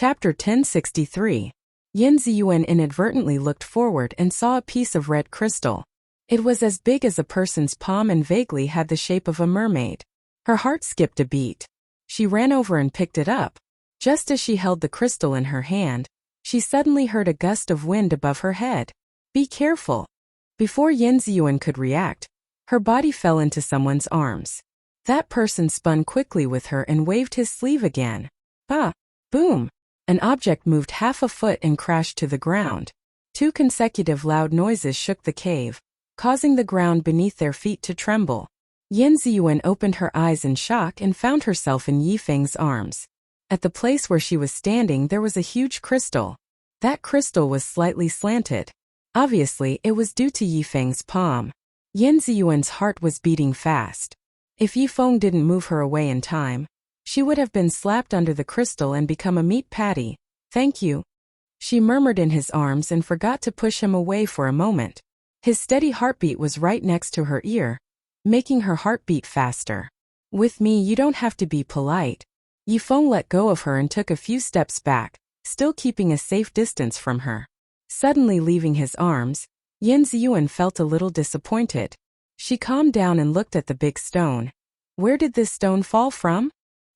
Chapter 1063. Yin Ziyuan inadvertently looked forward and saw a piece of red crystal. It was as big as a person's palm and vaguely had the shape of a mermaid. Her heart skipped a beat. She ran over and picked it up. Just as she held the crystal in her hand, she suddenly heard a gust of wind above her head. "Be careful." Before Yin Ziyuan could react, her body fell into someone's arms. That person spun quickly with her and waved his sleeve again. Bah! Boom! An object moved half a foot and crashed to the ground. Two consecutive loud noises shook the cave, causing the ground beneath their feet to tremble. Yin Ziyuan opened her eyes in shock and found herself in Yifeng's arms. At the place where she was standing there was a huge crystal. That crystal was slightly slanted. Obviously, it was due to Yifeng's palm. Yin Ziyuan's heart was beating fast. If Yifeng didn't move her away in time, she would have been slapped under the crystal and become a meat patty. "Thank you," she murmured in his arms and forgot to push him away for a moment. His steady heartbeat was right next to her ear, making her heart beat faster. "With me you don't have to be polite." Yifeng let go of her and took a few steps back, still keeping a safe distance from her. Suddenly leaving his arms, Yin Ziyuan felt a little disappointed. She calmed down and looked at the big stone. Where did this stone fall from?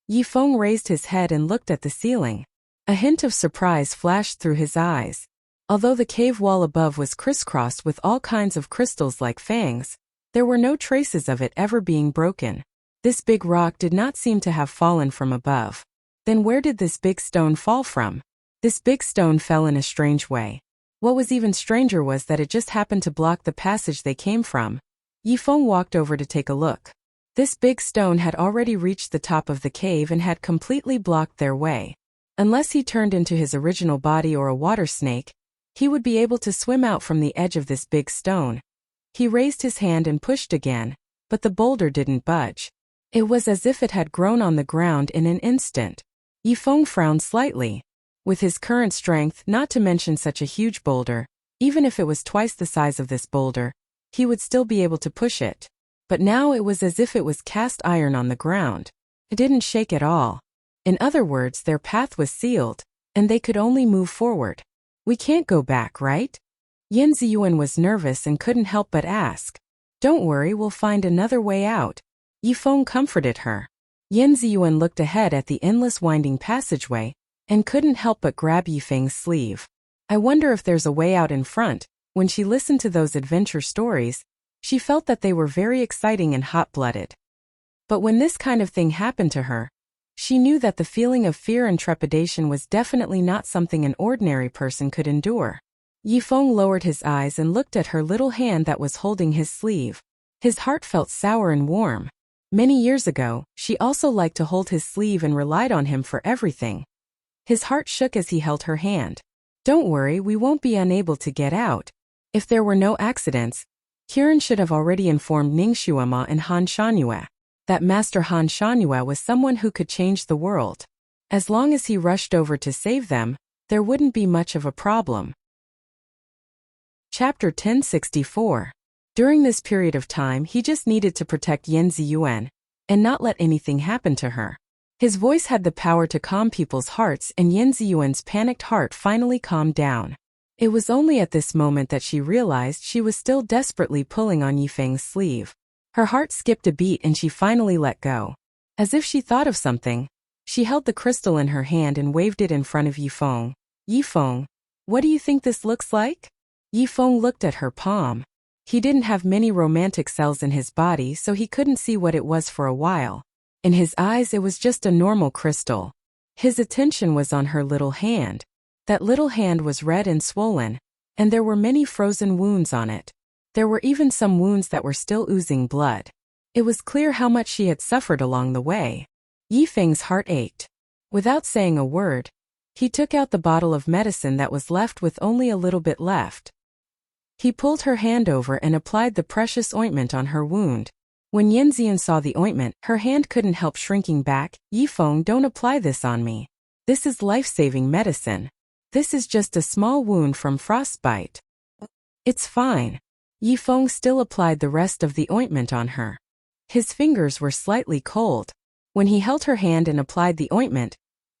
Yifeng raised his head and looked at the ceiling. A hint of surprise flashed through his eyes. Although the cave wall above was crisscrossed with all kinds of crystals like fangs, there were no traces of it ever being broken. This big rock did not seem to have fallen from above. Then where did this big stone fall from? This big stone fell in a strange way. What was even stranger was that it just happened to block the passage they came from. Yifeng walked over to take a look. This big stone had already reached the top of the cave and had completely blocked their way. Unless he turned into his original body or a water snake, he would be able to swim out from the edge of this big stone. He raised his hand and pushed again, but the boulder didn't budge. It was as if it had grown on the ground in an instant. Yifeng frowned slightly. With his current strength, not to mention such a huge boulder, even if it was twice the size of this boulder, he would still be able to push it. But now it was as if it was cast iron on the ground. It didn't shake at all. In other words, their path was sealed, and they could only move forward. "We can't go back, right?" Yin Ziyuan was nervous and couldn't help but ask. "Don't worry, we'll find another way out." Yifeng comforted her. Yin Ziyuan looked ahead at the endless winding passageway, and couldn't help but grab Yifeng's sleeve. "I wonder if there's a way out in front." When she listened to those adventure stories, she felt that they were very exciting and hot-blooded. But when this kind of thing happened to her, she knew that the feeling of fear and trepidation was definitely not something an ordinary person could endure. Yifeng lowered his eyes and looked at her little hand that was holding his sleeve. His heart felt sour and warm. Many years ago, she also liked to hold his sleeve and relied on him for everything. His heart shook as he held her hand. "Don't worry, we won't be unable to get out." If there were no accidents, Kiran should have already informed Ning Xuema and Han Shangyue. That Master Han Shangyue was someone who could change the world. As long as he rushed over to save them, there wouldn't be much of a problem. Chapter 1064. During this period of time he just needed to protect Yin Ziyuan, and not let anything happen to her. His voice had the power to calm people's hearts, and Yin Ziyuan's panicked heart finally calmed down. It was only at this moment that she realized she was still desperately pulling on Yifeng's sleeve. Her heart skipped a beat and she finally let go. As if she thought of something, she held the crystal in her hand and waved it in front of Yifeng. "Yifeng, what do you think this looks like?" Yifeng looked at her palm. He didn't have many romantic cells in his body, so he couldn't see what it was for a while. In his eyes it was just a normal crystal. His attention was on her little hand. That little hand was red and swollen, and there were many frozen wounds on it. There were even some wounds that were still oozing blood. It was clear how much she had suffered along the way. Yifeng's heart ached. Without saying a word, he took out the bottle of medicine that was left with only a little bit left. He pulled her hand over and applied the precious ointment on her wound. When Yin Ziyuan saw the ointment, her hand couldn't help shrinking back. "Yifeng, don't apply this on me. This is life-saving medicine. This is just a small wound from frostbite." "It's fine." Yifeng still applied the rest of the ointment on her. His fingers were slightly cold. When he held her hand and applied the ointment,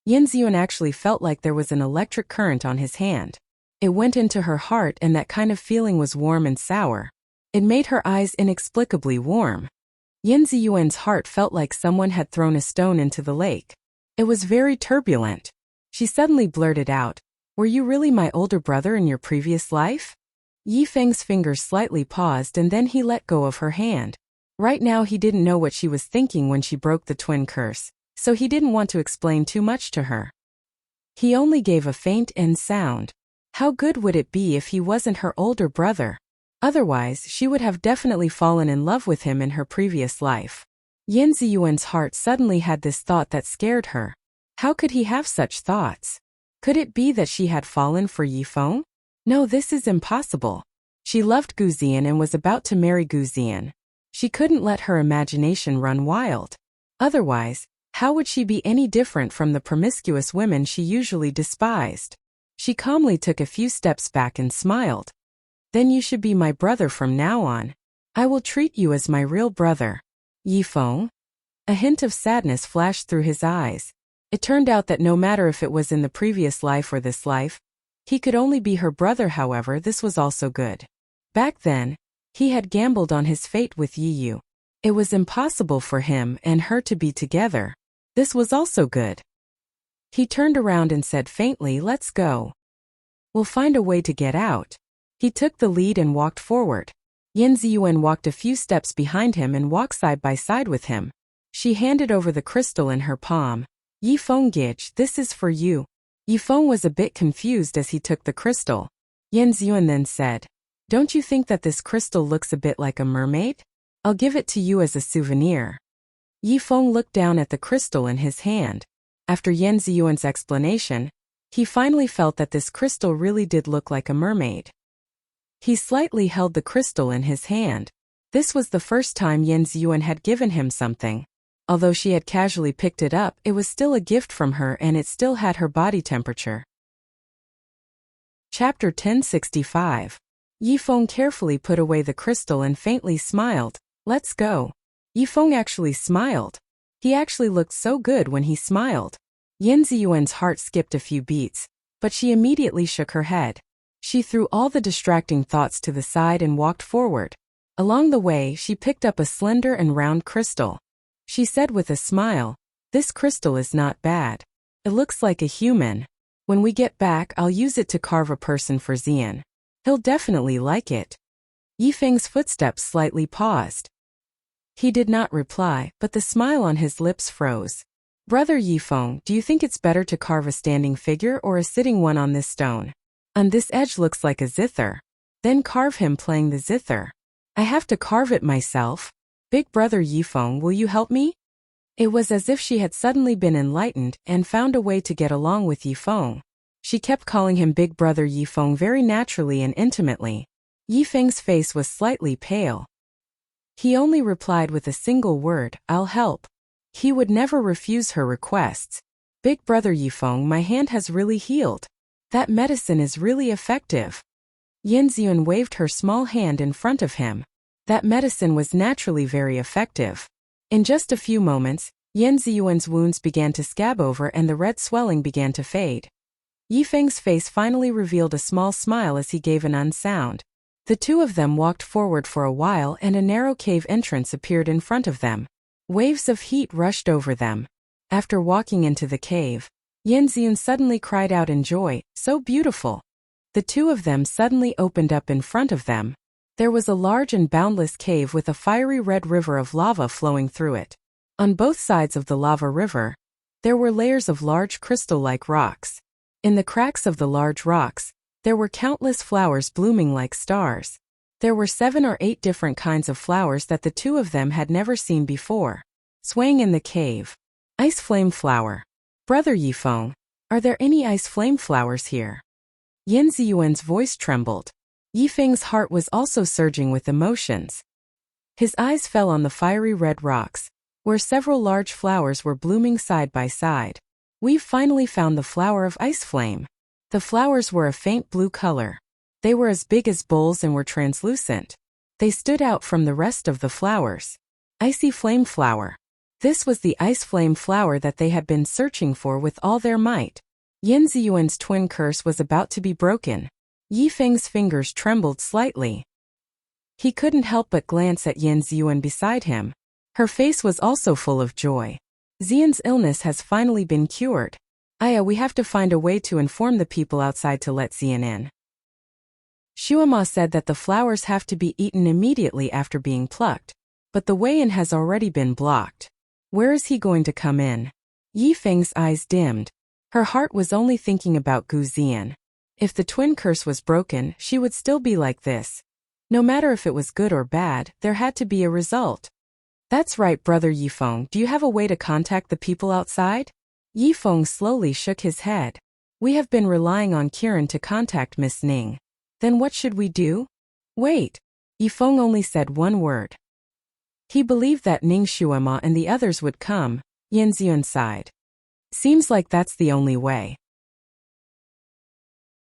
Yin Ziyuan actually felt like there was an electric current on his hand. It went into her heart, and that kind of feeling was warm and sour. It made her eyes inexplicably warm. Yin Ziyuan's heart felt like someone had thrown a stone into the lake. It was very turbulent. She suddenly blurted out, "Were you really my older brother in your previous life?" Yi Feng's fingers slightly paused, and then he let go of her hand. Right now he didn't know what she was thinking when she broke the twin curse, so he didn't want to explain too much to her. He only gave a faint sound. How good would it be if he wasn't her older brother? Otherwise, she would have definitely fallen in love with him in her previous life. Yin Ziyuan's heart suddenly had this thought that scared her. How could he have such thoughts? Could it be that she had fallen for Yi Feng? No, this is impossible. She loved Gu Ziyan and was about to marry Gu Ziyan. She couldn't let her imagination run wild. Otherwise, how would she be any different from the promiscuous women she usually despised? She calmly took a few steps back and smiled. "Then you should be my brother from now on. I will treat you as my real brother." Yi Feng? A hint of sadness flashed through his eyes. It turned out that no matter if it was in the previous life or this life, he could only be her brother. However, this was also good. Back then, he had gambled on his fate with Yi Yu. It was impossible for him and her to be together. This was also good. He turned around and said faintly, "Let's go. We'll find a way to get out." He took the lead and walked forward. Yin Ziyuan walked a few steps behind him and walked side by side with him. She handed over the crystal in her palm. "Yi Feng Gage, this is for you." Yi Feng was a bit confused as he took the crystal. Yin Ziyuan then said, "Don't you think that this crystal looks a bit like a mermaid? I'll give it to you as a souvenir." Yi Feng looked down at the crystal in his hand. After Yin Ziyuan's explanation, he finally felt that this crystal really did look like a mermaid. He slightly held the crystal in his hand. This was the first time Yin Ziyuan had given him something. Although she had casually picked it up, it was still a gift from her, and it still had her body temperature. Chapter 1065. Yi Feng carefully put away the crystal and faintly smiled. "Let's go." Yi Feng actually smiled. He actually looked so good when he smiled. Yin Ziyuan's heart skipped a few beats, but she immediately shook her head. She threw all the distracting thoughts to the side and walked forward. Along the way, she picked up a slender and round crystal. She said with a smile, "This crystal is not bad. It looks like a human. When we get back, I'll use it to carve a person for Ziyan. He'll definitely like it." Yi Feng's footsteps slightly paused. He did not reply, but the smile on his lips froze. "Brother Yi Feng, do you think it's better to carve a standing figure or a sitting one on this stone? On this edge looks like a zither. Then carve him playing the zither. I have to carve it myself. Big brother Yi Feng, will you help me?" It was as if she had suddenly been enlightened and found a way to get along with Yi Feng. She kept calling him Big brother Yi Feng very naturally and intimately. Yi Feng's face was slightly pale. He only replied with a single word, "I'll help." He would never refuse her requests. "Big brother Yi Feng, my hand has really healed. That medicine is really effective." Yin Ziyuan waved her small hand in front of him. That medicine was naturally very effective. In just a few moments, Yin Ziyuan's wounds began to scab over and the red swelling began to fade. Yi Feng's face finally revealed a small smile as he gave an unsound. The two of them walked forward for a while and a narrow cave entrance appeared in front of them. Waves of heat rushed over them. After walking into the cave, Yin Ziyuan suddenly cried out in joy, "So beautiful!" The two of them suddenly opened up in front of them. There was a large and boundless cave with a fiery red river of lava flowing through it. On both sides of the lava river, there were layers of large crystal-like rocks. In the cracks of the large rocks, there were countless flowers blooming like stars. There were 7 or 8 different kinds of flowers that the two of them had never seen before. Swaying in the cave. Ice flame flower. "Brother Yi Feng, are there any ice flame flowers here?" Yin Ziyuan's voice trembled. Yi Feng's heart was also surging with emotions. His eyes fell on the fiery red rocks, where several large flowers were blooming side by side. "We've finally found the flower of ice flame." The flowers were a faint blue color. They were as big as bowls and were translucent. They stood out from the rest of the flowers. Icy flame flower. This was the ice flame flower that they had been searching for with all their might. Yin Ziyuan's twin curse was about to be broken. Yi Feng's fingers trembled slightly. He couldn't help but glance at Yin Ziyuan beside him. Her face was also full of joy. Xian's illness has finally been cured. Aya, we have to find a way to inform the people outside to let Xian in. Shuama said that the flowers have to be eaten immediately after being plucked, but the way in has already been blocked. Where is he going to come in? Yi Feng's eyes dimmed. Her heart was only thinking about Gu Xian. If the twin curse was broken, she would still be like this. No matter if it was good or bad, there had to be a result. That's right, Brother Yifeng, do you have a way to contact the people outside? Yifeng slowly shook his head. We have been relying on Kiran to contact Miss Ning. Then what should we do? Wait. Yifeng only said one word. He believed that Ning Shuama and the others would come. Yin Ziyuan sighed. Seems like that's the only way.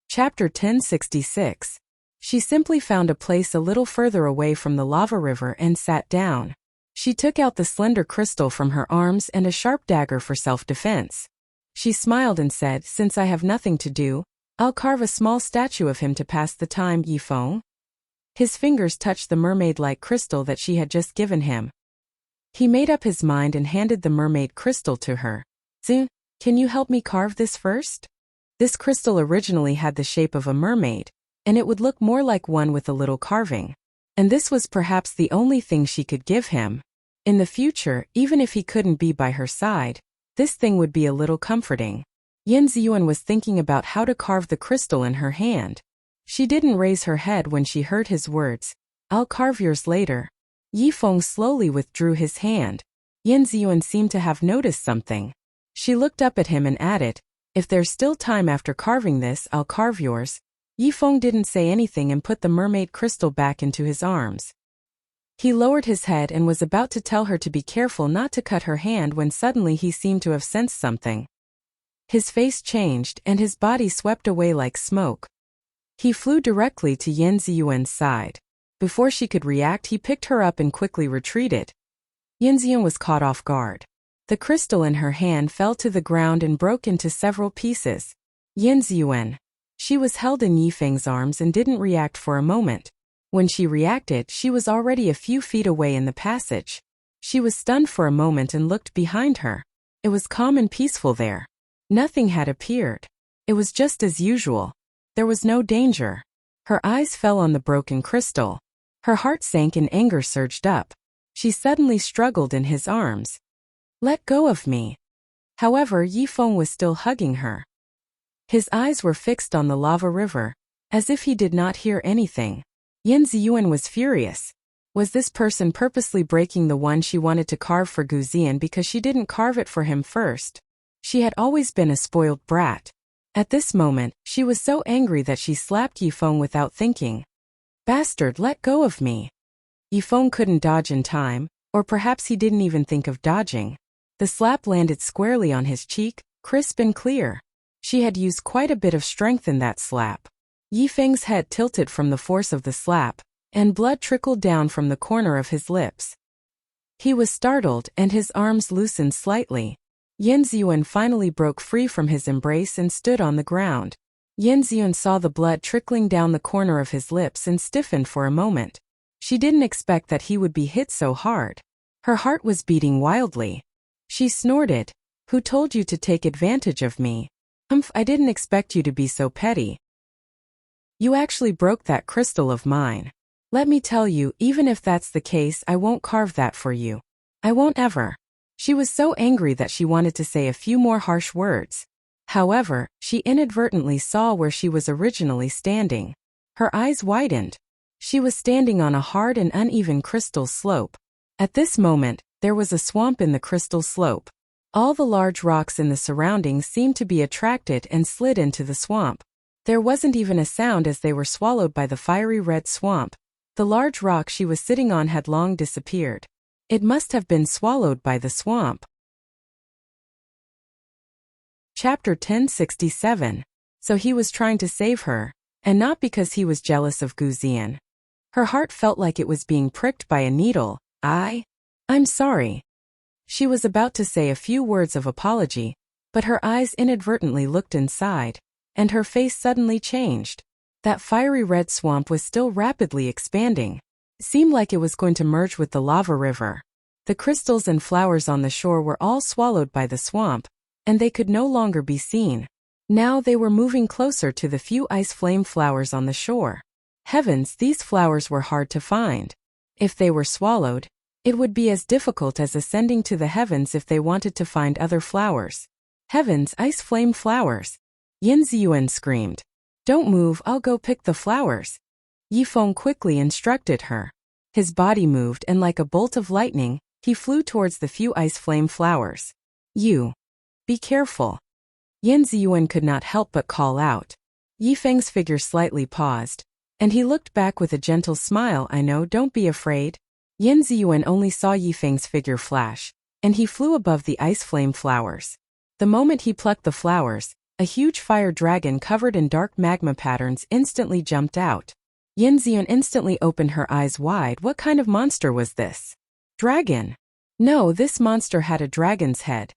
Chapter 1066. She simply found a place a little further away from the lava river and sat down. She took out the slender crystal from her arms and a sharp dagger for self-defense. She smiled and said, since I have nothing to do, I'll carve a small statue of him to pass the time, Yifeng. His fingers touched the mermaid-like crystal that she had just given him. He made up his mind and handed the mermaid crystal to her. Zun, can you help me carve this first? This crystal originally had the shape of a mermaid, and it would look more like one with a little carving. And this was perhaps the only thing she could give him. In the future, even if he couldn't be by her side, this thing would be a little comforting. Yin Ziyuan was thinking about how to carve the crystal in her hand. She didn't raise her head when she heard his words. I'll carve yours later. Yifeng slowly withdrew his hand. Yin Ziyuan seemed to have noticed something. She looked up at him and added, if there's still time after carving this, I'll carve yours. Yifeng didn't say anything and put the mermaid crystal back into his arms. He lowered his head and was about to tell her to be careful not to cut her hand when suddenly he seemed to have sensed something. His face changed and his body swept away like smoke. He flew directly to Yin Ziyuan's side. Before she could react, he picked her up and quickly retreated. Yin Ziyuan was caught off guard. The crystal in her hand fell to the ground and broke into several pieces. Yin Ziyuan. She was held in Yifeng's arms and didn't react for a moment. When she reacted, she was already a few feet away in the passage. She was stunned for a moment and looked behind her. It was calm and peaceful there. Nothing had appeared. It was just as usual. There was no danger. Her eyes fell on the broken crystal. Her heart sank and anger surged up. She suddenly struggled in his arms. Let go of me. However, Yifeng was still hugging her. His eyes were fixed on the lava river, as if he did not hear anything. Yin Ziyuan was furious. Was this person purposely breaking the one she wanted to carve for Gu Xian because she didn't carve it for him first? She had always been a spoiled brat. At this moment, she was so angry that she slapped Yifeng without thinking. Bastard, let go of me. Yifeng couldn't dodge in time, or perhaps he didn't even think of dodging. The slap landed squarely on his cheek, crisp and clear. She had used quite a bit of strength in that slap. Yifeng's head tilted from the force of the slap, and blood trickled down from the corner of his lips. He was startled and his arms loosened slightly. Yin Ziyuan finally broke free from his embrace and stood on the ground. Yin Ziyuan saw the blood trickling down the corner of his lips and stiffened for a moment. She didn't expect that he would be hit so hard. Her heart was beating wildly. She snorted. Who told you to take advantage of me? I didn't expect you to be so petty. You actually broke that crystal of mine. Let me tell you, even if that's the case, I won't carve that for you. I won't ever. She was so angry that she wanted to say a few more harsh words. However, she inadvertently saw where she was originally standing. Her eyes widened. She was standing on a hard and uneven crystal slope. At this moment, there was a swamp in the crystal slope. All the large rocks in the surroundings seemed to be attracted and slid into the swamp. There wasn't even a sound as they were swallowed by the fiery red swamp. The large rock she was sitting on had long disappeared. It must have been swallowed by the swamp. Chapter 1067. So he was trying to save her, and not because he was jealous of Gu Xian. Her heart felt like it was being pricked by a needle. I'm sorry. She was about to say a few words of apology, but her eyes inadvertently looked inside, and her face suddenly changed. That fiery red swamp was still rapidly expanding. It seemed like it was going to merge with the lava river. The crystals and flowers on the shore were all swallowed by the swamp, and they could no longer be seen. Now they were moving closer to the few ice flame flowers on the shore. Heavens, these flowers were hard to find. If they were swallowed, it would be as difficult as ascending to the heavens if they wanted to find other flowers. Heavens, ice flame flowers! Yin Ziyuan screamed. Don't move, I'll go pick the flowers. Yifeng quickly instructed her. His body moved and like a bolt of lightning, he flew towards the few ice flame flowers. You! Be careful. Yin Ziyuan could not help but call out. Yifeng's figure slightly paused, and he looked back with a gentle smile. I know, don't be afraid. Yin Ziyuan only saw Yifeng's figure flash, and he flew above the ice flame flowers. The moment he plucked the flowers, a huge fire dragon covered in dark magma patterns instantly jumped out. Yin Ziyuan instantly opened her eyes wide. What kind of monster was this? Dragon? No, this monster had a dragon's head,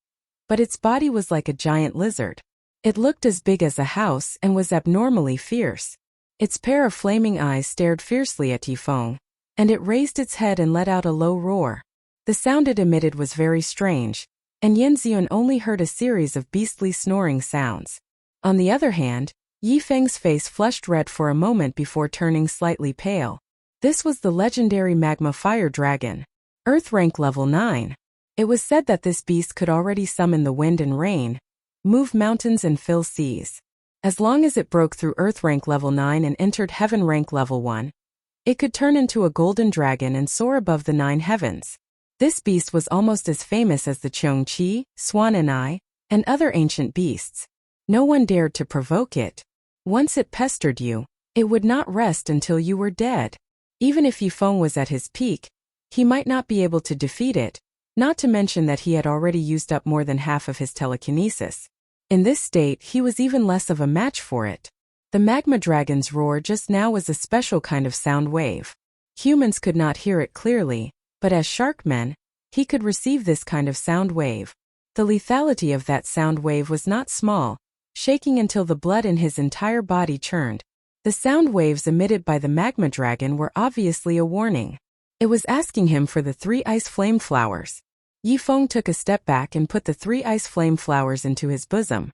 but its body was like a giant lizard. It looked as big as a house and was abnormally fierce. Its pair of flaming eyes stared fiercely at Yifeng, and it raised its head and let out a low roar. The sound it emitted was very strange, and Yin Ziyuan only heard a series of beastly snoring sounds. On the other hand, Yifeng's face flushed red for a moment before turning slightly pale. This was the legendary magma fire dragon. Earth rank level 9. It was said that this beast could already summon the wind and rain, move mountains and fill seas. As long as it broke through Earth rank level 9 and entered Heaven rank level 1, it could turn into a golden dragon and soar above the 9 heavens. This beast was almost as famous as the Chongqi, Swan and I, and other ancient beasts. No one dared to provoke it. Once it pestered you, it would not rest until you were dead. Even if Yifeng was at his peak, he might not be able to defeat it, not to mention that he had already used up more than half of his telekinesis. In this state, he was even less of a match for it. The magma dragon's roar just now was a special kind of sound wave. Humans could not hear it clearly, but as sharkmen, he could receive this kind of sound wave. The lethality of that sound wave was not small, shaking until the blood in his entire body churned. The sound waves emitted by the magma dragon were obviously a warning. It was asking him for the 3 ice flame flowers. Yifeng took a step back and put the 3 ice flame flowers into his bosom.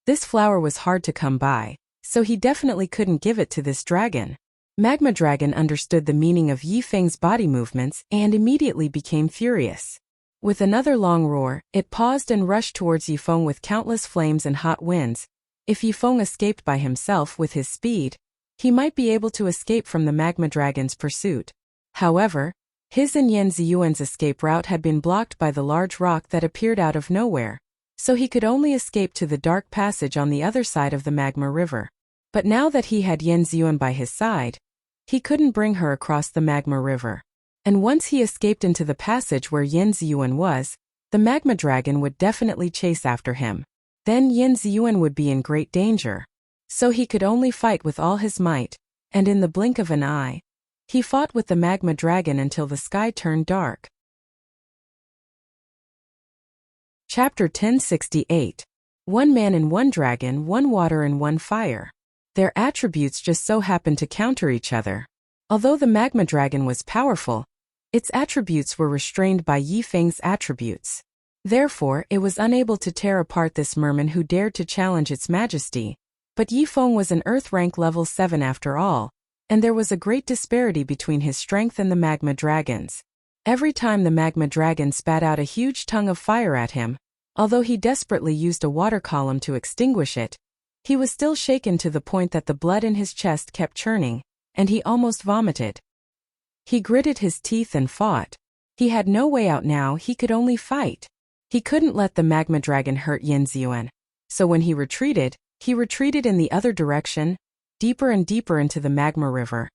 This flower was hard to come by, so he definitely couldn't give it to this dragon. Magma Dragon understood the meaning of Yifeng's body movements and immediately became furious. With another long roar, it paused and rushed towards Yifeng with countless flames and hot winds. If Yifeng escaped by himself with his speed, he might be able to escape from the Magma Dragon's pursuit. However, his and Yin Ziyuan's escape route had been blocked by the large rock that appeared out of nowhere, so he could only escape to the dark passage on the other side of the magma river. But now that he had Yin Ziyuan by his side, he couldn't bring her across the magma river. And once he escaped into the passage where Yin Ziyuan was, the magma dragon would definitely chase after him. Then Yin Ziyuan would be in great danger. So he could only fight with all his might, and in the blink of an eye, he fought with the magma dragon until the sky turned dark. Chapter 1068. One man and one dragon, one water and one fire. Their attributes just so happened to counter each other. Although the magma dragon was powerful, its attributes were restrained by Yifeng's attributes. Therefore, it was unable to tear apart this merman who dared to challenge its majesty. But Yifeng was an earth rank level 7 after all, and there was a great disparity between his strength and the magma dragon's. Every time the magma dragon spat out a huge tongue of fire at him, although he desperately used a water column to extinguish it, he was still shaken to the point that the blood in his chest kept churning, and he almost vomited. He gritted his teeth and fought. He had no way out now, he could only fight. He couldn't let the magma dragon hurt Yin Ziyuan, so when he retreated in the other direction, deeper and deeper into the magma river.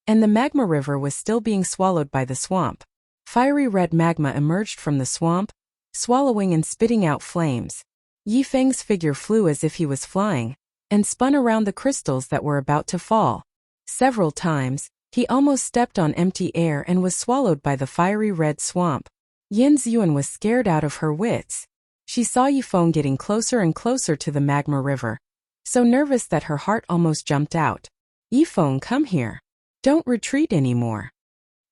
And the magma river was still being swallowed by the swamp. Fiery red magma emerged from the swamp, swallowing and spitting out flames. Yifeng's figure flew as if he was flying, and spun around the crystals that were about to fall. Several times, he almost stepped on empty air and was swallowed by the fiery red swamp. Yin Ziyuan was scared out of her wits. She saw Yifeng getting closer and closer to the magma river, so nervous that her heart almost jumped out. Yifeng, come here. Don't retreat anymore.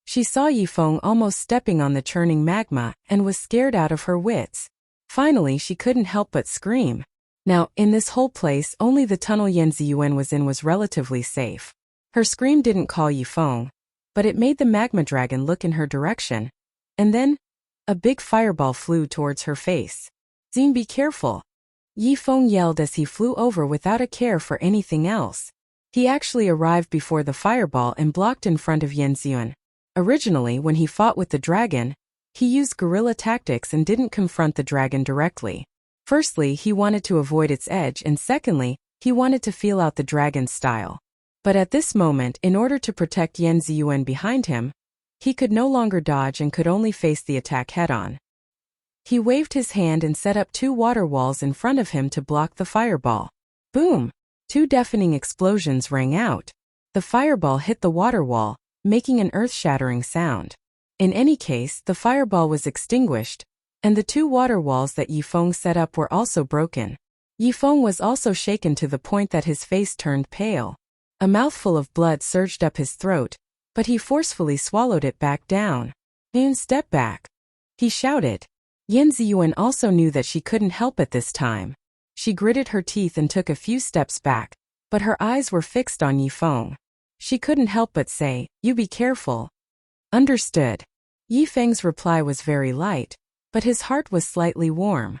She saw Yifeng almost stepping on the churning magma and was scared out of her wits. Finally, she couldn't help but scream. Now, in this whole place, only the tunnel Yin Ziyuan was in was relatively safe. Her scream didn't call Yifeng, but it made the magma dragon look in her direction. And then, a big fireball flew towards her face. Xin, be careful. Yifeng yelled as he flew over without a care for anything else. He actually arrived before the fireball and blocked in front of Yin Ziyuan. Originally, when he fought with the dragon, he used guerrilla tactics and didn't confront the dragon directly. Firstly, he wanted to avoid its edge, and secondly, he wanted to feel out the dragon's style. But at this moment, in order to protect Yin Ziyuan behind him, he could no longer dodge and could only face the attack head-on. He waved his hand and set up 2 water walls in front of him to block the fireball. Boom! 2 deafening explosions rang out. The fireball hit the water wall, making an earth-shattering sound. In any case, the fireball was extinguished, and the 2 water walls that Yifeng set up were also broken. Yifeng was also shaken to the point that his face turned pale. A mouthful of blood surged up his throat, but he forcefully swallowed it back down. Step back, he shouted. Yin Ziyuan also knew that she couldn't help at this time. She gritted her teeth and took a few steps back, but her eyes were fixed on Yifeng. She couldn't help but say, "You be careful." Understood. Yifeng's reply was very light, but his heart was slightly warm.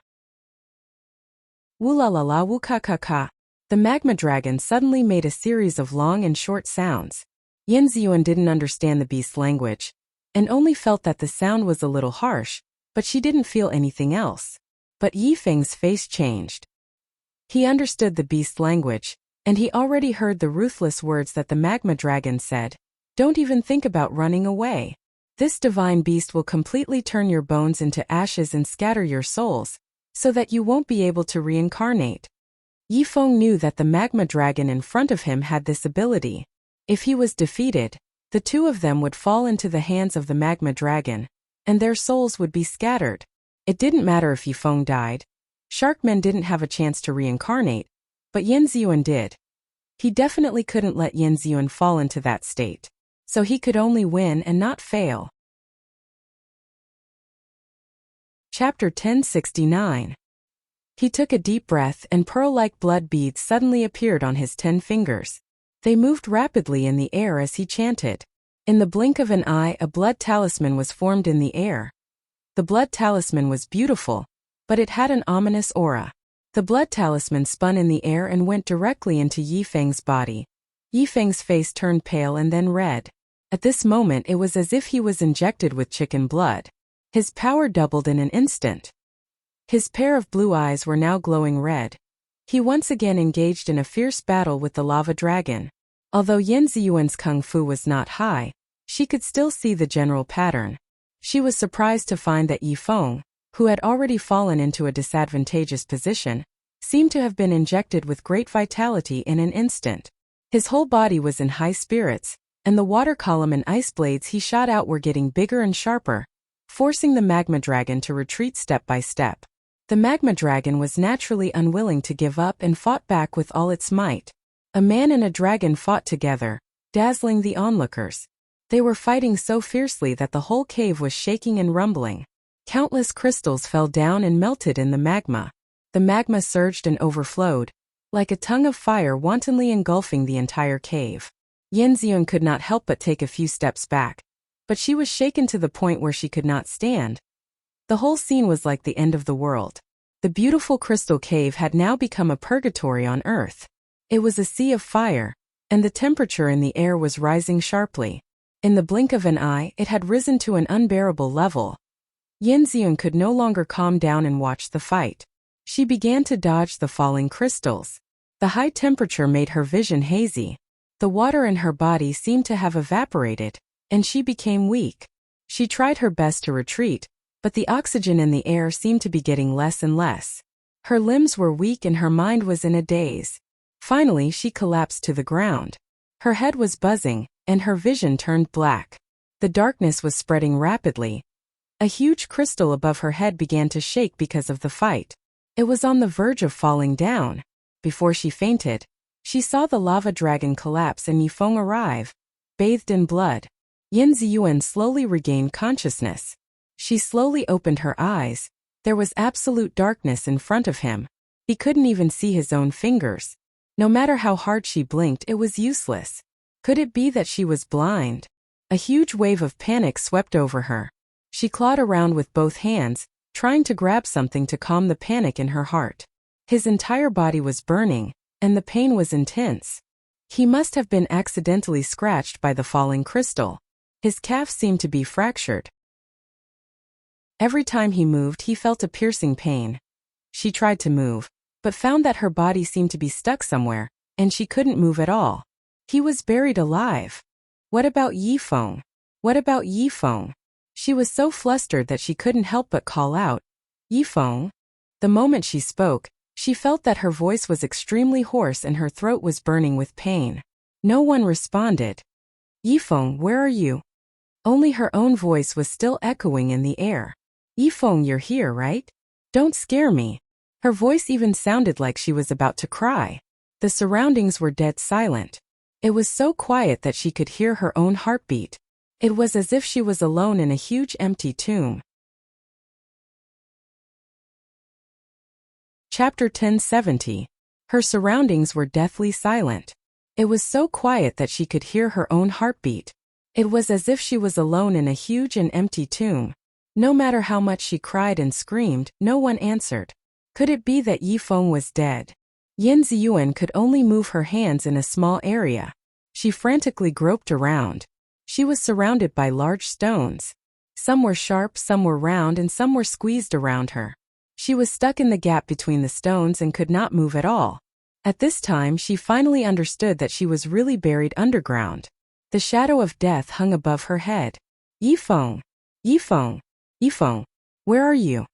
Woo-la-la-la woo-ka-ka-ka. The magma dragon suddenly made a series of long and short sounds. Yin Ziyuan didn't understand the beast's language, and only felt that the sound was a little harsh, but she didn't feel anything else. But Yifeng's face changed. He understood the beast's language, and he already heard the ruthless words that the magma dragon said. Don't even think about running away. This divine beast will completely turn your bones into ashes and scatter your souls, so that you won't be able to reincarnate. Yifeng knew that the magma dragon in front of him had this ability. If he was defeated, the 2 of them would fall into the hands of the magma dragon, and their souls would be scattered. It didn't matter if Yifeng died. Sharkmen didn't have a chance to reincarnate, but Yin Ziyuan did. He definitely couldn't let Yin Ziyuan fall into that state, so he could only win and not fail. Chapter 1069. He took a deep breath and pearl-like blood beads suddenly appeared on his 10 fingers. They moved rapidly in the air as he chanted. In the blink of an eye, a blood talisman was formed in the air. The blood talisman was beautiful, but it had an ominous aura. The blood talisman spun in the air and went directly into Yifeng's body. Yifeng's face turned pale and then red. At this moment it was as if he was injected with chicken blood. His power doubled in an instant. His pair of blue eyes were now glowing red. He once again engaged in a fierce battle with the lava dragon. Although Yin Ziyuan's kung fu was not high, she could still see the general pattern. She was surprised to find that Yifeng, who had already fallen into a disadvantageous position, seemed to have been injected with great vitality in an instant. His whole body was in high spirits, and the water column and ice blades he shot out were getting bigger and sharper, forcing the magma dragon to retreat step by step. The magma dragon was naturally unwilling to give up and fought back with all its might. A man and a dragon fought together, dazzling the onlookers. They were fighting so fiercely that the whole cave was shaking and rumbling. Countless crystals fell down and melted in the magma. The magma surged and overflowed, like a tongue of fire wantonly engulfing the entire cave. Yin Ziyuan could not help but take a few steps back, but she was shaken to the point where she could not stand. The whole scene was like the end of the world. The beautiful crystal cave had now become a purgatory on earth. It was a sea of fire, and the temperature in the air was rising sharply. In the blink of an eye, it had risen to an unbearable level. Yin Ziyuan could no longer calm down and watch the fight. She began to dodge the falling crystals. The high temperature made her vision hazy. The water in her body seemed to have evaporated, and she became weak. She tried her best to retreat, but the oxygen in the air seemed to be getting less and less. Her limbs were weak and her mind was in a daze. Finally, she collapsed to the ground. Her head was buzzing, and her vision turned black. The darkness was spreading rapidly. A huge crystal above her head began to shake because of the fight. It was on the verge of falling down. Before she fainted, she saw the lava dragon collapse and Yifeng arrive, bathed in blood. Yin Ziyuan slowly regained consciousness. She slowly opened her eyes. There was absolute darkness in front of him. He couldn't even see his own fingers. No matter how hard she blinked, it was useless. Could it be that she was blind? A huge wave of panic swept over her. She clawed around with both hands, trying to grab something to calm the panic in her heart. His entire body was burning, and the pain was intense. He must have been accidentally scratched by the falling crystal. His calf seemed to be fractured. Every time he moved, he felt a piercing pain. She tried to move, but found that her body seemed to be stuck somewhere, and she couldn't move at all. He was buried alive. What about Yifeng? What about Yifeng? She was so flustered that she couldn't help but call out, "Yifeng?" The moment she spoke, she felt that her voice was extremely hoarse and her throat was burning with pain. No one responded. "Yifeng, where are you?" Only her own voice was still echoing in the air. "Yifeng, you're here, right? Don't scare me." Her voice even sounded like she was about to cry. The surroundings were dead silent. It was so quiet that she could hear her own heartbeat. It was as if she was alone in a huge empty tomb. Chapter 1070. Her surroundings were deathly silent. It was so quiet that she could hear her own heartbeat. It was as if she was alone in a huge and empty tomb. No matter how much she cried and screamed, no one answered. Could it be that Yifeng was dead? Yin Ziyuan could only move her hands in a small area. She frantically groped around. She was surrounded by large stones. Some were sharp, some were round, and some were squeezed around her. She was stuck in the gap between the stones and could not move at all. At this time, she finally understood that she was really buried underground. The shadow of death hung above her head. "Yifeng! Yifeng! Yifeng! Where are you?"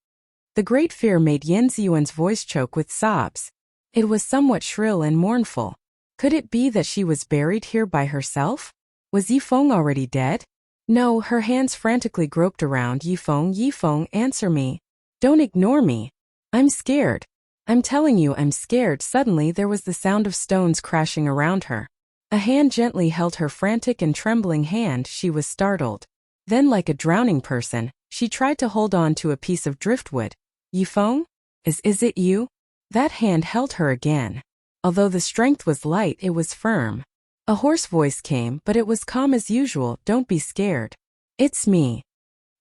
The great fear made Yin Ziyuan's voice choke with sobs. It was somewhat shrill and mournful. Could it be that she was buried here by herself? Was Yifeng already dead? No, her hands frantically groped around. "Yifeng, Yifeng, answer me. Don't ignore me. I'm scared. I'm telling you, I'm scared." Suddenly there was the sound of stones crashing around her. A hand gently held her frantic and trembling hand. She was startled. Then, like a drowning person, she tried to hold on to a piece of driftwood. "Yifeng? Is it you?" That hand held her again. Although the strength was light, it was firm. A hoarse voice came, but it was calm as usual. "Don't be scared. It's me."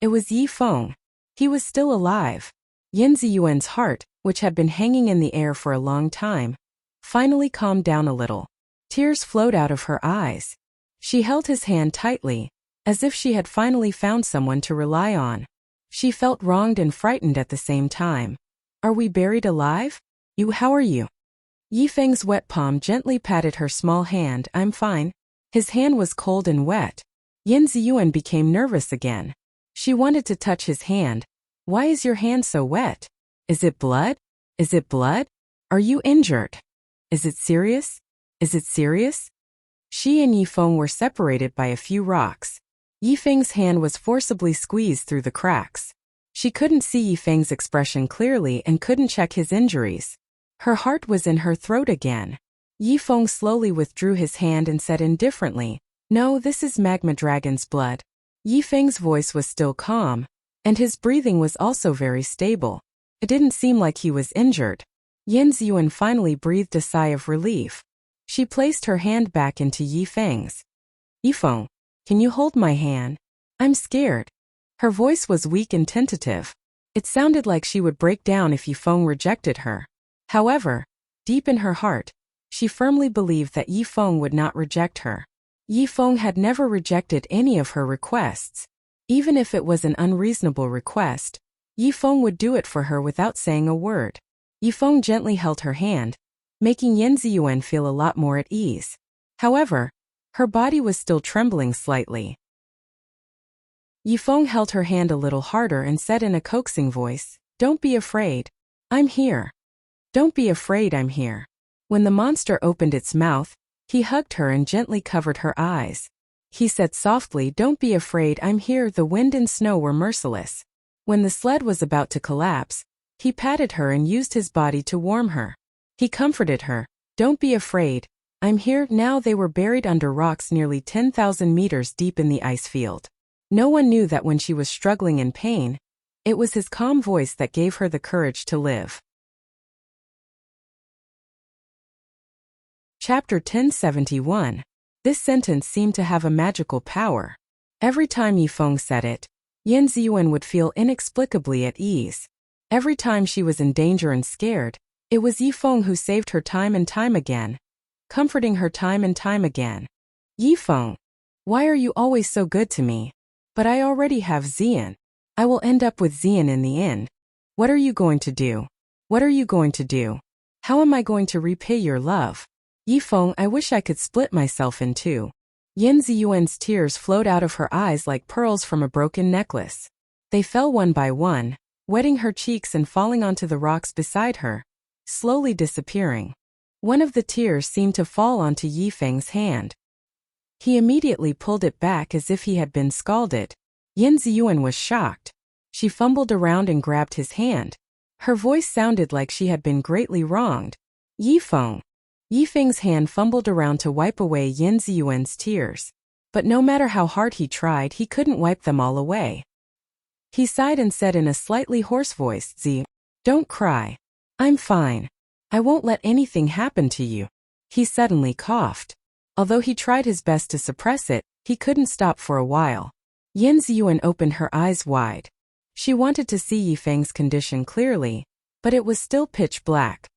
It was Yifeng. He was still alive. Yin Ziyuan's heart, which had been hanging in the air for a long time, finally calmed down a little. Tears flowed out of her eyes. She held his hand tightly, as if she had finally found someone to rely on. She felt wronged and frightened at the same time. "Are we buried alive? How are you?" Yifeng's wet palm gently patted her small hand. "I'm fine." His hand was cold and wet. Yin Ziyuan became nervous again. She wanted to touch his hand. "Why is your hand so wet? Is it blood? Is it blood? Are you injured? Is it serious? Is it serious?" She and Yifeng were separated by a few rocks. Yifeng's hand was forcibly squeezed through the cracks. She couldn't see Yifeng's expression clearly and couldn't check his injuries. Her heart was in her throat again. Yifeng slowly withdrew his hand and said indifferently, "No, this is magma dragon's blood." Yifeng's voice was still calm, and his breathing was also very stable. It didn't seem like he was injured. Yin Ziyuan finally breathed a sigh of relief. She placed her hand back into Yifeng's. "Yifeng, can you hold my hand? I'm scared." Her voice was weak and tentative. It sounded like she would break down if Yifeng rejected her. However, deep in her heart, she firmly believed that Yifeng would not reject her. Yifeng had never rejected any of her requests. Even if it was an unreasonable request, Yifeng would do it for her without saying a word. Yifeng gently held her hand, making Yin Ziyuan feel a lot more at ease. However, her body was still trembling slightly. Yifeng held her hand a little harder and said in a coaxing voice, "Don't be afraid. I'm here. Don't be afraid, I'm here." When the monster opened its mouth, he hugged her and gently covered her eyes. He said softly, "Don't be afraid, I'm here." The wind and snow were merciless. When the sled was about to collapse, he patted her and used his body to warm her. He comforted her. Don't be afraid. I'm here now. They were buried under rocks nearly 10,000 meters deep in the ice field. No one knew that when she was struggling in pain, it was his calm voice that gave her the courage to live. Chapter 1071. This sentence seemed to have a magical power. Every time Yifeng said it, Yan Ziyuan would feel inexplicably at ease. Every time she was in danger and scared, it was Yifeng who saved her time and time again, comforting her time and time again. Yifeng, why are you always so good to me? But I already have Xian. I will end up with Xian in the end. What are you going to do? What are you going to do? How am I going to repay your love? Yifeng, I wish I could split myself in two. Yan Ziyuan's tears flowed out of her eyes like pearls from a broken necklace. They fell one by one, wetting her cheeks and falling onto the rocks beside her, slowly disappearing. One of the tears seemed to fall onto Yifeng's hand. He immediately pulled it back as if he had been scalded. Yan Ziyuan was shocked. She fumbled around and grabbed his hand. Her voice sounded like she had been greatly wronged. Yifeng. Yifeng's hand fumbled around to wipe away Yan Ziyuan's tears. But no matter how hard he tried, he couldn't wipe them all away. He sighed and said in a slightly hoarse voice, "Zi, don't cry. I'm fine. I won't let anything happen to you." He suddenly coughed. Although he tried his best to suppress it, he couldn't stop for a while. Yan Ziyuan opened her eyes wide. She wanted to see Yifeng's condition clearly, but it was still pitch black.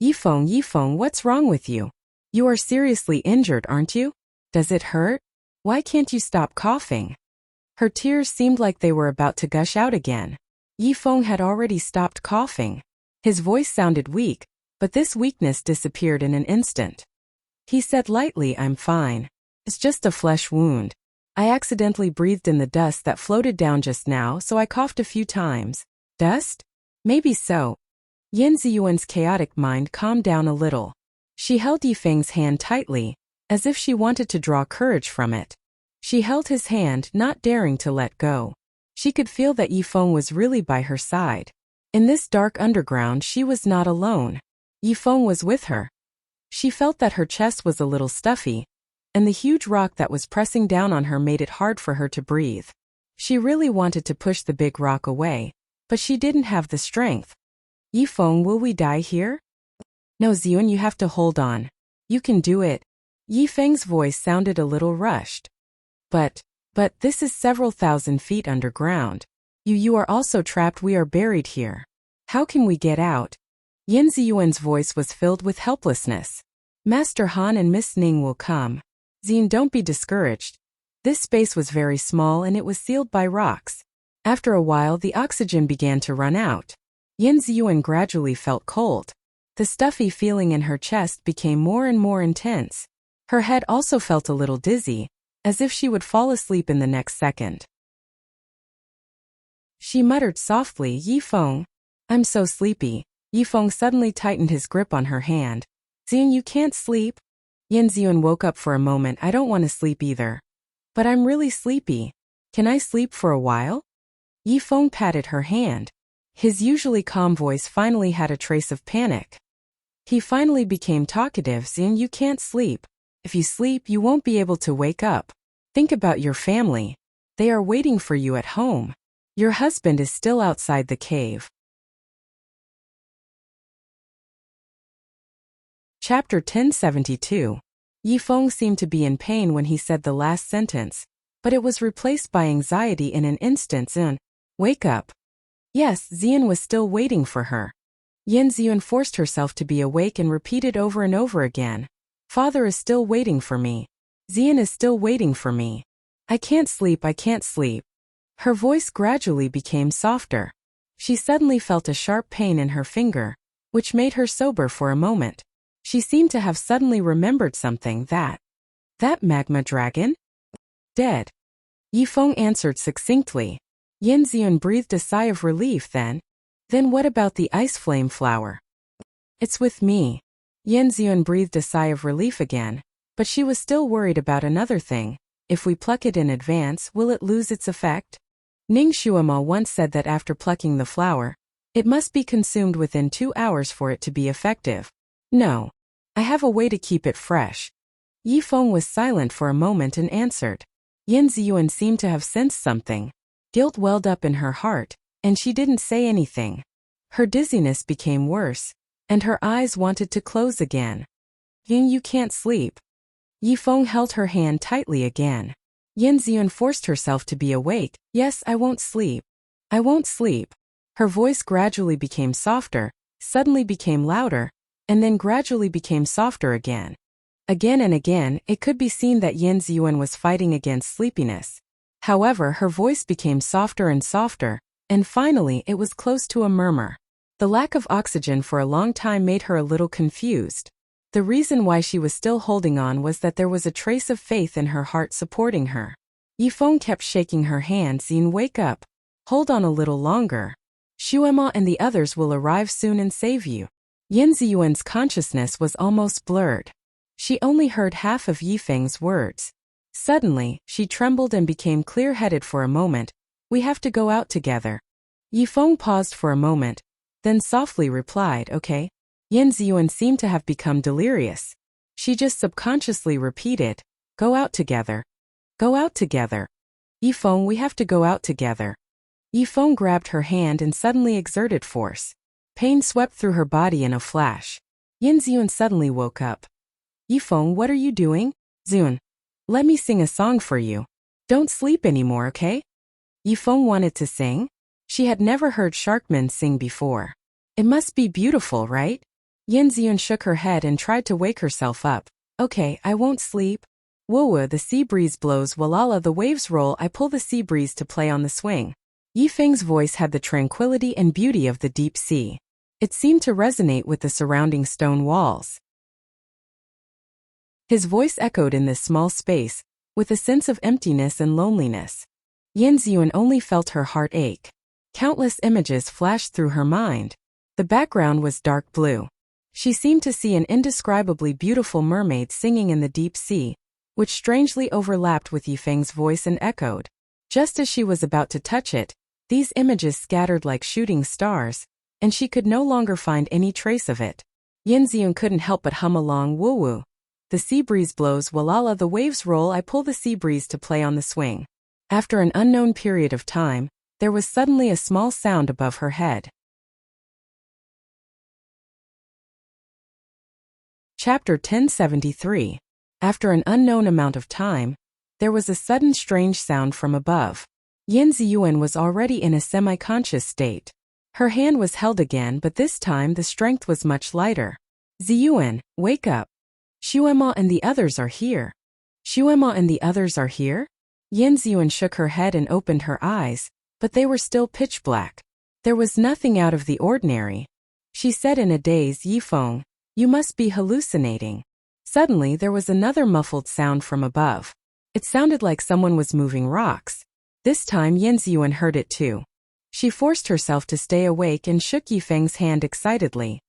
Yifeng, what's wrong with you? You are seriously injured, aren't you? Does it hurt? Why can't you stop coughing? Her tears seemed like they were about to gush out again. Yifeng had already stopped coughing. His voice sounded weak, but this weakness disappeared in an instant. He said lightly, I'm fine. It's just a flesh wound. I accidentally breathed in the dust that floated down just now, so I coughed a few times. Dust? Maybe so. Yan Ziyuan's chaotic mind calmed down a little. She held Yifeng's hand tightly, as if she wanted to draw courage from it. She held his hand, not daring to let go. She could feel that Yifeng was really by her side. In this dark underground, she was not alone. Yifeng was with her. She felt that her chest was a little stuffy, and the huge rock that was pressing down on her made it hard for her to breathe. She really wanted to push the big rock away, but she didn't have the strength. Yifeng, will we die here? No, Ziyuan, you have to hold on. You can do it. Yifeng's voice sounded a little rushed. But this is several thousand feet underground. You are also trapped. We are buried here. How can we get out? Yan Ziyuan's voice was filled with helplessness. Master Han and Miss Ning will come. Xin, don't be discouraged. This space was very small and it was sealed by rocks. After a while, the oxygen began to run out. Yan Ziyuan gradually felt cold. The stuffy feeling in her chest became more and more intense. Her head also felt a little dizzy, as if she would fall asleep in the next second. She muttered softly, Yifeng, I'm so sleepy. Yifeng suddenly tightened his grip on her hand. Xian, you can't sleep? Yan Ziyuan woke up for a moment. I don't want to sleep either. But I'm really sleepy. Can I sleep for a while? Yifeng patted her hand. His usually calm voice finally had a trace of panic. He finally became talkative. Xian, you can't sleep. If you sleep, you won't be able to wake up. Think about your family. They are waiting for you at home. Your husband is still outside the cave. Chapter 1072. Yifeng seemed to be in pain when he said the last sentence, but it was replaced by anxiety in an instant. Wake up. Yes, Xian was still waiting for her. Yan Ziyuan forced herself to be awake and repeated over and over again. Father is still waiting for me. Xian is still waiting for me. I can't sleep, I can't sleep. Her voice gradually became softer. She suddenly felt a sharp pain in her finger, which made her sober for a moment. She seemed to have suddenly remembered something. That magma dragon? Dead. Yifeng answered succinctly. Yan Ziyuan breathed a sigh of relief. Then what about the ice flame flower? It's with me. Yan Ziyuan breathed a sigh of relief again, but she was still worried about another thing. If we pluck it in advance, will it lose its effect? Ning Shuama once said that after plucking the flower, it must be consumed within 2 hours for it to be effective. No. I have a way to keep it fresh. Yi Feng was silent for a moment and answered. Yin Ziyuan seemed to have sensed something. Guilt welled up in her heart, and she didn't say anything. Her dizziness became worse, and her eyes wanted to close again. Yin, you can't sleep. Yi Feng held her hand tightly again. Yin Ziyuan forced herself to be awake. Yes, I won't sleep. I won't sleep. Her voice gradually became softer, suddenly became louder, and then gradually became softer again. Again and again, it could be seen that Yin Ziyuan was fighting against sleepiness. However, her voice became softer and softer, and finally it was close to a murmur. The lack of oxygen for a long time made her a little confused. The reason why she was still holding on was that there was a trace of faith in her heart supporting her. Yi Feng kept shaking her hand. Yin, wake up. Hold on a little longer. Shuema and the others will arrive soon and save you. Yin Ziyuan's consciousness was almost blurred. She only heard half of Yi Feng's words. Suddenly, she trembled and became clear-headed for a moment. We have to go out together. Yi Feng paused for a moment, then softly replied, okay. Yin Ziyuan seemed to have become delirious. She just subconsciously repeated, go out together. Go out together. Yi Feng, we have to go out together. Yi Feng grabbed her hand and suddenly exerted force. Pain swept through her body in a flash. Yin Ziyuan suddenly woke up. Yi Feng, what are you doing? Ziyuan, let me sing a song for you. Don't sleep anymore, okay? Yi Feng wanted to sing. She had never heard Sharkman sing before. It must be beautiful, right? Yin Ziyuan shook her head and tried to wake herself up. Okay, I won't sleep. Wuwa, the sea breeze blows, Walala, the waves roll, I pull the sea breeze to play on the swing. Yi Feng's voice had the tranquility and beauty of the deep sea. It seemed to resonate with the surrounding stone walls. His voice echoed in this small space, with a sense of emptiness and loneliness. Yin Ziyuan only felt her heart ache. Countless images flashed through her mind. The background was dark blue. She seemed to see an indescribably beautiful mermaid singing in the deep sea, which strangely overlapped with Yi Feng's voice and echoed. Just as she was about to touch it, these images scattered like shooting stars, and she could no longer find any trace of it. Yin Ziyuan couldn't help but hum along, woo-woo. The sea breeze blows, Walala, the waves roll, I pull the sea breeze to play on the swing. After an unknown period of time, there was suddenly a small sound above her head. Chapter 1073. After an unknown amount of time, there was a sudden strange sound from above. Yin Ziyuan was already in a semi-conscious state. Her hand was held again, but this time the strength was much lighter. Ziyuan, wake up. Shuema and the others are here. Shuema and the others are here? Yin Ziyuan shook her head and opened her eyes, but they were still pitch black. There was nothing out of the ordinary. She said in a daze, Yi Feng, you must be hallucinating. Suddenly there was another muffled sound from above. It sounded like someone was moving rocks. This time Yin Ziyuan heard it too. She forced herself to stay awake and shook Yi Feng's hand excitedly.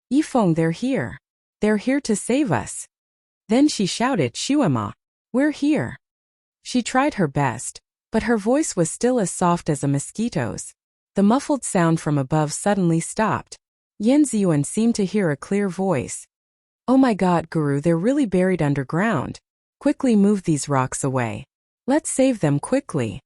Yi Feng, they're here. They're here to save us. Then she shouted, Shuema, we're here. She tried her best, but her voice was still as soft as a mosquito's. The muffled sound from above suddenly stopped. Yin Ziyuan seemed to hear a clear voice. Oh my God, Guru, they're really buried underground. Quickly move these rocks away. Let's save them quickly.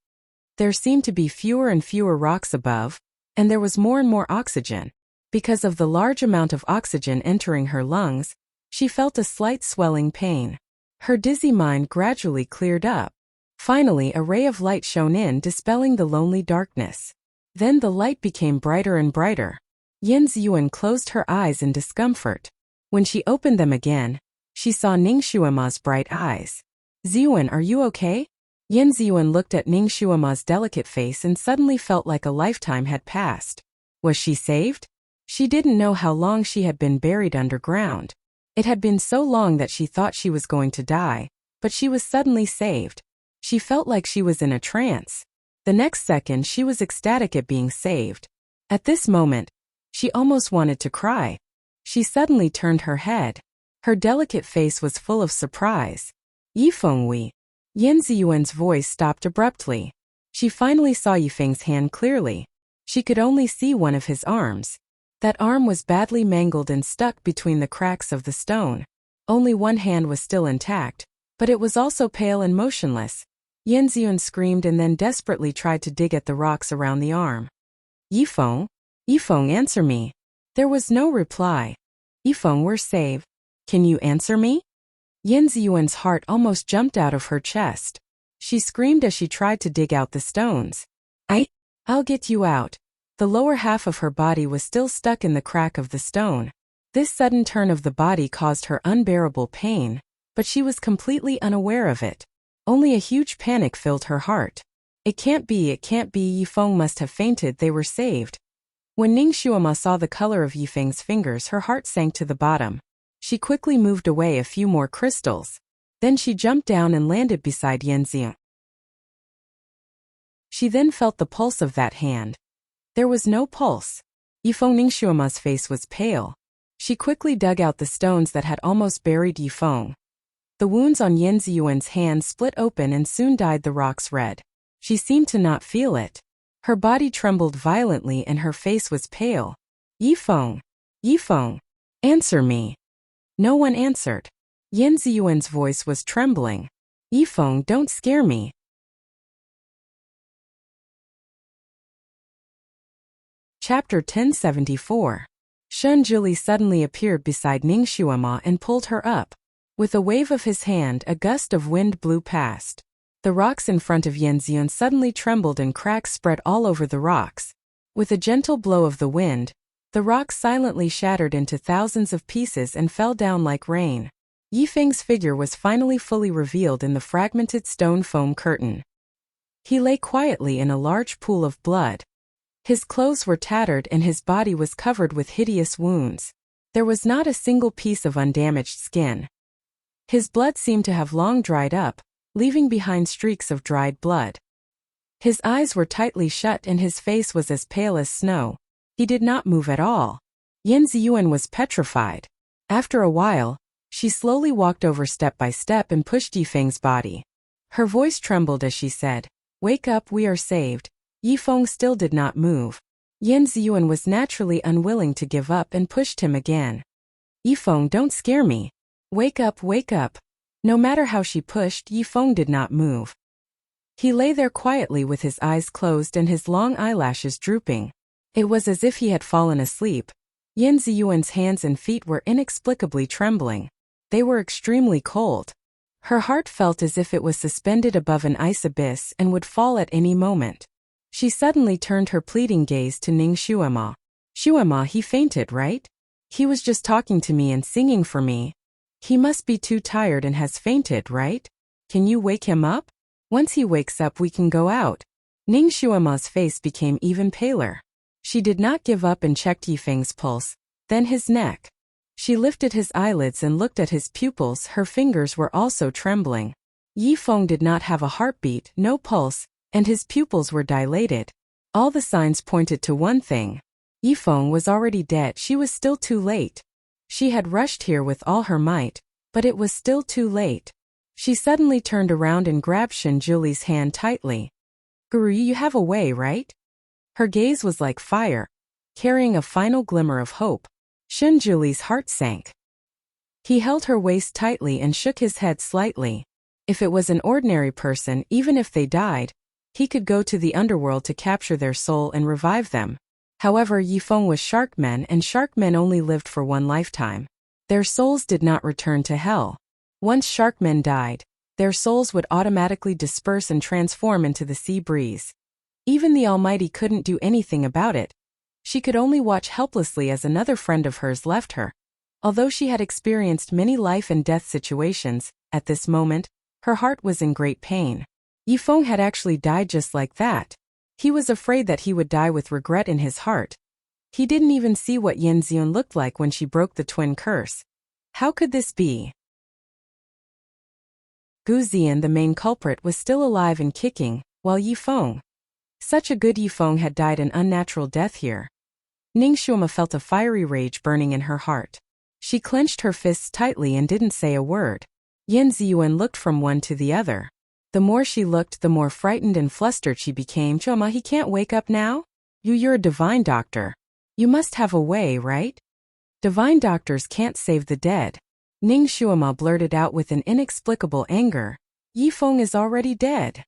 There seemed to be fewer and fewer rocks above, and there was more and more oxygen. Because of the large amount of oxygen entering her lungs, she felt a slight swelling pain. Her dizzy mind gradually cleared up. Finally, a ray of light shone in, dispelling the lonely darkness. Then the light became brighter and brighter. Yin Ziyuan closed her eyes in discomfort. When she opened them again, she saw Ning Shuema's bright eyes. Ziyuan, are you okay? Yin Ziyuan looked at Ning Shuema's delicate face and suddenly felt like a lifetime had passed. Was she saved? She didn't know how long she had been buried underground. It had been so long that she thought she was going to die, but she was suddenly saved. She felt like she was in a trance. The next second she was ecstatic at being saved. At this moment, she almost wanted to cry. She suddenly turned her head. Her delicate face was full of surprise. Yi Feng, Yin Ziyuan's voice stopped abruptly. She finally saw Yifeng's hand clearly. She could only see one of his arms. That arm was badly mangled and stuck between the cracks of the stone. Only one hand was still intact, but it was also pale and motionless. Yanziyun screamed and then desperately tried to dig at the rocks around the arm. Yifeng? Yifeng, answer me. There was no reply. Yifeng, we're saved. Can you answer me? Yanziyuan's heart almost jumped out of her chest. She screamed as she tried to dig out the stones. I'll get you out. The lower half of her body was still stuck in the crack of the stone. This sudden turn of the body caused her unbearable pain, but she was completely unaware of it. Only a huge panic filled her heart. It can't be, Yifeng must have fainted, they were saved. When Ningshuama saw the color of Yifeng's fingers, her heart sank to the bottom. She quickly moved away a few more crystals. Then she jumped down and landed beside Yanziyun. She then felt the pulse of that hand. There was no pulse. Yifeng Ningshuama's face was pale. She quickly dug out the stones that had almost buried Yifeng. The wounds on Yanziyuan's hand split open and soon dyed the rocks red. She seemed to not feel it. Her body trembled violently and her face was pale. Yifeng! Yifeng! Answer me! No one answered. Yanziyuan's voice was trembling. Yifeng, don't scare me. Chapter 1074. Shunjuli suddenly appeared beside Ningshuama and pulled her up. With a wave of his hand, a gust of wind blew past. The rocks in front of Yanziyun suddenly trembled and cracks spread all over the rocks. With a gentle blow of the wind, the rocks silently shattered into thousands of pieces and fell down like rain. Yifeng's figure was finally fully revealed in the fragmented stone foam curtain. He lay quietly in a large pool of blood. His clothes were tattered and his body was covered with hideous wounds. There was not a single piece of undamaged skin. His blood seemed to have long dried up, leaving behind streaks of dried blood. His eyes were tightly shut and his face was as pale as snow. He did not move at all. Yanziyuan was petrified. After a while, she slowly walked over step by step and pushed Yifeng's body. Her voice trembled as she said, "Wake up, we are saved." Yifeng still did not move. Yanziyuan was naturally unwilling to give up and pushed him again. "Yifeng, don't scare me. Wake up, wake up." No matter how she pushed, Yifeng did not move. He lay there quietly with his eyes closed and his long eyelashes drooping. It was as if he had fallen asleep. Yanziyuan's hands and feet were inexplicably trembling. They were extremely cold. Her heart felt as if it was suspended above an ice abyss and would fall at any moment. She suddenly turned her pleading gaze to Ningshuama. "Shuama, he fainted, right? He was just talking to me and singing for me. He must be too tired and has fainted, right? Can you wake him up? Once he wakes up we can go out." Ningshuama's face became even paler. She did not give up and checked Yifeng's pulse, then his neck. She lifted his eyelids and looked at his pupils, her fingers were also trembling. Yifeng did not have a heartbeat, no pulse, and his pupils were dilated. All the signs pointed to one thing. Yifeng was already dead. She was still too late. She had rushed here with all her might, but it was still too late. She suddenly turned around and grabbed Shunjuli's hand tightly. "Guru, you have a way, right?" Her gaze was like fire, carrying a final glimmer of hope. Shunjuli's heart sank. He held her waist tightly and shook his head slightly. If it was an ordinary person, even if they died, he could go to the underworld to capture their soul and revive them. However, Yifeng was sharkmen and sharkmen only lived for one lifetime. Their souls did not return to hell. Once sharkmen died, their souls would automatically disperse and transform into the sea breeze. Even the Almighty couldn't do anything about it. She could only watch helplessly as another friend of hers left her. Although she had experienced many life and death situations, at this moment, her heart was in great pain. Yifeng had actually died just like that. He was afraid that he would die with regret in his heart. He didn't even see what Yanziyun looked like when she broke the twin curse. How could this be? Guzian, the main culprit, was still alive and kicking, while Yifeng. Such a good Yifeng had died an unnatural death here. Ningshuama felt a fiery rage burning in her heart. She clenched her fists tightly and didn't say a word. Yanziyuan looked from one to the other. The more she looked, the more frightened and flustered she became. Choma, he can't wake up now? You're a divine doctor. You must have a way, right? Divine doctors can't save the dead. Ning Shuama blurted out with an inexplicable anger. Yifeng is already dead.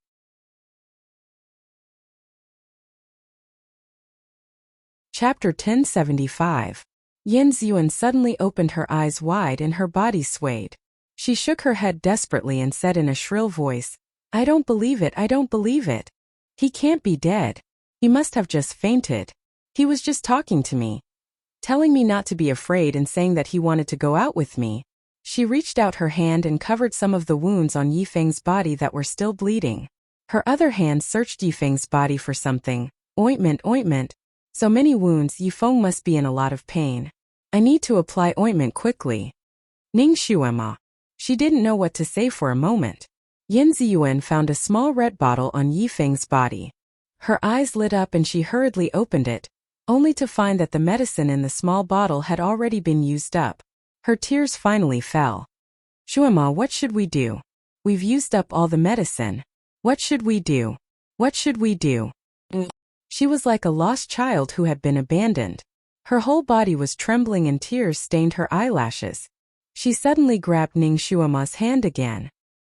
Chapter 1075. Yin Ziyuan suddenly opened her eyes wide and her body swayed. She shook her head desperately and said in a shrill voice, I don't believe it, I don't believe it. He can't be dead. He must have just fainted. He was just talking to me, telling me not to be afraid and saying that he wanted to go out with me. She reached out her hand and covered some of the wounds on Yifeng's body that were still bleeding. Her other hand searched Yifeng's body for something. Ointment, ointment. So many wounds, Yifeng must be in a lot of pain. I need to apply ointment quickly. Ning Shuema. She didn't know what to say for a moment. Yin Ziyuan found a small red bottle on Yifeng's body. Her eyes lit up and she hurriedly opened it, only to find that the medicine in the small bottle had already been used up. Her tears finally fell. Shuema, what should we do? We've used up all the medicine. What should we do? What should we do? She was like a lost child who had been abandoned. Her whole body was trembling and tears stained her eyelashes. She suddenly grabbed Ning Shuema's hand again.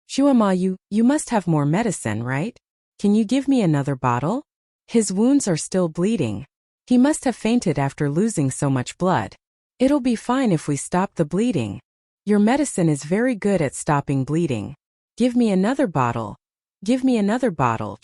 Shuema, you must have more medicine, right? Can you give me another bottle? His wounds are still bleeding. He must have fainted after losing so much blood. It'll be fine if we stop the bleeding. Your medicine is very good at stopping bleeding. Give me another bottle. Give me another bottle.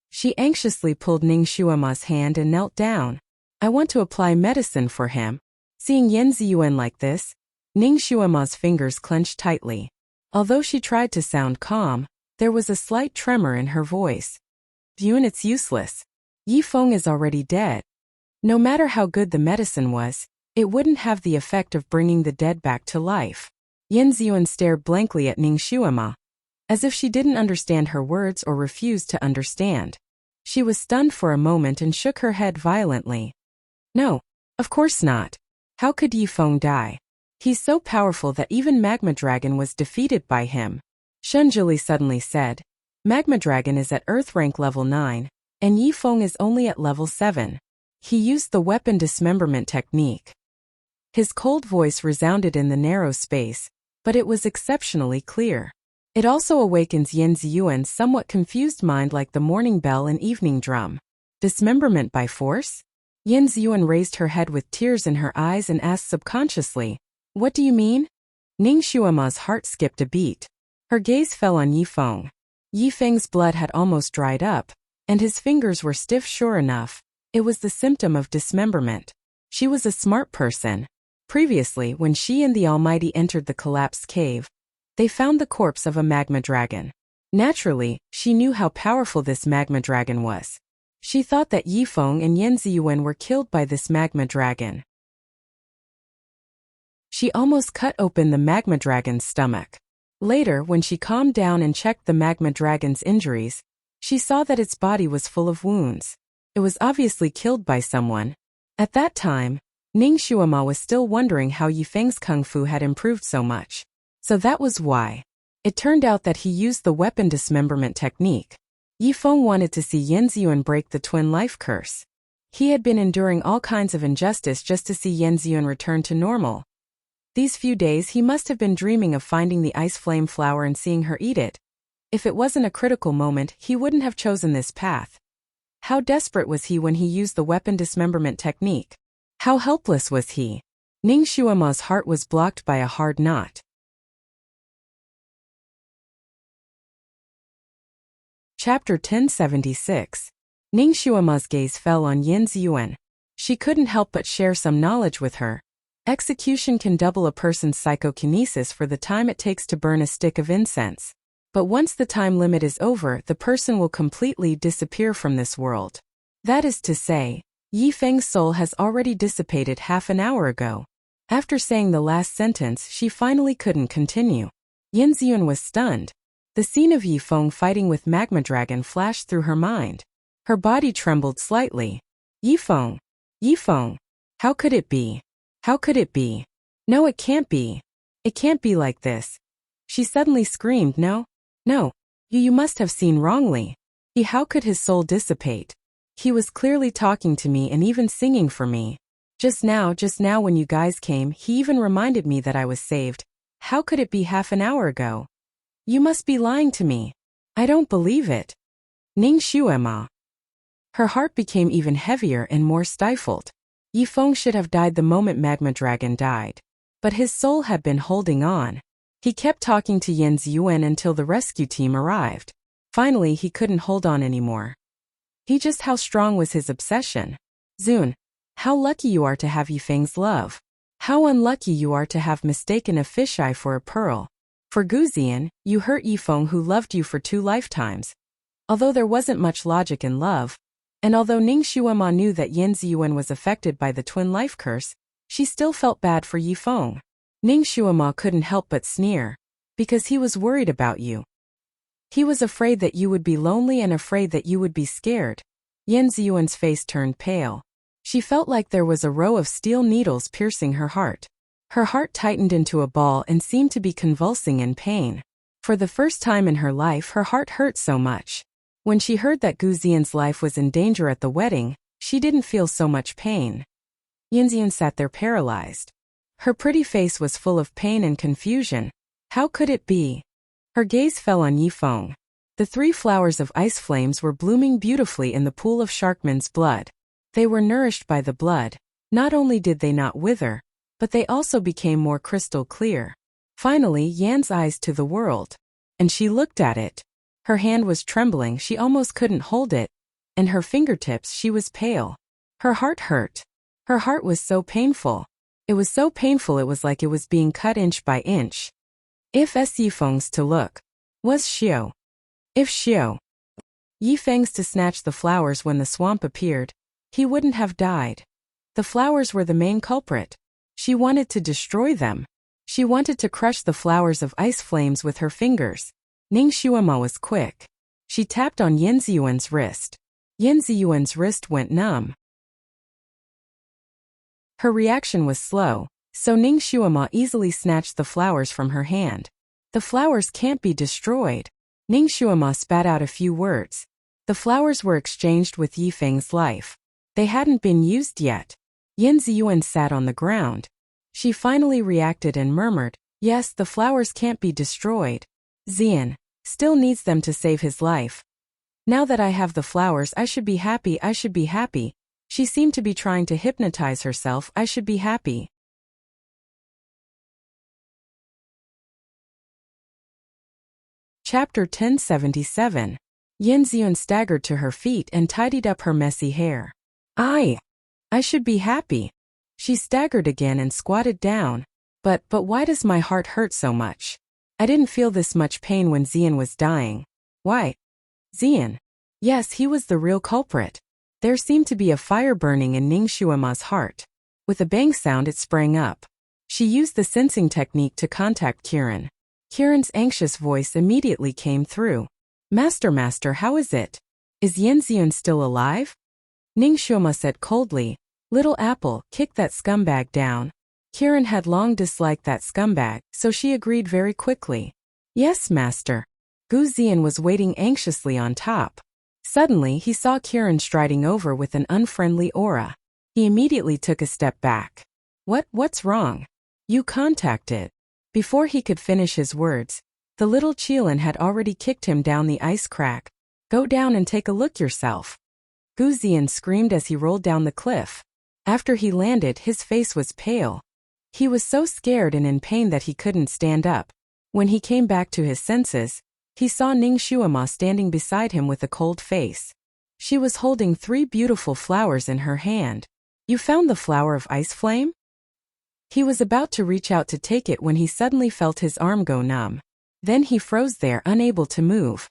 She anxiously pulled Ning Shuema's hand and knelt down. I want to apply medicine for him. Seeing Yin Ziyuan like this, Ning Shuema's fingers clenched tightly. Although she tried to sound calm, there was a slight tremor in her voice. Yun, it's useless. Yifeng is already dead. No matter how good the medicine was, it wouldn't have the effect of bringing the dead back to life. Yin Ziyuan stared blankly at Ning Shuema, as if she didn't understand her words or refused to understand. She was stunned for a moment and shook her head violently. No, of course not. How could Yifeng die? He's so powerful that even Magma Dragon was defeated by him. Shunjili suddenly said, Magma Dragon is at Earth rank level 9, and Yifeng is only at level 7. He used the weapon dismemberment technique. His cold voice resounded in the narrow space, but it was exceptionally clear. It also awakens Yin Ziyuan's somewhat confused mind like the morning bell and evening drum. Dismemberment by force? Yin Ziyuan raised her head with tears in her eyes and asked subconsciously, What do you mean? Ning Shuema's heart skipped a beat. Her gaze fell on Yifeng. Yifeng's blood had almost dried up, and his fingers were stiff. Sure enough, it was the symptom of dismemberment. She was a smart person. Previously, when she and the Almighty entered the collapsed cave, they found the corpse of a magma dragon. Naturally, she knew how powerful this magma dragon was. She thought that Yifeng and Yin Ziyuan were killed by this magma dragon. She almost cut open the magma dragon's stomach. Later, when she calmed down and checked the magma dragon's injuries, she saw that its body was full of wounds. It was obviously killed by someone. At that time, Ning Shuema was still wondering how Yifeng's kung fu had improved so much. So that was why. It turned out that he used the weapon dismemberment technique. Yifeng wanted to see Yin Ziyuan break the twin life curse. He had been enduring all kinds of injustice just to see Yin Ziyuan return to normal. These few days he must have been dreaming of finding the ice flame flower and seeing her eat it. If it wasn't a critical moment, he wouldn't have chosen this path. How desperate was he when he used the weapon dismemberment technique? How helpless was he? Ning Shuema's heart was blocked by a hard knot. Chapter 1076. Ning Shuema's gaze fell on Yin Ziyuan. She couldn't help but share some knowledge with her. Execution can double a person's psychokinesis for the time it takes to burn a stick of incense. But once the time limit is over, the person will completely disappear from this world. That is to say, Yifeng's soul has already dissipated half an hour ago. After saying the last sentence, she finally couldn't continue. Yin Ziyuan was stunned. The scene of Yifeng fighting with Magma Dragon flashed through her mind. Her body trembled slightly. Yifeng! Yifeng! How could it be? How could it be? No, it can't be. It can't be like this. She suddenly screamed, No, no, You must have seen wrongly. How could his soul dissipate? He was clearly talking to me and even singing for me. Just now when you guys came, he even reminded me that I was saved. How could it be half an hour ago? You must be lying to me. I don't believe it. Ning Shuema. Her heart became even heavier and more stifled. Yifeng should have died the moment Magma Dragon died. But his soul had been holding on. He kept talking to Yan Ziyuan until the rescue team arrived. Finally, he couldn't hold on anymore. How strong was his obsession? Zun, how lucky you are to have Yifeng's love. How unlucky you are to have mistaken a fisheye for a pearl. For Guzian, you hurt Yifeng who loved you for 2 lifetimes. Although there wasn't much logic in love, and although Ning Shuema knew that Yan Ziyuan was affected by the twin life curse, she still felt bad for Yifeng. Ning Shuema couldn't help but sneer, because he was worried about you. He was afraid that you would be lonely and afraid that you would be scared. Yan Ziyuan's face turned pale. She felt like there was a row of steel needles piercing her heart. Her heart tightened into a ball and seemed to be convulsing in pain. For the first time in her life, her heart hurt so much. When she heard that Guzian's life was in danger at the wedding, she didn't feel so much pain. Yanzian sat there paralyzed. Her pretty face was full of pain and confusion. How could it be? Her gaze fell on Yifeng. The 3 flowers of ice flames were blooming beautifully in the pool of Sharkman's blood. They were nourished by the blood. Not only did they not wither, but they also became more crystal clear. Finally, Yan's eyes to the world. And she looked at it. Her hand was trembling, she almost couldn't hold it. And her fingertips, she was pale. Her heart hurt. Her heart was so painful. It was so painful it was like it was being cut inch by inch. If Yifeng's to look, was Xiao. If Xiao Yifeng's to snatch the flowers when the swamp appeared, he wouldn't have died. The flowers were the main culprit. She wanted to destroy them. She wanted to crush the flowers of ice flames with her fingers. Ning Shuema was quick. She tapped on Yan Ziyuan's wrist. Yan Ziyuan's wrist went numb. Her reaction was slow, so Ning Shuema easily snatched the flowers from her hand. The flowers can't be destroyed. Ning Shuema spat out a few words. The flowers were exchanged with Yifeng's life. They hadn't been used yet. Yan Ziyuan sat on the ground. She finally reacted and murmured, "Yes, the flowers can't be destroyed. Zian still needs them to save his life. Now that I have the flowers, I should be happy, I should be happy." She seemed to be trying to hypnotize herself. I should be happy. Chapter 1077. Yan Ziyuan staggered to her feet and tidied up her messy hair. I should be happy. She staggered again and squatted down. But why does my heart hurt so much? I didn't feel this much pain when Zian was dying. Why? Zian. Yes, he was the real culprit. There seemed to be a fire burning in Ning Shuema's heart. With a bang sound it sprang up. She used the sensing technique to contact Kiran. Kiran's anxious voice immediately came through. Master, how is it? Is Yan Ziyuan still alive? Ning Shuema said coldly, "Little apple, kick that scumbag down." Kiran had long disliked that scumbag, so she agreed very quickly. Yes, master. Gu Zian was waiting anxiously on top. Suddenly, he saw Kiran striding over with an unfriendly aura. He immediately took a step back. What's wrong? You contacted. Before he could finish his words, the little Qilin had already kicked him down the ice crack. Go down and take a look yourself. Gu Zian screamed as he rolled down the cliff. After he landed, his face was pale. He was so scared and in pain that he couldn't stand up. When he came back to his senses, he saw Ning Shuema standing beside him with a cold face. She was holding 3 beautiful flowers in her hand. You found the flower of ice flame? He was about to reach out to take it when he suddenly felt his arm go numb. Then he froze there, unable to move.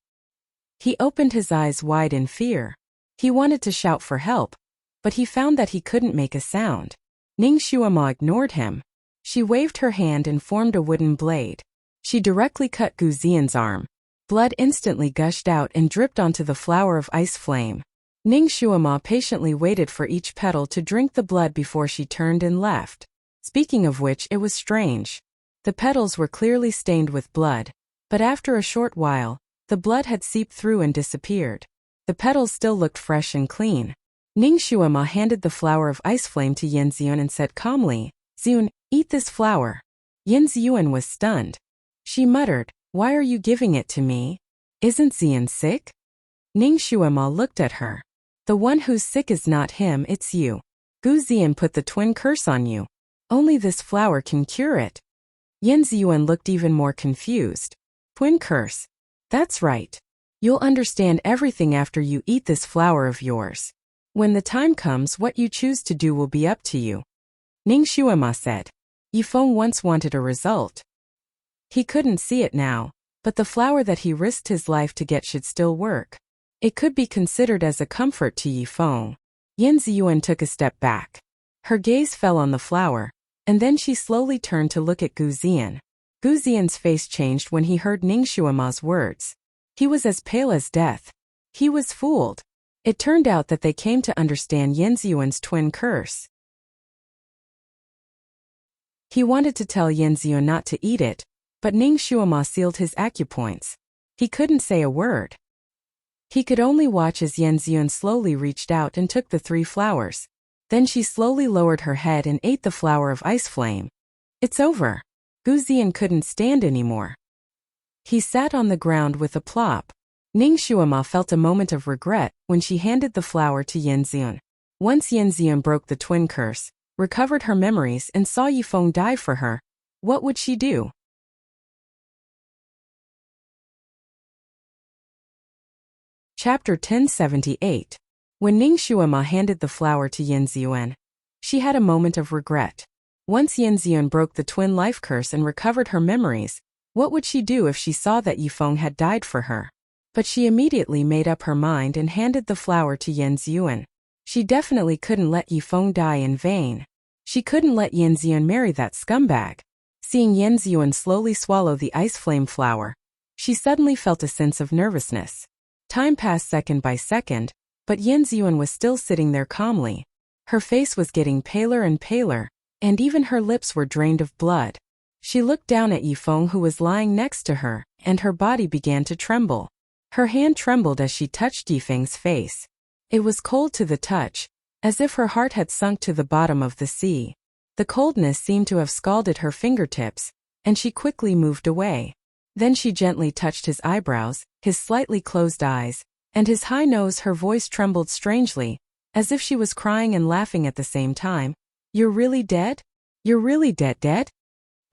He opened his eyes wide in fear. He wanted to shout for help, but he found that he couldn't make a sound. Ning Shuema ignored him. She waved her hand and formed a wooden blade. She directly cut Gu Zian's arm. Blood instantly gushed out and dripped onto the flower of ice flame. Ning Shuema patiently waited for each petal to drink the blood before she turned and left. Speaking of which, it was strange. The petals were clearly stained with blood, but after a short while, The blood had seeped through and disappeared. The petals still looked fresh and clean. Ning Shuema handed the flower of ice flame to Yin Ziyun and said calmly, "Ziyun, eat this flower." Yin Ziyun was stunned. She muttered, "Why are you giving it to me? Isn't Ziyun sick?" Ning Shuema looked at her. "The one who's sick is not him, it's you. Gu Ziyan put the twin curse on you. Only this flower can cure it." Yin Ziyun looked even more confused. "Twin curse? That's right. You'll understand everything after you eat this flower of yours. When the time comes, what you choose to do will be up to you." Ning Shuema said. Yifeng once wanted a result. He couldn't see it now, but the flower that he risked his life to get should still work. It could be considered as a comfort to Yifeng. Yin Ziyun took a step back. Her gaze fell on the flower, and then she slowly turned to look at Gu Ziyan. Gu Ziyan's face changed when he heard Ning Shuema's words. He was as pale as death. He was fooled. It turned out that they came to understand Yin Ziyun's twin curse. He wanted to tell Yin Ziyun not to eat it, but Ning Shuema sealed his acupoints. He couldn't say a word. He could only watch as Yin Ziyun slowly reached out and took the 3 flowers. Then she slowly lowered her head and ate the flower of ice flame. It's over. Gu Ziyan couldn't stand anymore. He sat on the ground with a plop. Ning Shuema felt a moment of regret when she handed the flower to Yin Ziyun. Once Yin Ziyun broke the twin curse, recovered her memories and saw Yifeng die for her, what would she do? Chapter 1078. When Ning Shuema handed the flower to Yin Ziyun, she had a moment of regret. Once Yin Ziyun broke the twin life curse and recovered her memories, what would she do if she saw that Yifeng had died for her? But she immediately made up her mind and handed the flower to Yin Ziyun. She definitely couldn't let Yifeng die in vain. She couldn't let Yin Ziyun marry that scumbag. Seeing Yin Ziyun slowly swallow the ice flame flower, she suddenly felt a sense of nervousness. Time passed second by second, but Yin Ziyun was still sitting there calmly. Her face was getting paler and paler, and even her lips were drained of blood. She looked down at Yifeng, who was lying next to her, and her body began to tremble. Her hand trembled as she touched Yifeng's face. It was cold to the touch, as if her heart had sunk to the bottom of the sea. The coldness seemed to have scalded her fingertips, and she quickly moved away. Then she gently touched his eyebrows, his slightly closed eyes, and his high nose. Her voice trembled strangely, as if she was crying and laughing at the same time. "You're really dead? You're really dead?"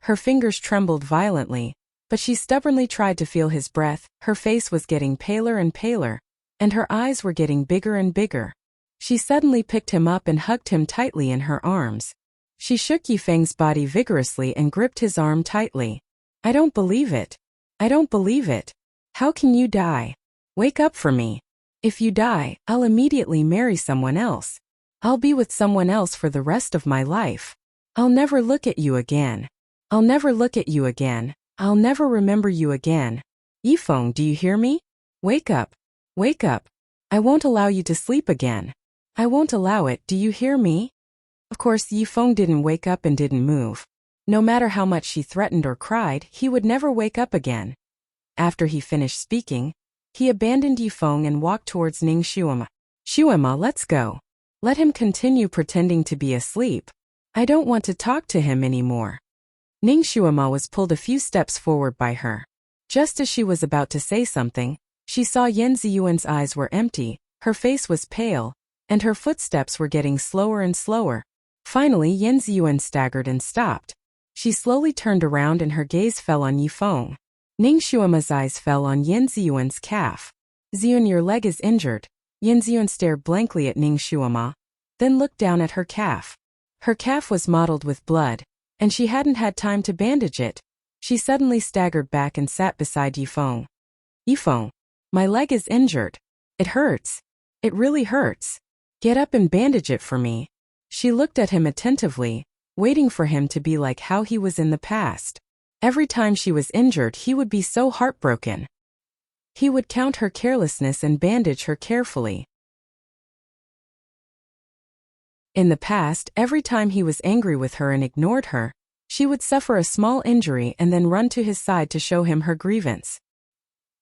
Her fingers trembled violently, but she stubbornly tried to feel his breath. Her face was getting paler and paler, and her eyes were getting bigger and bigger. She suddenly picked him up and hugged him tightly in her arms. She shook Yifeng's body vigorously and gripped his arm tightly. "I don't believe it. I don't believe it. How can you die? Wake up for me. If you die, I'll immediately marry someone else. I'll be with someone else for the rest of my life. I'll never look at you again. I'll never look at you again. I'll never remember you again. Yifeng, do you hear me? Wake up. Wake up. I won't allow you to sleep again. I won't allow it, do you hear me?" Of course, Yifeng didn't wake up and didn't move. No matter how much she threatened or cried, he would never wake up again. After he finished speaking, he abandoned Yifeng and walked towards Ning Shuema. "Shuema, let's go. Let him continue pretending to be asleep. I don't want to talk to him anymore." Ning Shuema was pulled a few steps forward by her. Just as she was about to say something, she saw Yin Ziyuan's eyes were empty, her face was pale, and her footsteps were getting slower and slower. Finally, Yin Ziyuan staggered and stopped. She slowly turned around and her gaze fell on Yifeng. Ning Shuema's eyes fell on Yin Ziyuan's calf. "Ziyun, your leg is injured." Yin Ziyun stared blankly at Ning Shuema, then looked down at her calf. Her calf was mottled with blood, and she hadn't had time to bandage it. She suddenly staggered back and sat beside Yifeng. "Yifeng, my leg is injured. It hurts. It really hurts. Get up and bandage it for me." She looked at him attentively, waiting for him to be like how he was in the past. Every time she was injured, he would be so heartbroken. He would count her carelessness and bandage her carefully. In the past, every time he was angry with her and ignored her, she would suffer a small injury and then run to his side to show him her grievance.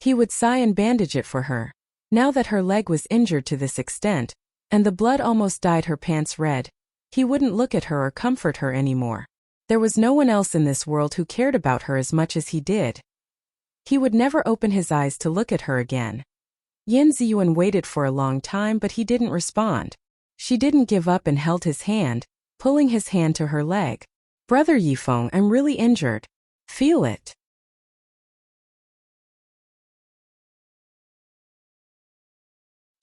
He would sigh and bandage it for her. Now that her leg was injured to this extent, and the blood almost dyed her pants red, he wouldn't look at her or comfort her anymore. There was no one else in this world who cared about her as much as he did. He would never open his eyes to look at her again. Yin Ziyuan waited for a long time, but he didn't respond. She didn't give up and held his hand, pulling his hand to her leg. "Brother Yifeng, I'm really injured. Feel it."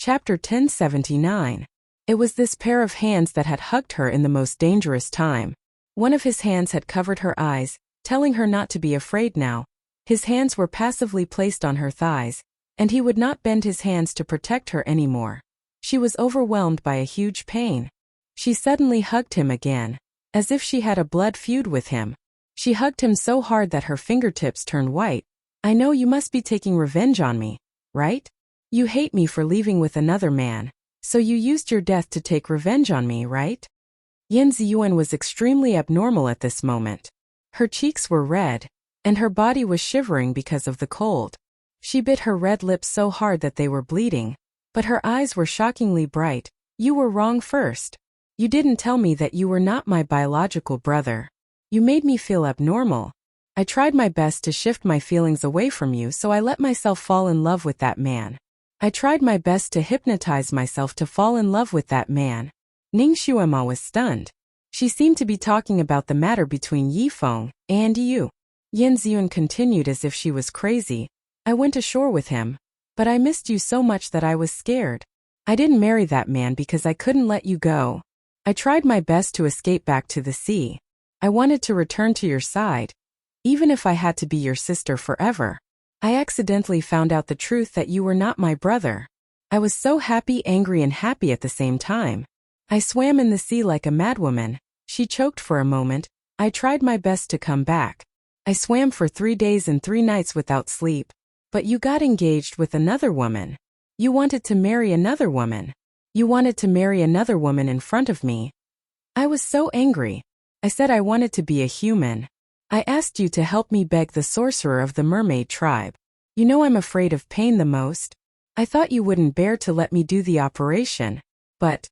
Chapter 1079. It was this pair of hands that had hugged her in the most dangerous time. One of his hands had covered her eyes, telling her not to be afraid now. His hands were passively placed on her thighs, and he would not bend his hands to protect her anymore. She was overwhelmed by a huge pain. She suddenly hugged him again, as if she had a blood feud with him. She hugged him so hard that her fingertips turned white. "I know you must be taking revenge on me, right? You hate me for leaving with another man, so you used your death to take revenge on me, right?" Yin Ziyuan was extremely abnormal at this moment. Her cheeks were red, and her body was shivering because of the cold. She bit her red lips so hard that they were bleeding, but her eyes were shockingly bright. "You were wrong first. You didn't tell me that you were not my biological brother. You made me feel abnormal. I tried my best to shift my feelings away from you, so I let myself fall in love with that man. I tried my best to hypnotize myself to fall in love with that man." Ning Xuema was stunned. She seemed to be talking about the matter between Yifeng and you. Yin Ziyuan continued as if she was crazy. "I went ashore with him, but I missed you so much that I was scared. I didn't marry that man because I couldn't let you go. I tried my best to escape back to the sea. I wanted to return to your side, even if I had to be your sister forever. I accidentally found out the truth that you were not my brother. I was so happy, angry, and happy at the same time. I swam in the sea like a madwoman." She choked for a moment. "I tried my best to come back. I swam for 3 days and 3 nights without sleep. But you got engaged with another woman. You wanted to marry another woman. You wanted to marry another woman in front of me. I was so angry. I said I wanted to be a human. I asked you to help me beg the sorcerer of the mermaid tribe. You know I'm afraid of pain the most. I thought you wouldn't bear to let me do the operation. But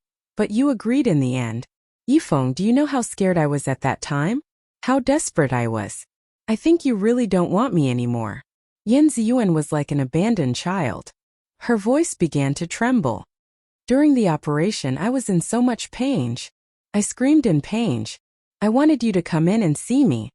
you agreed in the end. Yifeng, do you know how scared I was at that time? How desperate I was. I think you really don't want me anymore." Yin Ziyuan was like an abandoned child. Her voice began to tremble. "During the operation I was in so much pain. I screamed in pain. I wanted you to come in and see me.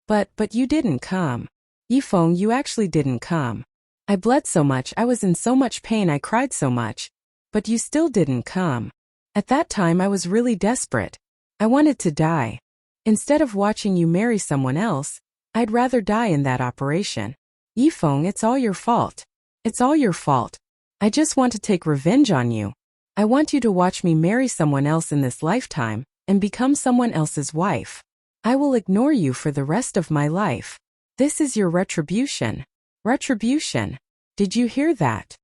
But you didn't come. Yifeng, you actually didn't come. I bled so much, I was in so much pain, I cried so much. But you still didn't come. At that time I was really desperate. I wanted to die. Instead of watching you marry someone else, I'd rather die in that operation. Yifeng, it's all your fault. It's all your fault. I just want to take revenge on you. I want you to watch me marry someone else in this lifetime, and become someone else's wife. I will ignore you for the rest of my life. This is your retribution. Retribution. Did you hear that?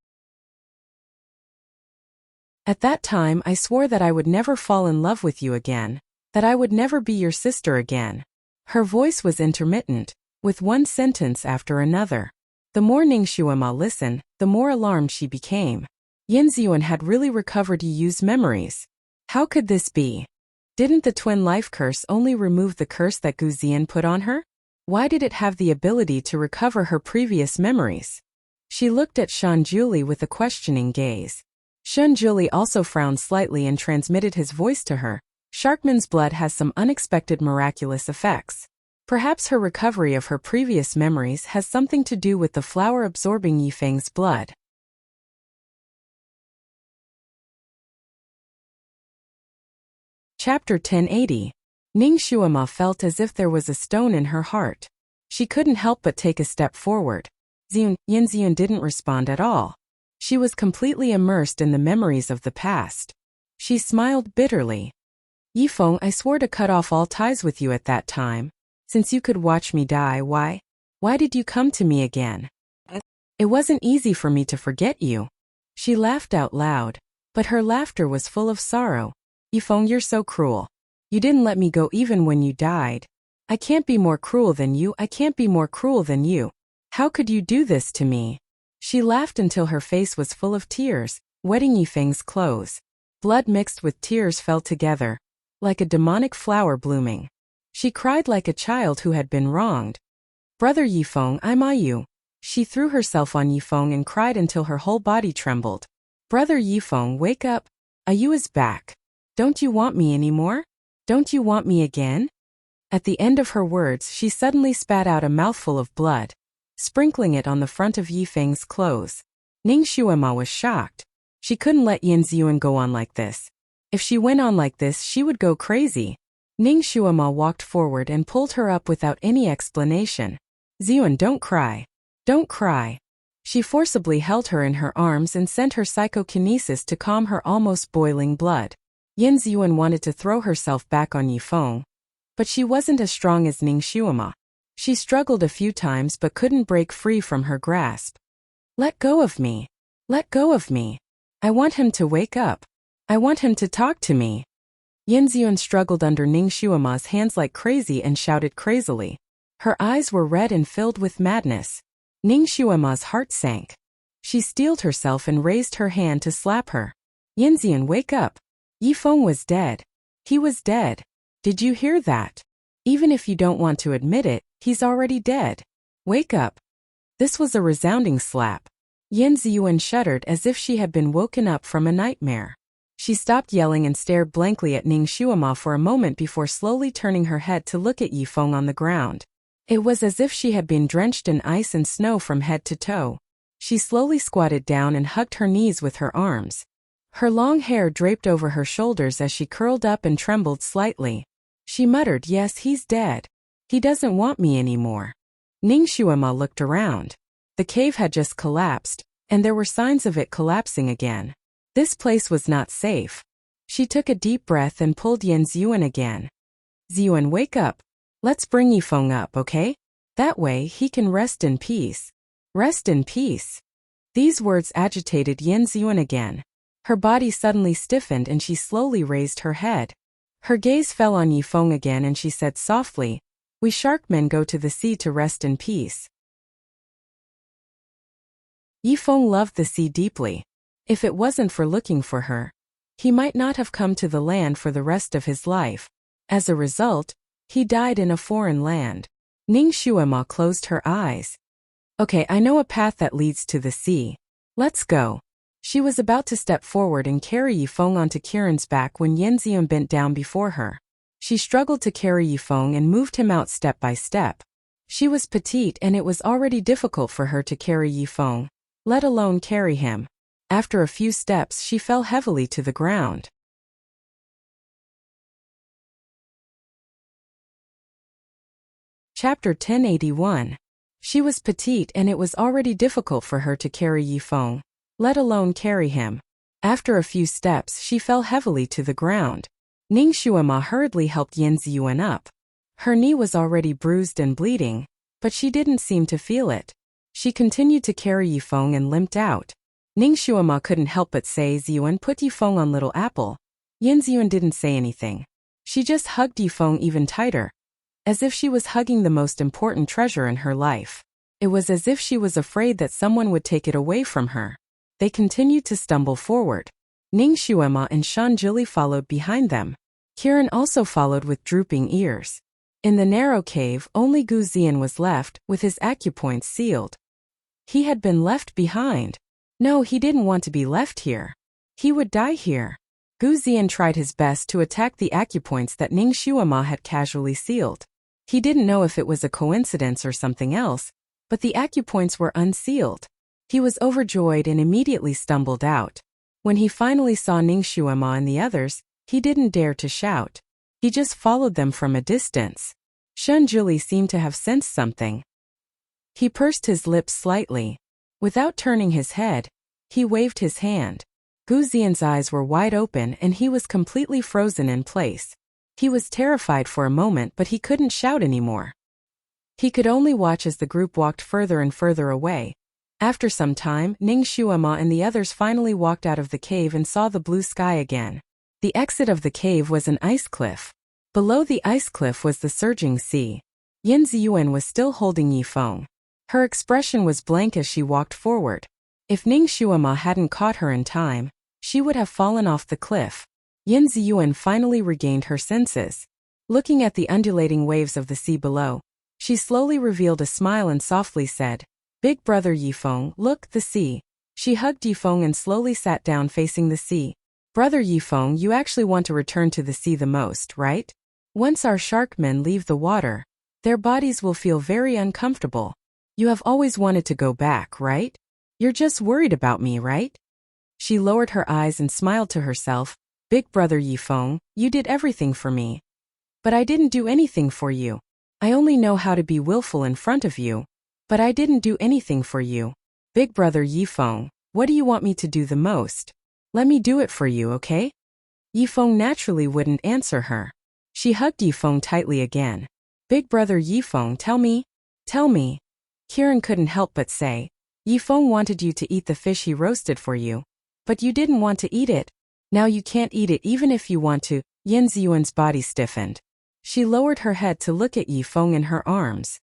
At that time I swore that I would never fall in love with you again, that I would never be your sister again." Her voice was intermittent, with one sentence after another. The more Ning Xuema listened, the more alarmed she became. Yin Ziyuan had really recovered Yu's memories. How could this be? Didn't the twin life curse only remove the curse that Gu Ziyan put on her? Why did it have the ability to recover her previous memories? She looked at Shan Juli with a questioning gaze. Shan Juli also frowned slightly and transmitted his voice to her. Sharkman's blood has some unexpected miraculous effects. Perhaps her recovery of her previous memories has something to do with the flower absorbing Yifeng's blood. Chapter 1080. Ning Xuema felt as if there was a stone in her heart. She couldn't help but take a step forward. Yin Ziyuan didn't respond at all. She was completely immersed in the memories of the past. She smiled bitterly. "Yifeng, I swore to cut off all ties with you at that time. Since you could watch me die, why did you come to me again? It wasn't easy for me to forget you." She laughed out loud, but her laughter was full of sorrow. "Yifeng, you're so cruel. You didn't let me go even when you died. I can't be more cruel than you. I can't be more cruel than you. How could you do this to me?" She laughed until her face was full of tears, wetting Yifeng's clothes. Blood mixed with tears fell together, like a demonic flower blooming. She cried like a child who had been wronged. Brother Yifeng, I ma you. She threw herself on Yifeng and cried until her whole body trembled. Brother Yifeng, wake up. Ayu is back. Don't you want me anymore? Don't you want me again? At the end of her words, she suddenly spat out a mouthful of blood, sprinkling it on the front of Yifeng's clothes. Ning Xuema was shocked. She couldn't let Yin Ziyuan go on like this. If she went on like this, she would go crazy. Ning Xuema walked forward and pulled her up without any explanation. Ziyuan, don't cry. Don't cry. She forcibly held her in her arms and sent her psychokinesis to calm her almost boiling blood. Yin Ziyuan wanted to throw herself back on Yifeng, but she wasn't as strong as Ning Xuema. She struggled a few times but couldn't break free from her grasp. Let go of me. Let go of me. I want him to wake up. I want him to talk to me. Yin Ziyuan struggled under Ning Xuema's hands like crazy and shouted crazily. Her eyes were red and filled with madness. Ning Xuema's heart sank. She steeled herself and raised her hand to slap her. Yin Ziyuan, wake up. Yifeng was dead. He was dead. Did you hear that? Even if you don't want to admit it, he's already dead. Wake up. This was a resounding slap. Yin Ziyuan shuddered as if she had been woken up from a nightmare. She stopped yelling and stared blankly at Ning Xuema for a moment before slowly turning her head to look at Yifeng on the ground. It was as if she had been drenched in ice and snow from head to toe. She slowly squatted down and hugged her knees with her arms. Her long hair draped over her shoulders as she curled up and trembled slightly. She muttered, yes, he's dead. He doesn't want me anymore. Ning Xuema looked around. The cave had just collapsed, and there were signs of it collapsing again. This place was not safe. She took a deep breath and pulled Yin Ziyuan again. Ziyuan, wake up. Let's bring Yifeng up, okay? That way he can rest in peace. Rest in peace. These words agitated Yin Ziyuan again. Her body suddenly stiffened and she slowly raised her head. Her gaze fell on Yifeng again and she said softly, we sharkmen go to the sea to rest in peace. Yifeng loved the sea deeply. If it wasn't for looking for her, he might not have come to the land for the rest of his life. As a result, he died in a foreign land. Ning Xuema closed her eyes. Okay, I know a path that leads to the sea. Let's go. She was about to step forward and carry Yifeng onto Kiran's back when Yin Ziyuan bent down before her. She struggled to carry Yifeng and moved him out step by step. She was petite and it was already difficult for her to carry Yifeng, let alone carry him. After a few steps, she fell heavily to the ground. Chapter 1081. She was petite and it was already difficult for her to carry Yifeng, let alone carry him. After a few steps, she fell heavily to the ground. Ning Xuema hurriedly helped Yin Ziyuan up. Her knee was already bruised and bleeding, but she didn't seem to feel it. She continued to carry Yifeng and limped out. Ning Xuema couldn't help but say, Ziyuan, put Yifeng on Little Apple. Yin Ziyuan didn't say anything. She just hugged Yifeng even tighter, as if she was hugging the most important treasure in her life. It was as if she was afraid that someone would take it away from her. They continued to stumble forward. Ning Xuema and Shan Jili followed behind them. Kiran also followed with drooping ears. In the narrow cave, only Gu Zian was left, with his acupoints sealed. He had been left behind. No, he didn't want to be left here. He would die here. Gu Zian tried his best to attack the acupoints that Ning Xuema had casually sealed. He didn't know if it was a coincidence or something else, but the acupoints were unsealed. He was overjoyed and immediately stumbled out. When he finally saw Ning Xuema and the others, he didn't dare to shout. He just followed them from a distance. Shan Jili seemed to have sensed something. He pursed his lips slightly. Without turning his head, he waved his hand. Gu Zian's eyes were wide open and he was completely frozen in place. He was terrified for a moment, but he couldn't shout anymore. He could only watch as the group walked further and further away. After some time, Ning Xuema and the others finally walked out of the cave and saw the blue sky again. The exit of the cave was an ice cliff. Below the ice cliff was the surging sea. Yin Ziyuan was still holding Yifeng. Her expression was blank as she walked forward. If Ning Shuama hadn't caught her in time, she would have fallen off the cliff. Yin Ziyuan finally regained her senses. Looking at the undulating waves of the sea below, she slowly revealed a smile and softly said, "Big brother Yifeng, look, the sea." She hugged Yifeng and slowly sat down facing the sea. "Brother Yifeng, you actually want to return to the sea the most, right? Once our shark men leave the water, their bodies will feel very uncomfortable. You have always wanted to go back, right? You're just worried about me, right?" She lowered her eyes and smiled to herself. "Big brother Yifeng, you did everything for me. But I didn't do anything for you. I only know how to be willful in front of you. But I didn't do anything for you. Big brother Yifeng, what do you want me to do the most? Let me do it for you, okay?" Yifeng naturally wouldn't answer her. She hugged Yifeng tightly again. "Big brother Yifeng, tell me. Tell me." Kiran couldn't help but say, "Yifeng wanted you to eat the fish he roasted for you. But you didn't want to eat it. Now you can't eat it even if you want to." Yin Ziyuan's body stiffened. She lowered her head to look at Yifeng in her arms.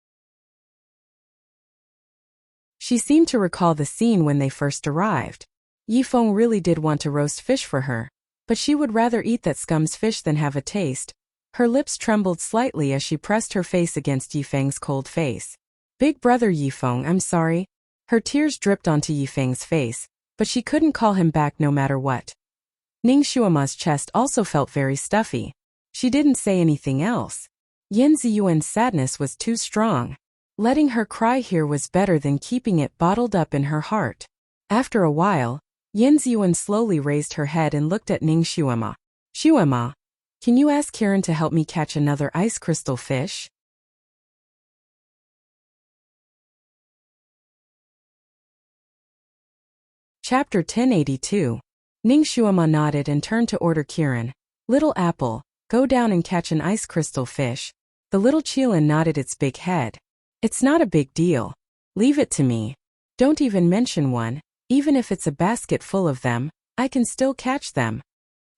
She seemed to recall the scene when they first arrived. Yifeng really did want to roast fish for her, but she would rather eat that scum's fish than have a taste. Her lips trembled slightly as she pressed her face against Yifeng's cold face. "Big brother Yifeng, I'm sorry." Her tears dripped onto Yifeng's face, but she couldn't call him back no matter what. Ning Shuama's chest also felt very stuffy. She didn't say anything else. Yin Ziyuan's sadness was too strong. Letting her cry here was better than keeping it bottled up in her heart. After a while, Yin Ziyuan slowly raised her head and looked at Ning Shuama. "Shuama, can you ask Kiran to help me catch another ice crystal fish?" Chapter 1082. Ning Shuama nodded and turned to order Kiran. "Little Apple, go down and catch an ice crystal fish." The little Qilin nodded its big head. "It's not a big deal. Leave it to me. Don't even mention one. Even if it's a basket full of them, I can still catch them."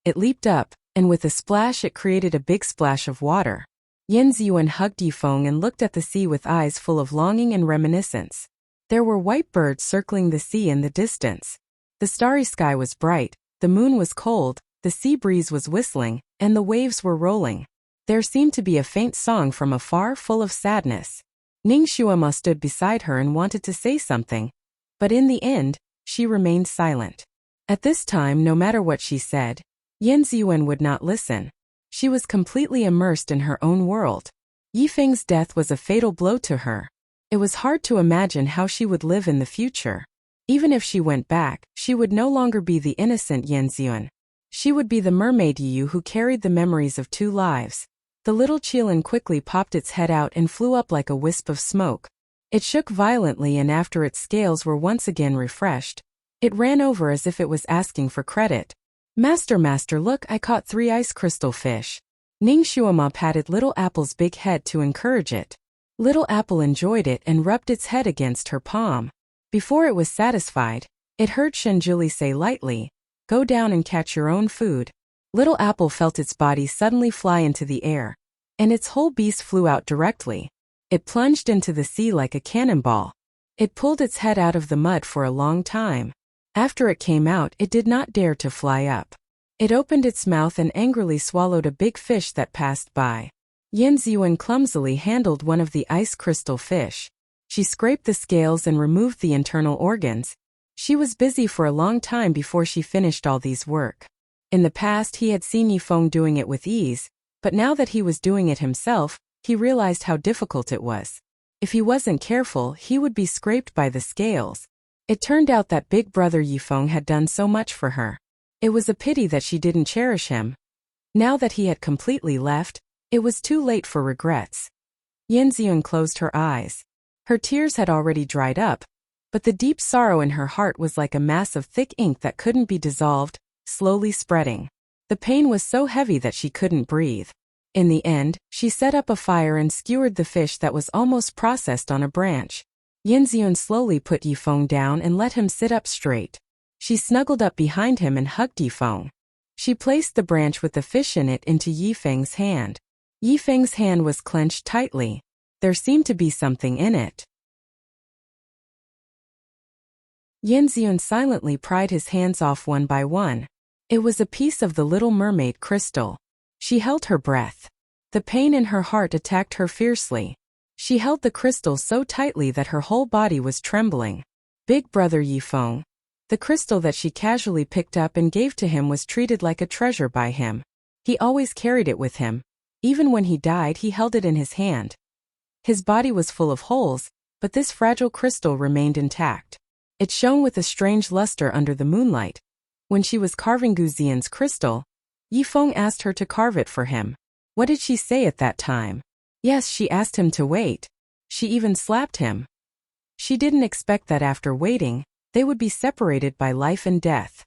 It leaped up, and with a splash it created a big splash of water. Yin Ziyuan hugged Yifeng and looked at the sea with eyes full of longing and reminiscence. There were white birds circling the sea in the distance. The starry sky was bright, the moon was cold, the sea breeze was whistling, and the waves were rolling. There seemed to be a faint song from afar full of sadness. Ning Shuama stood beside her and wanted to say something, but in the end, she remained silent. At this time, no matter what she said, Yin Ziyuan would not listen. She was completely immersed in her own world. Yifeng's death was a fatal blow to her. It was hard to imagine how she would live in the future. Even if she went back, she would no longer be the innocent Yin Ziyuan. She would be the mermaid Yu who carried the memories of two lives. The little Qilin quickly popped its head out and flew up like a wisp of smoke. It shook violently, and after its scales were once again refreshed, it ran over as if it was asking for credit. Master, look, I caught 3 ice crystal fish." Ning Shuama patted Little Apple's big head to encourage it. Little Apple enjoyed it and rubbed its head against her palm. Before it was satisfied, it heard Shenjuli say lightly, "Go down and catch your own food." Little Apple felt its body suddenly fly into the air, and its whole beast flew out directly. It plunged into the sea like a cannonball. It pulled its head out of the mud for a long time. After it came out, it did not dare to fly up. It opened its mouth and angrily swallowed a big fish that passed by. Yin Ziyuan clumsily handled one of the ice crystal fish. She scraped the scales and removed the internal organs. She was busy for a long time before she finished all these work. In the past, he had seen Yifeng doing it with ease, but now that he was doing it himself, he realized how difficult it was. If he wasn't careful, he would be scraped by the scales. It turned out that big brother Yifeng had done so much for her. It was a pity that she didn't cherish him. Now that he had completely left, it was too late for regrets. Yin Ziyuan closed her eyes. Her tears had already dried up, but the deep sorrow in her heart was like a mass of thick ink that couldn't be dissolved, slowly spreading. The pain was so heavy that she couldn't breathe. In the end, she set up a fire and skewered the fish that was almost processed on a branch. Yin Ziyuan slowly put Yifeng down and let him sit up straight. She snuggled up behind him and hugged Yifeng. She placed the branch with the fish in it into Yifeng's hand. Yifeng's hand was clenched tightly. There seemed to be something in it. Yin Ziyun silently pried his hands off one by one. It was a piece of the Little Mermaid crystal. She held her breath. The pain in her heart attacked her fiercely. She held the crystal so tightly that her whole body was trembling. Big brother Yifeng. The crystal that she casually picked up and gave to him was treated like a treasure by him. He always carried it with him. Even when he died, he held it in his hand. His body was full of holes, but this fragile crystal remained intact. It shone with a strange luster under the moonlight. When she was carving Gu Xian's crystal, Yifeng asked her to carve it for him. What did she say at that time? Yes, she asked him to wait. She even slapped him. She didn't expect that after waiting, they would be separated by life and death.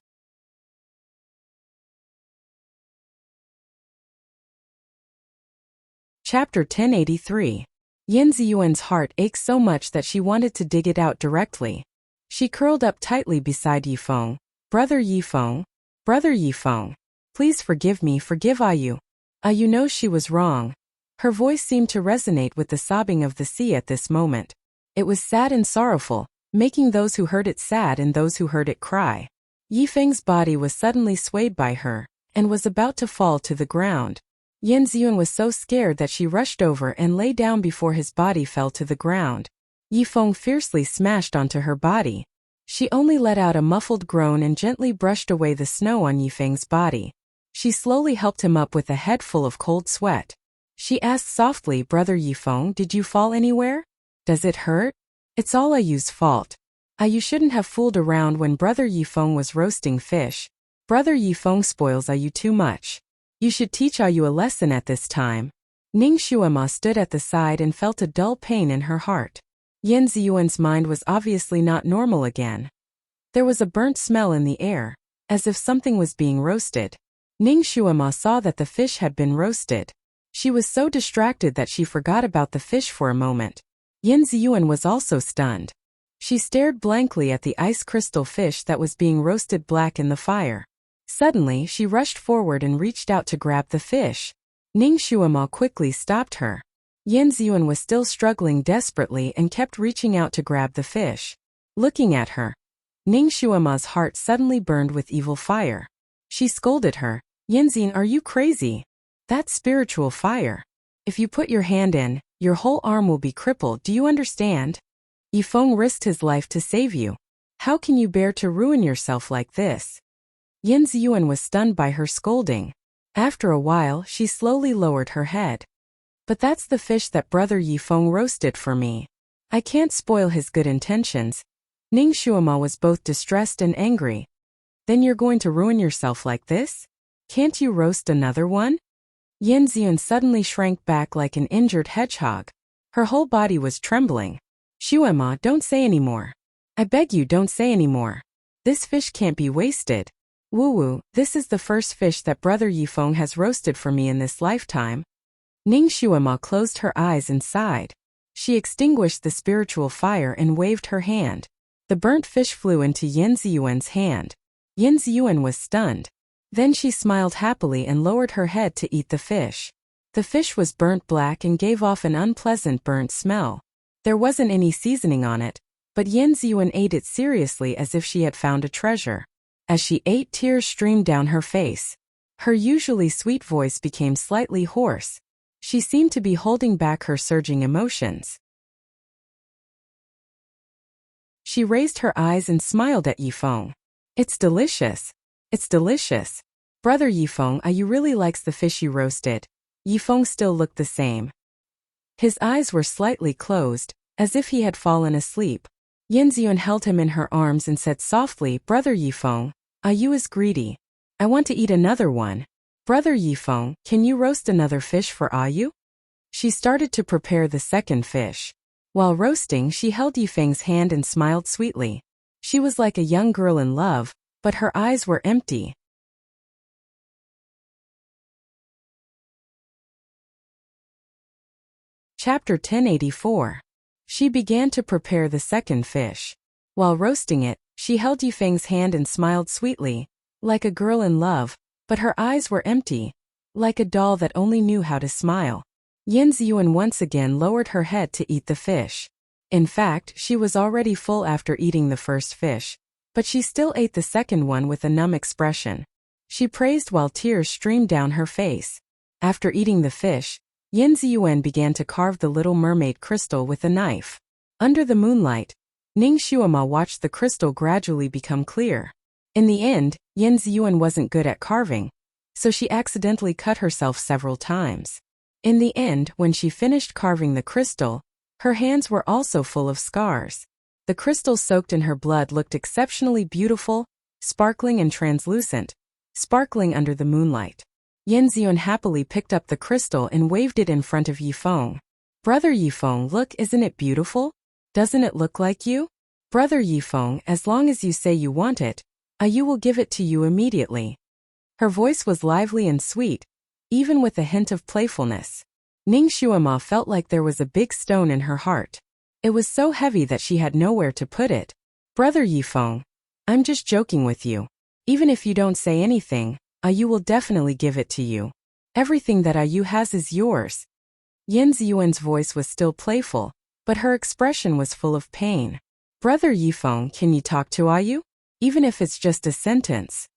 Chapter 1083. Yin Ziyuan's heart ached so much that she wanted to dig it out directly. She curled up tightly beside Yifeng. Brother Yifeng. Brother Yifeng. Please forgive me, forgive Ayu. Ayu knows she was wrong. Her voice seemed to resonate with the sobbing of the sea at this moment. It was sad and sorrowful, making those who heard it sad and those who heard it cry. Yifeng's body was suddenly swayed by her, and was about to fall to the ground. Yin Ziyun was so scared that she rushed over and lay down before his body fell to the ground. Yifeng fiercely smashed onto her body. She only let out a muffled groan and gently brushed away the snow on Yifeng's body. She slowly helped him up with a head full of cold sweat. She asked softly, Brother Yifeng, did you fall anywhere? Does it hurt? It's all Ayu's fault. Ayu shouldn't have fooled around when Brother Yifeng was roasting fish. Brother Yifeng spoils Ayu too much. You should teach Ayu a lesson at this time. Ning Shuema stood at the side and felt a dull pain in her heart. Yin Ziyuan's mind was obviously not normal again. There was a burnt smell in the air, as if something was being roasted. Ning Shuema saw that the fish had been roasted. She was so distracted that she forgot about the fish for a moment. Yin Ziyuan was also stunned. She stared blankly at the ice crystal fish that was being roasted black in the fire. Suddenly, she rushed forward and reached out to grab the fish. Ning Shuema quickly stopped her. Yin Ziyuan was still struggling desperately and kept reaching out to grab the fish. Looking at her, Ning Shuema's heart suddenly burned with evil fire. She scolded her, Yinzin, are you crazy? That's spiritual fire. If you put your hand in, your whole arm will be crippled, do you understand? Yifeng risked his life to save you. How can you bear to ruin yourself like this? Yin Ziyuan was stunned by her scolding. After a while, she slowly lowered her head. But that's the fish that Brother Yifeng roasted for me. I can't spoil his good intentions. Ning Shuema was both distressed and angry. Then you're going to ruin yourself like this? Can't you roast another one? Yin Ziyun suddenly shrank back like an injured hedgehog. Her whole body was trembling. Shuema, don't say anymore. I beg you, don't say anymore. This fish can't be wasted. Wu, this is the first fish that Brother Yifeng has roasted for me in this lifetime. Ning Shuema closed her eyes and sighed. She extinguished the spiritual fire and waved her hand. The burnt fish flew into Yin Ziyuan's hand. Yin Ziyuan was stunned. Then she smiled happily and lowered her head to eat the fish. The fish was burnt black and gave off an unpleasant burnt smell. There wasn't any seasoning on it, but Yin Ziyuan ate it seriously as if she had found a treasure. As she ate, tears streamed down her face. Her usually sweet voice became slightly hoarse. She seemed to be holding back her surging emotions. She raised her eyes and smiled at Yifeng. It's delicious. It's delicious. Brother Yifeng, Ayu really likes the fish you roasted. Yifeng still looked the same. His eyes were slightly closed, as if he had fallen asleep. Yin Ziyun held him in her arms and said softly, Brother Yifeng, Ayu is greedy. I want to eat another one. Brother Yifeng, can you roast another fish for Ayu? She started to prepare the second fish. While roasting, she held Yifeng's hand and smiled sweetly. She was like a young girl in love, but her eyes were empty. Chapter 1084. She began to prepare the second fish. While roasting it, she held Yifeng's hand and smiled sweetly, like a girl in love, but her eyes were empty, like a doll that only knew how to smile. Yin Ziyuan once again lowered her head to eat the fish. In fact, she was already full after eating the first fish, but she still ate the second one with a numb expression. She praised while tears streamed down her face. After eating the fish, Yin Ziyuan began to carve the little mermaid crystal with a knife. Under the moonlight, Ning Xuema watched the crystal gradually become clear. In the end, Yin Ziyuan wasn't good at carving, so she accidentally cut herself several times. In the end, when she finished carving the crystal, her hands were also full of scars. The crystal soaked in her blood looked exceptionally beautiful, sparkling and translucent, sparkling under the moonlight. Yin Ziyuan happily picked up the crystal and waved it in front of Yifeng. "Brother Yifeng, look, isn't it beautiful? Doesn't it look like you? Brother Yifeng, as long as you say you want it, you will give it to you immediately." Her voice was lively and sweet, even with a hint of playfulness. Ning Xuema felt like there was a big stone in her heart. It was so heavy that she had nowhere to put it. "Brother Yifeng, I'm just joking with you. Even if you don't say anything, you will definitely give it to you. Everything that you has is yours." Yin Ziyuan's voice was still playful, but her expression was full of pain. "Brother Yifeng, can you talk to Ayu? Even if it's just a sentence."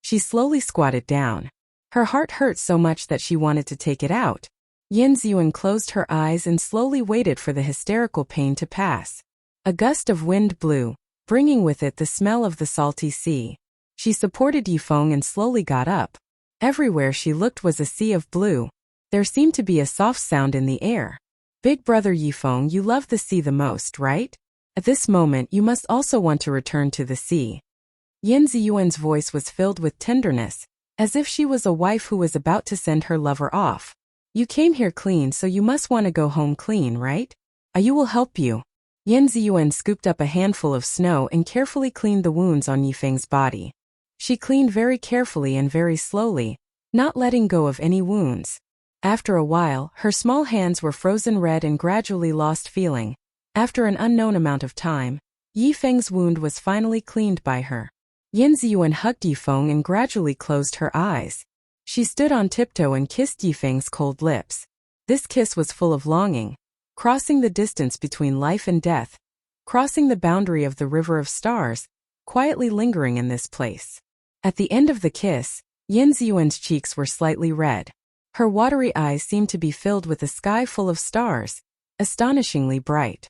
She slowly squatted down. Her heart hurt so much that she wanted to take it out. Yin Ziyuan closed her eyes and slowly waited for the hysterical pain to pass. A gust of wind blew, bringing with it the smell of the salty sea. She supported Yifeng and slowly got up. Everywhere she looked was a sea of blue. There seemed to be a soft sound in the air. "Big brother Yifeng, you love the sea the most, right? At this moment you must also want to return to the sea." Yin Ziyuan's voice was filled with tenderness, as if she was a wife who was about to send her lover off. "You came here clean, so you must want to go home clean, right? You will help you." Yin Ziyuan scooped up a handful of snow and carefully cleaned the wounds on Yifeng's body. She cleaned very carefully and very slowly, not letting go of any wounds. After a while, her small hands were frozen red and gradually lost feeling. After an unknown amount of time, Yifeng's wound was finally cleaned by her. Yin Ziyuan hugged Yifeng and gradually closed her eyes. She stood on tiptoe and kissed Yifeng's cold lips. This kiss was full of longing, crossing the distance between life and death, crossing the boundary of the river of stars, quietly lingering in this place. At the end of the kiss, Yin Ziyuan's cheeks were slightly red. Her watery eyes seemed to be filled with a sky full of stars, astonishingly bright.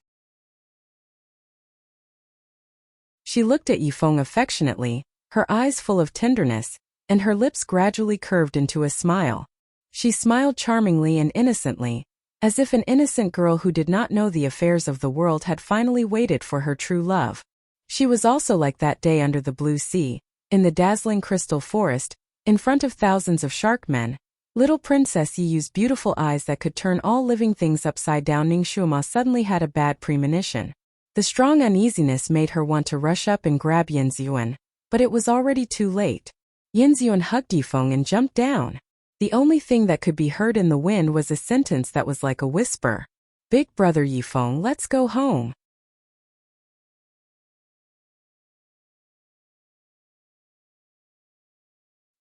She looked at Yifeng affectionately, her eyes full of tenderness, and her lips gradually curved into a smile. She smiled charmingly and innocently, as if an innocent girl who did not know the affairs of the world had finally waited for her true love. She was also like that day under the blue sea, in the dazzling crystal forest, in front of thousands of sharkmen. Little Princess Yiyu's beautiful eyes that could turn all living things upside down. Ning Xuema suddenly had a bad premonition. The strong uneasiness made her want to rush up and grab Yin Ziyuan, but it was already too late. Yin Ziyuan hugged Yifeng and jumped down. The only thing that could be heard in the wind was a sentence that was like a whisper. "Big brother Yifeng, let's go home."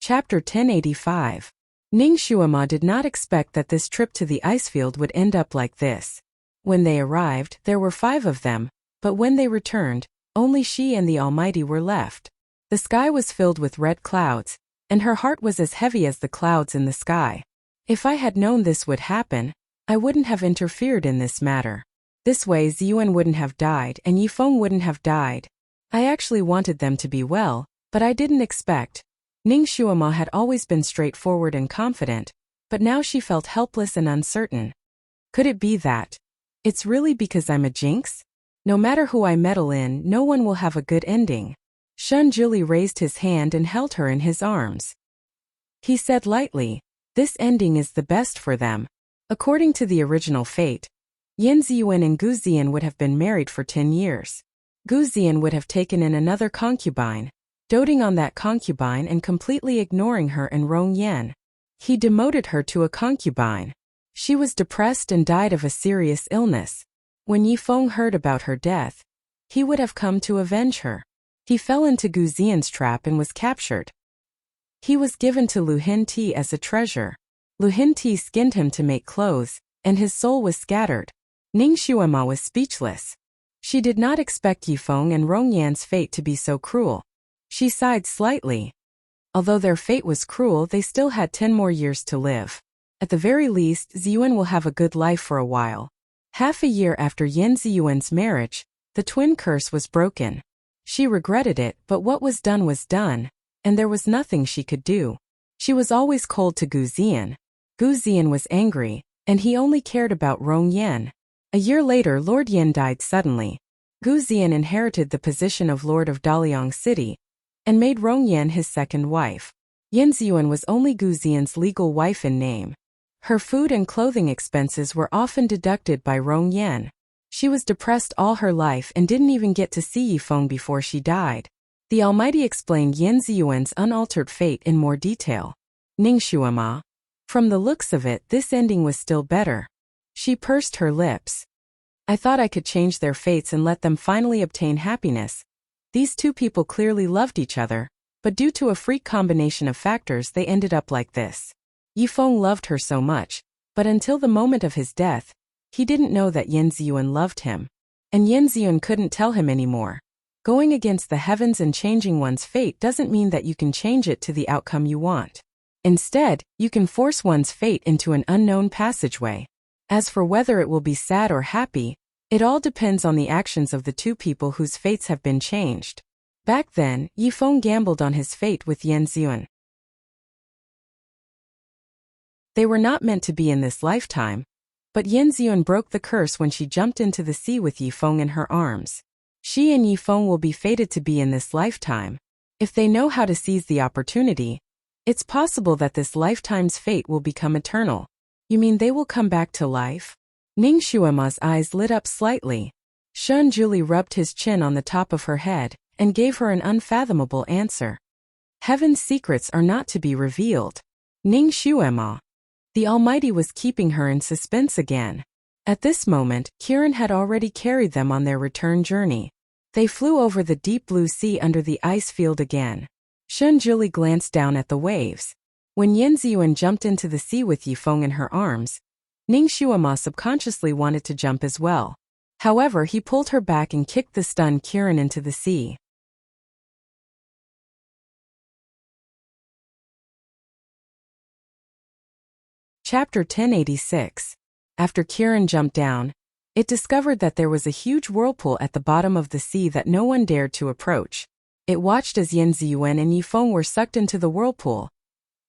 Chapter 1085. Ning Xuema did not expect that this trip to the icefield would end up like this. When they arrived, there were 5 of them, but when they returned, only she and the Almighty were left. The sky was filled with red clouds, and her heart was as heavy as the clouds in the sky. "If I had known this would happen, I wouldn't have interfered in this matter. This way Ziyuan wouldn't have died and Yifeng wouldn't have died. I actually wanted them to be well, but I didn't expect." Ning Xuema had always been straightforward and confident, but now she felt helpless and uncertain. Could it be that it's really because I'm a jinx? No matter who I meddle in, no one will have a good ending. Shun Juli raised his hand and held her in his arms. He said lightly, "This ending is the best for them." According to the original fate, Yin Ziyuan and Gu Ziyan would have been married for 10 years. Gu Ziyan would have taken in another concubine, doting on that concubine and completely ignoring her and Rong Yan. He demoted her to a concubine. She was depressed and died of a serious illness. When Yifeng heard about her death, he would have come to avenge her. He fell into Gu Ziyan's trap and was captured. He was given to Lu Hin Ti as a treasure. Lu Hin Ti skinned him to make clothes, and his soul was scattered. Ning Xuema was speechless. She did not expect Yifeng and Rongyan's fate to be so cruel. She sighed slightly. Although their fate was cruel, they still had 10 more years to live. At the very least, Ziyuan will have a good life for a while. Half a year after Yan Ziyuan's marriage, the twin curse was broken. She regretted it, but what was done, and there was nothing she could do. She was always cold to Gu Ziyan. Gu Ziyan was angry, and he only cared about Rong Yan. A year later, Lord Yan died suddenly. Gu Ziyan inherited the position of Lord of Daliang City, and made Rong Yan his second wife. Yan Ziyuan was only Gu Ziyan's legal wife in name. Her food and clothing expenses were often deducted by Rong Yan. She was depressed all her life and didn't even get to see Yifeng before she died. The Almighty explained Yan Ziyuan's unaltered fate in more detail. Ningxuema. From the looks of it, this ending was still better. She pursed her lips. I thought I could change their fates and let them finally obtain happiness. These two people clearly loved each other, but due to a freak combination of factors they ended up like this. Yifeng loved her so much, but until the moment of his death, he didn't know that Yan Ziyuan loved him. And Yan Ziyuan couldn't tell him anymore. Going against the heavens and changing one's fate doesn't mean that you can change it to the outcome you want. Instead, you can force one's fate into an unknown passageway. As for whether it will be sad or happy, it all depends on the actions of the two people whose fates have been changed. Back then, Yifeng gambled on his fate with Yan Ziyuan. They were not meant to be in this lifetime, but Yan Ziyuan broke the curse when she jumped into the sea with Yifeng in her arms. She and Yifeng will be fated to be in this lifetime. If they know how to seize the opportunity, it's possible that this lifetime's fate will become eternal. You mean they will come back to life? Ningxuema's eyes lit up slightly. Shun Juli rubbed his chin on the top of her head and gave her an unfathomable answer. Heaven's secrets are not to be revealed. Ningxuema. The Almighty was keeping her in suspense again. At this moment, Kiran had already carried them on their return journey. They flew over the deep blue sea under the ice field again. Shun Juli glanced down at the waves. When Yan Ziyuan jumped into the sea with Yifeng in her arms, Ningxuema subconsciously wanted to jump as well. However, he pulled her back and kicked the stunned Kiran into the sea. Chapter 1086. After Kiran jumped down, it discovered that there was a huge whirlpool at the bottom of the sea that no one dared to approach. It watched as Yan Ziyuan and Yifeng were sucked into the whirlpool.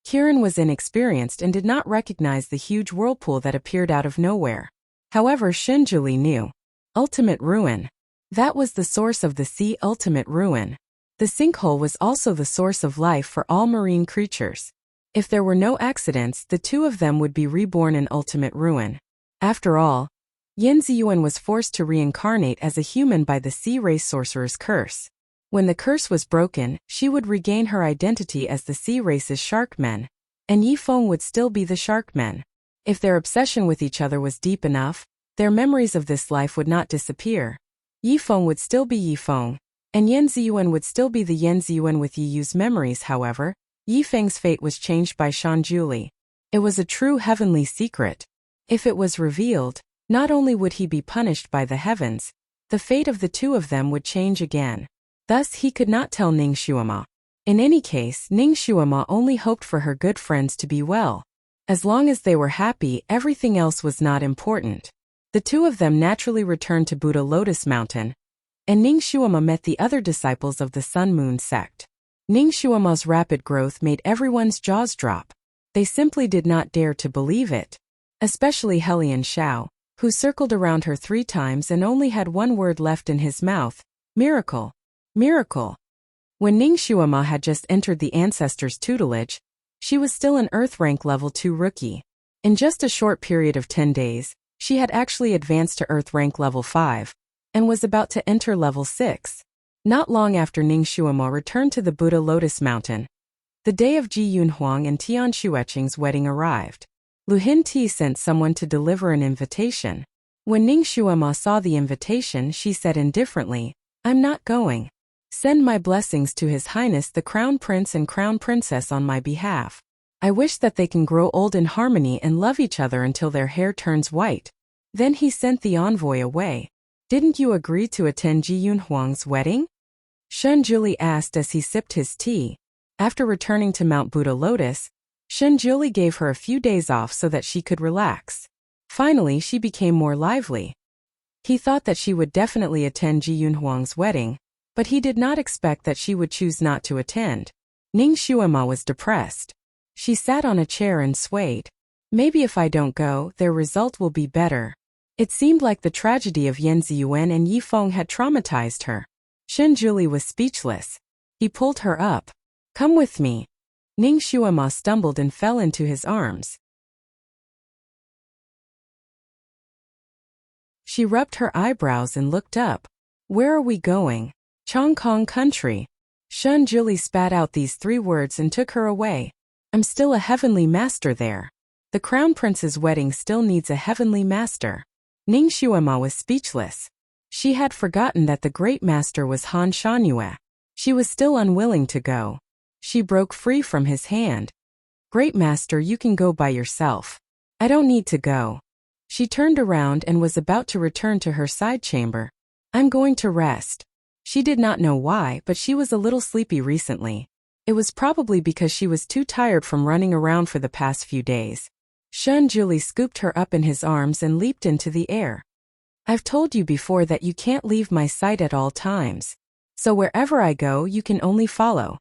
Kiran was inexperienced and did not recognize the huge whirlpool that appeared out of nowhere. However, Shinjuli knew. Ultimate ruin. That was the source of the sea, ultimate ruin. The sinkhole was also the source of life for all marine creatures. If there were no accidents, the two of them would be reborn in ultimate ruin. After all, Yan Ziyuan was forced to reincarnate as a human by the sea race sorcerer's curse. When the curse was broken, she would regain her identity as the sea race's sharkmen, and Yifeng would still be the sharkmen. If their obsession with each other was deep enough, their memories of this life would not disappear. Yifeng would still be Yifeng, and Yan Ziyuan would still be the Yan Ziyuan with Yiyu's memories. However, Yifeng's fate was changed by Shanjuli. It was a true heavenly secret. If it was revealed, not only would he be punished by the heavens, the fate of the two of them would change again. Thus he could not tell Ningxuema. In any case, Ningxuema only hoped for her good friends to be well. As long as they were happy, everything else was not important. The two of them naturally returned to Buddha Lotus Mountain, and Ningxuema met the other disciples of the Sun Moon sect. Ningxuema's rapid growth made everyone's jaws drop. They simply did not dare to believe it. Especially Helian Shao, who circled around her 3 times and only had one word left in his mouth: miracle. Miracle. When Ningxuema had just entered the ancestors' tutelage, she was still an Earth rank level 2 rookie. In just a short period of 10 days, she had actually advanced to Earth rank level 5, and was about to enter level 6. Not long after Ningxuema returned to the Buddha Lotus Mountain, the day of Ji Yunhuang and Tian Shueqing's wedding arrived. Lu Hin Ti sent someone to deliver an invitation. When Ningxuema saw the invitation, she said indifferently, "I'm not going. Send my blessings to His Highness the Crown Prince and Crown Princess on my behalf. I wish that they can grow old in harmony and love each other until their hair turns white." Then he sent the envoy away. Didn't you agree to attend Ji Yunhuang's wedding? Shun Juli asked as he sipped his tea. After returning to Mount Buddha Lotus, Shun Juli gave her a few days off so that she could relax. Finally, she became more lively. He thought that she would definitely attend Ji Yunhuang's wedding, but he did not expect that she would choose not to attend. Ning Xuema was depressed. She sat on a chair and swayed. Maybe if I don't go, their result will be better. It seemed like the tragedy of Yan Ziyuan and Yi Feng had traumatized her. Shun Juli was speechless. He pulled her up. Come with me. Ning Xuema stumbled and fell into his arms. She rubbed her eyebrows and looked up. Where are we going? Chongkong country. Shun Juli spat out these 3 words and took her away. I'm still a heavenly master there. The crown prince's wedding still needs a heavenly master. Ning Xuema was speechless. She had forgotten that the great master was Han Shangyue. She was still unwilling to go. She broke free from his hand. Great master, you can go by yourself. I don't need to go. She turned around and was about to return to her side chamber. I'm going to rest. She did not know why, but she was a little sleepy recently. It was probably because she was too tired from running around for the past few days. Shun Juli scooped her up in his arms and leaped into the air. I've told you before that you can't leave my sight at all times. So wherever I go, you can only follow.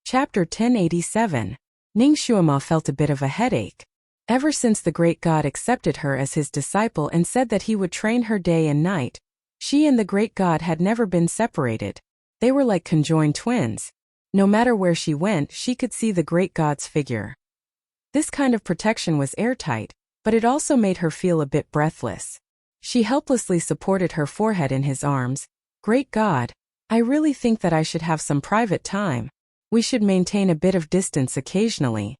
Chapter 1087. Ning Xuema felt a bit of a headache. Ever since the great god accepted her as his disciple and said that he would train her day and night, she and the great god had never been separated. They were like conjoined twins. No matter where she went, she could see the great god's figure. This kind of protection was airtight, but it also made her feel a bit breathless. She helplessly supported her forehead in his arms. Great God, I really think that I should have some private time. We should maintain a bit of distance occasionally.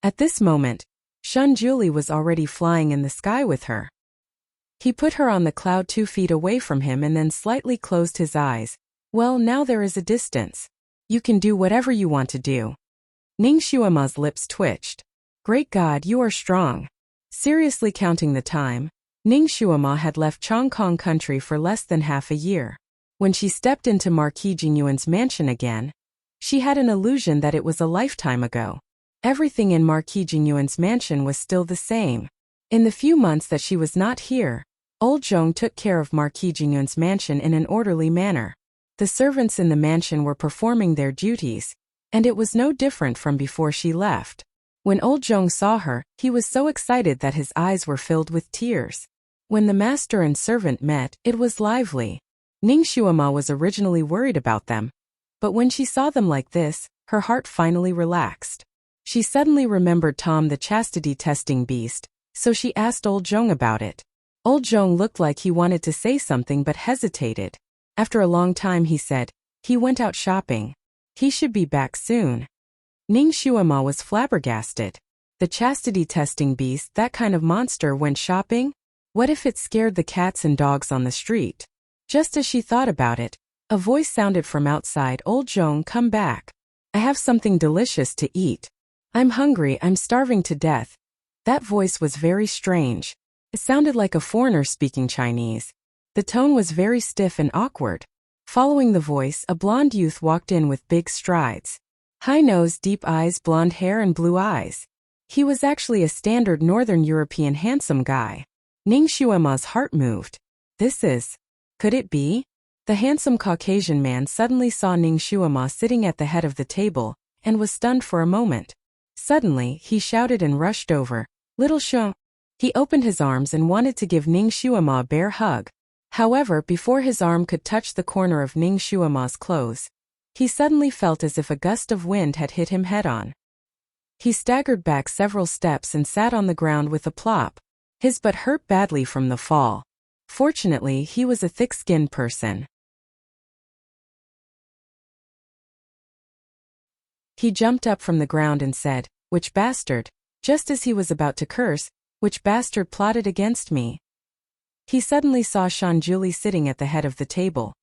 At this moment, Shun Juli was already flying in the sky with her. He put her on the cloud 2 feet away from him and then slightly closed his eyes. Well, now there is a distance. You can do whatever you want to do. Ning Xuema's lips twitched. Great God, you are strong. Seriously counting the time, Ning Xuema had left Chongkong country for less than half a year. When she stepped into Marquis Jingyuan's mansion again, she had an illusion that it was a lifetime ago. Everything in Marquis Jingyuan's mansion was still the same. In the few months that she was not here, Old Zhong took care of Marquis Jingyuan's mansion in an orderly manner. The servants in the mansion were performing their duties, and it was no different from before she left. When Old Zhong saw her, he was so excited that his eyes were filled with tears. When the master and servant met, it was lively. Ning Xuema was originally worried about them, but when she saw them like this, her heart finally relaxed. She suddenly remembered Tom the chastity testing beast, so she asked Old Zhong about it. Old Zhong looked like he wanted to say something but hesitated. After a long time he said, he went out shopping. He should be back soon. Ning Xuema was flabbergasted. The chastity testing beast, that kind of monster, went shopping? What if it scared the cats and dogs on the street? Just as she thought about it, a voice sounded from outside. Old Zhong, come back. I have something delicious to eat. I'm hungry, I'm starving to death. That voice was very strange. It sounded like a foreigner speaking Chinese. The tone was very stiff and awkward. Following the voice, a blonde youth walked in with big strides. High nose, deep eyes, blonde hair and blue eyes. He was actually a standard Northern European handsome guy. Ning Xuema's heart moved. Could it be? The handsome Caucasian man suddenly saw Ning Xuema sitting at the head of the table, and was stunned for a moment. Suddenly, he shouted and rushed over. Little Xiong. He opened his arms and wanted to give Ning Xuema a bear hug. However, before his arm could touch the corner of Ning Xuema's clothes, he suddenly felt as if a gust of wind had hit him head-on. He staggered back several steps and sat on the ground with a plop. His butt hurt badly from the fall. Fortunately, he was a thick-skinned person. He jumped up from the ground and said, "Which bastard?" Just as he was about to curse, "Which bastard plotted against me?" He suddenly saw Shun Juli sitting at the head of the table.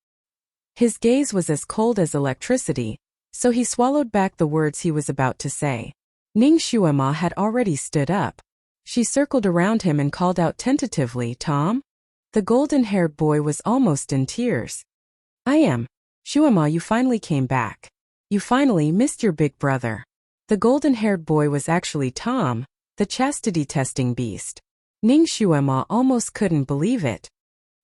His gaze was as cold as electricity, so he swallowed back the words he was about to say. Ning Shuima had already stood up. She circled around him and called out tentatively, "Tom?" The golden-haired boy was almost in tears. "I am. Shuima, you finally came back. You finally missed your big brother." The golden-haired boy was actually Tom, the chastity-testing beast. Ning Shuima almost couldn't believe it.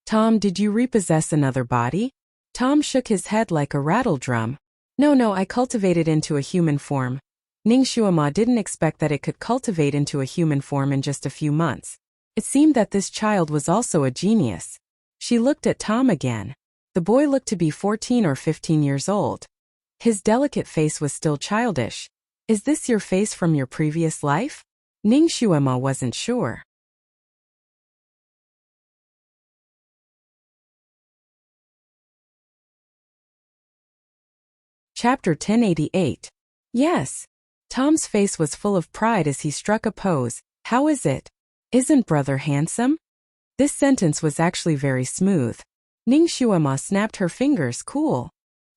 "Tom, did you repossess another body?" Tom shook his head like a rattle drum. No, I cultivated into a human form." Ning Shuima didn't expect that it could cultivate into a human form in just a few months. It seemed that this child was also a genius. She looked at Tom again. The boy looked to be 14 or 15 years old. His delicate face was still childish. "Is this your face from your previous life?" Ning Shuima wasn't sure. Chapter 1088. Yes. Tom's face was full of pride as he struck a pose. "How is it? Isn't brother handsome?" This sentence was actually very smooth. Ning Shuima snapped her fingers. "Cool."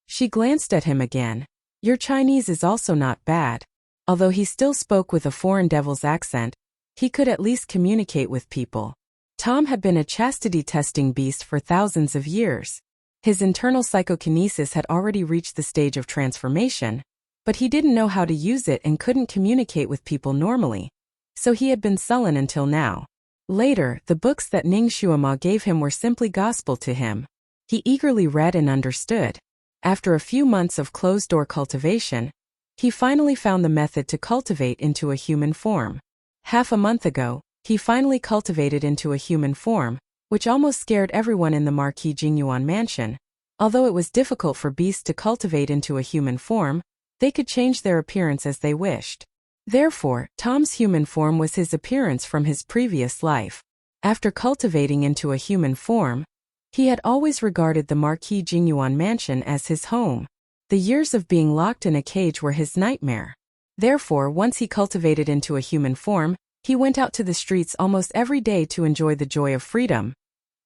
She glanced at him again. "Your Chinese is also not bad." Although he still spoke with a foreign devil's accent, he could at least communicate with people. Tom had been a chastity-testing beast for thousands of years. His internal psychokinesis had already reached the stage of transformation, but he didn't know how to use it and couldn't communicate with people normally. So he had been sullen until now. Later, the books that Ning Shuima gave him were simply gospel to him. He eagerly read and understood. After a few months of closed-door cultivation, he finally found the method to cultivate into a human form. Half a month ago, he finally cultivated into a human form, which almost scared everyone in the Marquis Jingyuan mansion. Although it was difficult for beasts to cultivate into a human form, they could change their appearance as they wished. Therefore, Tom's human form was his appearance from his previous life. After cultivating into a human form, he had always regarded the Marquis Jingyuan mansion as his home. The years of being locked in a cage were his nightmare. Therefore, once he cultivated into a human form, he went out to the streets almost every day to enjoy the joy of freedom.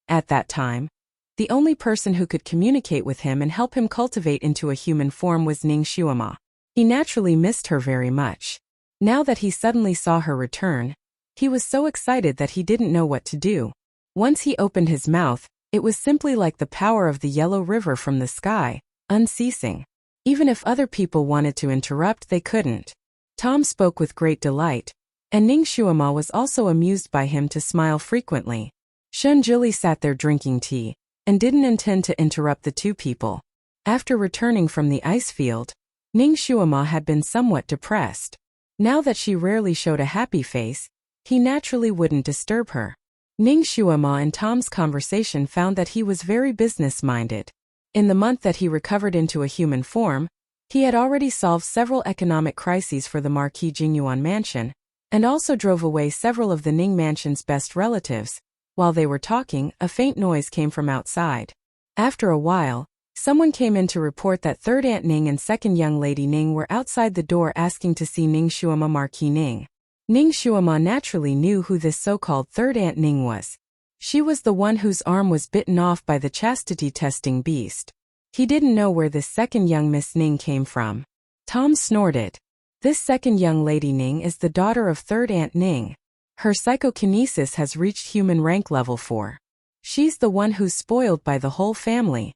At that time, the only person who could communicate with him and help him cultivate into a human form was Ning Shuima. He naturally missed her very much. Now that he suddenly saw her return, he was so excited that he didn't know what to do. Once he opened his mouth, it was simply like the power of the yellow river from the sky, unceasing. Even if other people wanted to interrupt, they couldn't. Tom spoke with great delight, and Ning Shuima was also amused by him to smile frequently. Shun Jili sat there drinking tea, and didn't intend to interrupt the two people. After returning from the ice field, Ning Shuima had been somewhat depressed. Now that she rarely showed a happy face, he naturally wouldn't disturb her. Ning Shuima and Tom's conversation found that he was very business-minded. In the month that he recovered into a human form, he had already solved several economic crises for the Marquis Jingyuan mansion, and also drove away several of the Ning mansion's best relatives. While they were talking, a faint noise came from outside. After a while, someone came in to report that third Aunt Ning and second young lady Ning were outside the door asking to see Ning Shuima. Marquis Ning. Ning Shuima naturally knew who this so-called third Aunt Ning was. She was the one whose arm was bitten off by the chastity-testing beast. He didn't know where this second young Miss Ning came from. Tom snorted. This second young lady Ning is the daughter of third Aunt Ning. Her psychokinesis has reached human rank level 4. She's the one who's spoiled by the whole family.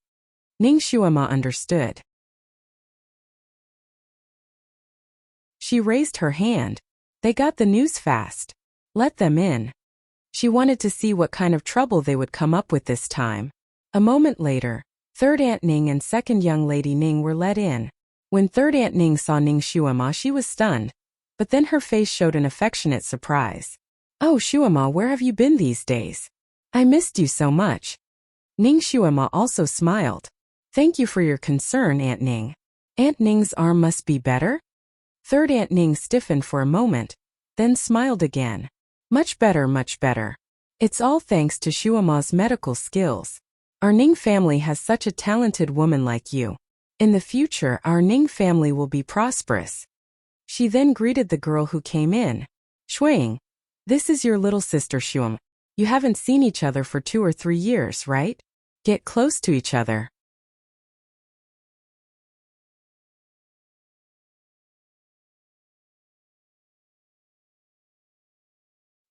Ning Shuima understood. She raised her hand. They got the news fast. Let them in. She wanted to see what kind of trouble they would come up with this time. A moment later, third Aunt Ning and second young lady Ning were let in. When third Aunt Ning saw Ning Shuima, she was stunned, but then her face showed an affectionate surprise. "Oh, Shuima, where have you been these days? I missed you so much." Ning Shuima also smiled. "Thank you for your concern, Aunt Ning. Aunt Ning's arm must be better?" Third Aunt Ning stiffened for a moment, then smiled again. Much better, much better. It's all thanks to Shuima's medical skills. Our Ning family has such a talented woman like you. In the future, our Ning family will be prosperous." She then greeted the girl who came in. "Shuang, this is your little sister Shuim. You haven't seen each other for 2 or 3 years, right? Get close to each other."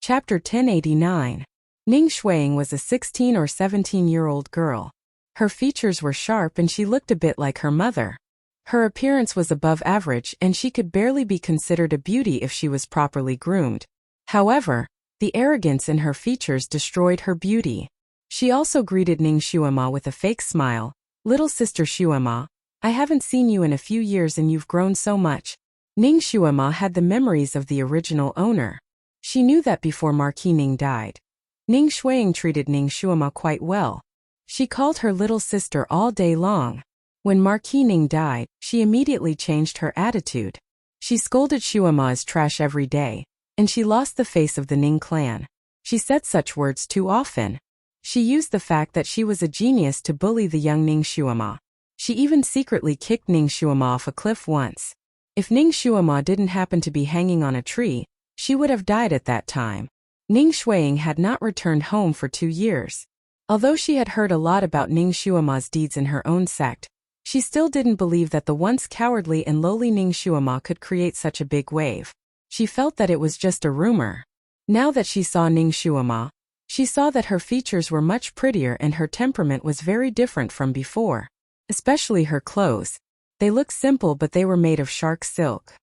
Chapter 1089. Ning Shuang was a 16 or 17-year-old girl. Her features were sharp and she looked a bit like her mother. Her appearance was above average and she could barely be considered a beauty if she was properly groomed. However, the arrogance in her features destroyed her beauty. She also greeted Ning Shuama with a fake smile. "Little sister Shuama, I haven't seen you in a few years and you've grown so much." Ning Shuama had the memories of the original owner. She knew that before Marquis Ning died. Ning Shuang treated Ning Shuama quite well. She called her little sister all day long. When Marquis Ning died, she immediately changed her attitude. She scolded Shuama as trash every day, and she lost the face of the Ning clan. She said such words too often. She used the fact that she was a genius to bully the young Ning Shuama. She even secretly kicked Ning Shuama off a cliff once. If Ning Shuama didn't happen to be hanging on a tree, she would have died at that time. Ning Shuang had not returned home for 2 years. Although she had heard a lot about Ning Shuama's deeds in her own sect, she still didn't believe that the once cowardly and lowly Ning Shuama could create such a big wave. She felt that it was just a rumor. Now that she saw Ning Shuama, she saw that her features were much prettier and her temperament was very different from before. Especially her clothes. They looked simple but they were made of shark silk.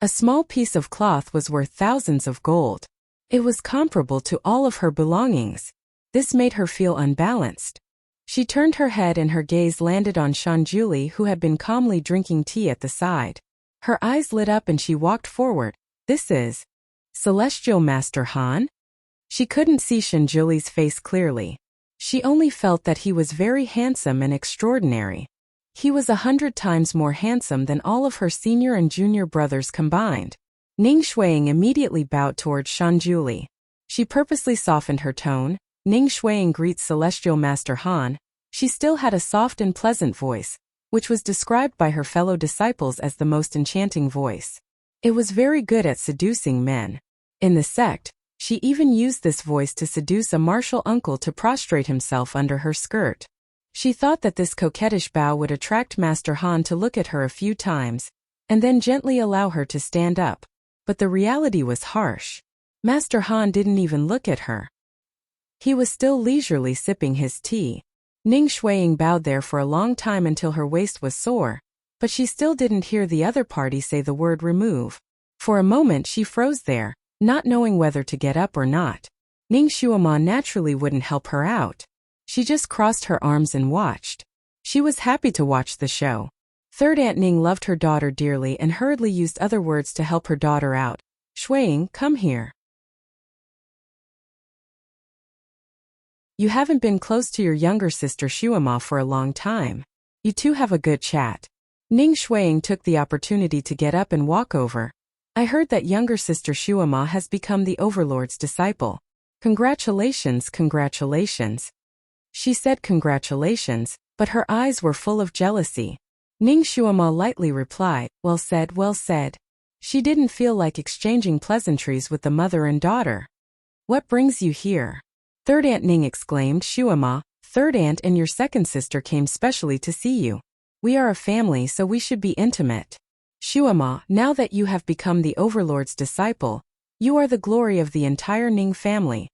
A small piece of cloth was worth thousands of gold. It was comparable to all of her belongings. This made her feel unbalanced. She turned her head and her gaze landed on Shanjuli, who had been calmly drinking tea at the side. Her eyes lit up and she walked forward. "This is Celestial Master Han?" She couldn't see Shanjuli's face clearly. She only felt that he was very handsome and extraordinary. He was 100 times more handsome than all of her senior and junior brothers combined. Ning Shuang immediately bowed towards Shanjuli. She purposely softened her tone. Ning Shuang greets Celestial Master Han. She still had a soft and pleasant voice, which was described by her fellow disciples as the most enchanting voice. It was very good at seducing men. In the sect, she even used this voice to seduce a martial uncle to prostrate himself under her skirt. She thought that this coquettish bow would attract Master Han to look at her a few times, and then gently allow her to stand up. But the reality was harsh. Master Han didn't even look at her. He was still leisurely sipping his tea. Ning Shuang bowed there for a long time until her waist was sore, but she still didn't hear the other party say the word remove. For a moment she froze there, not knowing whether to get up or not. Ning Shuama naturally wouldn't help her out. She just crossed her arms and watched. She was happy to watch the show. Third Aunt Ning loved her daughter dearly and hurriedly used other words to help her daughter out. "Shuang, come here. You haven't been close to your younger sister Shuama for a long time. You two have a good chat." Ning Shuang took the opportunity to get up and walk over. "I heard that younger sister Shuama has become the Overlord's disciple. Congratulations, congratulations." She said congratulations, but her eyes were full of jealousy. Ning Shuama lightly replied, "Well said, well said." She didn't feel like exchanging pleasantries with the mother and daughter. "What brings you here?" Third Aunt Ning exclaimed. "Shuama, third aunt and your second sister came specially to see you. We are a family so we should be intimate. Shuama, now that you have become the Overlord's disciple, you are the glory of the entire Ning family."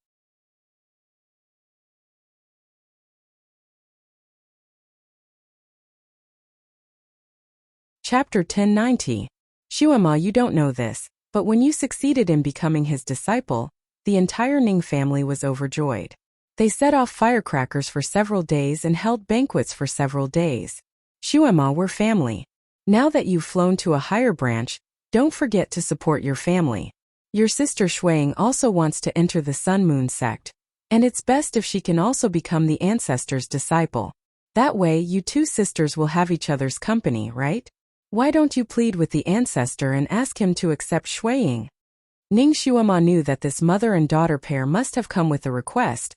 Chapter 1090. Shuama, you don't know this, but when you succeeded in becoming his disciple, the entire Ning family was overjoyed. They set off firecrackers for several days and held banquets for several days. Shuama, we're family. Now that you've flown to a higher branch, don't forget to support your family. Your sister Shuang also wants to enter the Sun Moon sect, and it's best if she can also become the ancestor's disciple. That way you two sisters will have each other's company, right? Why don't you plead with the ancestor and ask him to accept Shuang? Ning Shuama knew that this mother and daughter pair must have come with a request,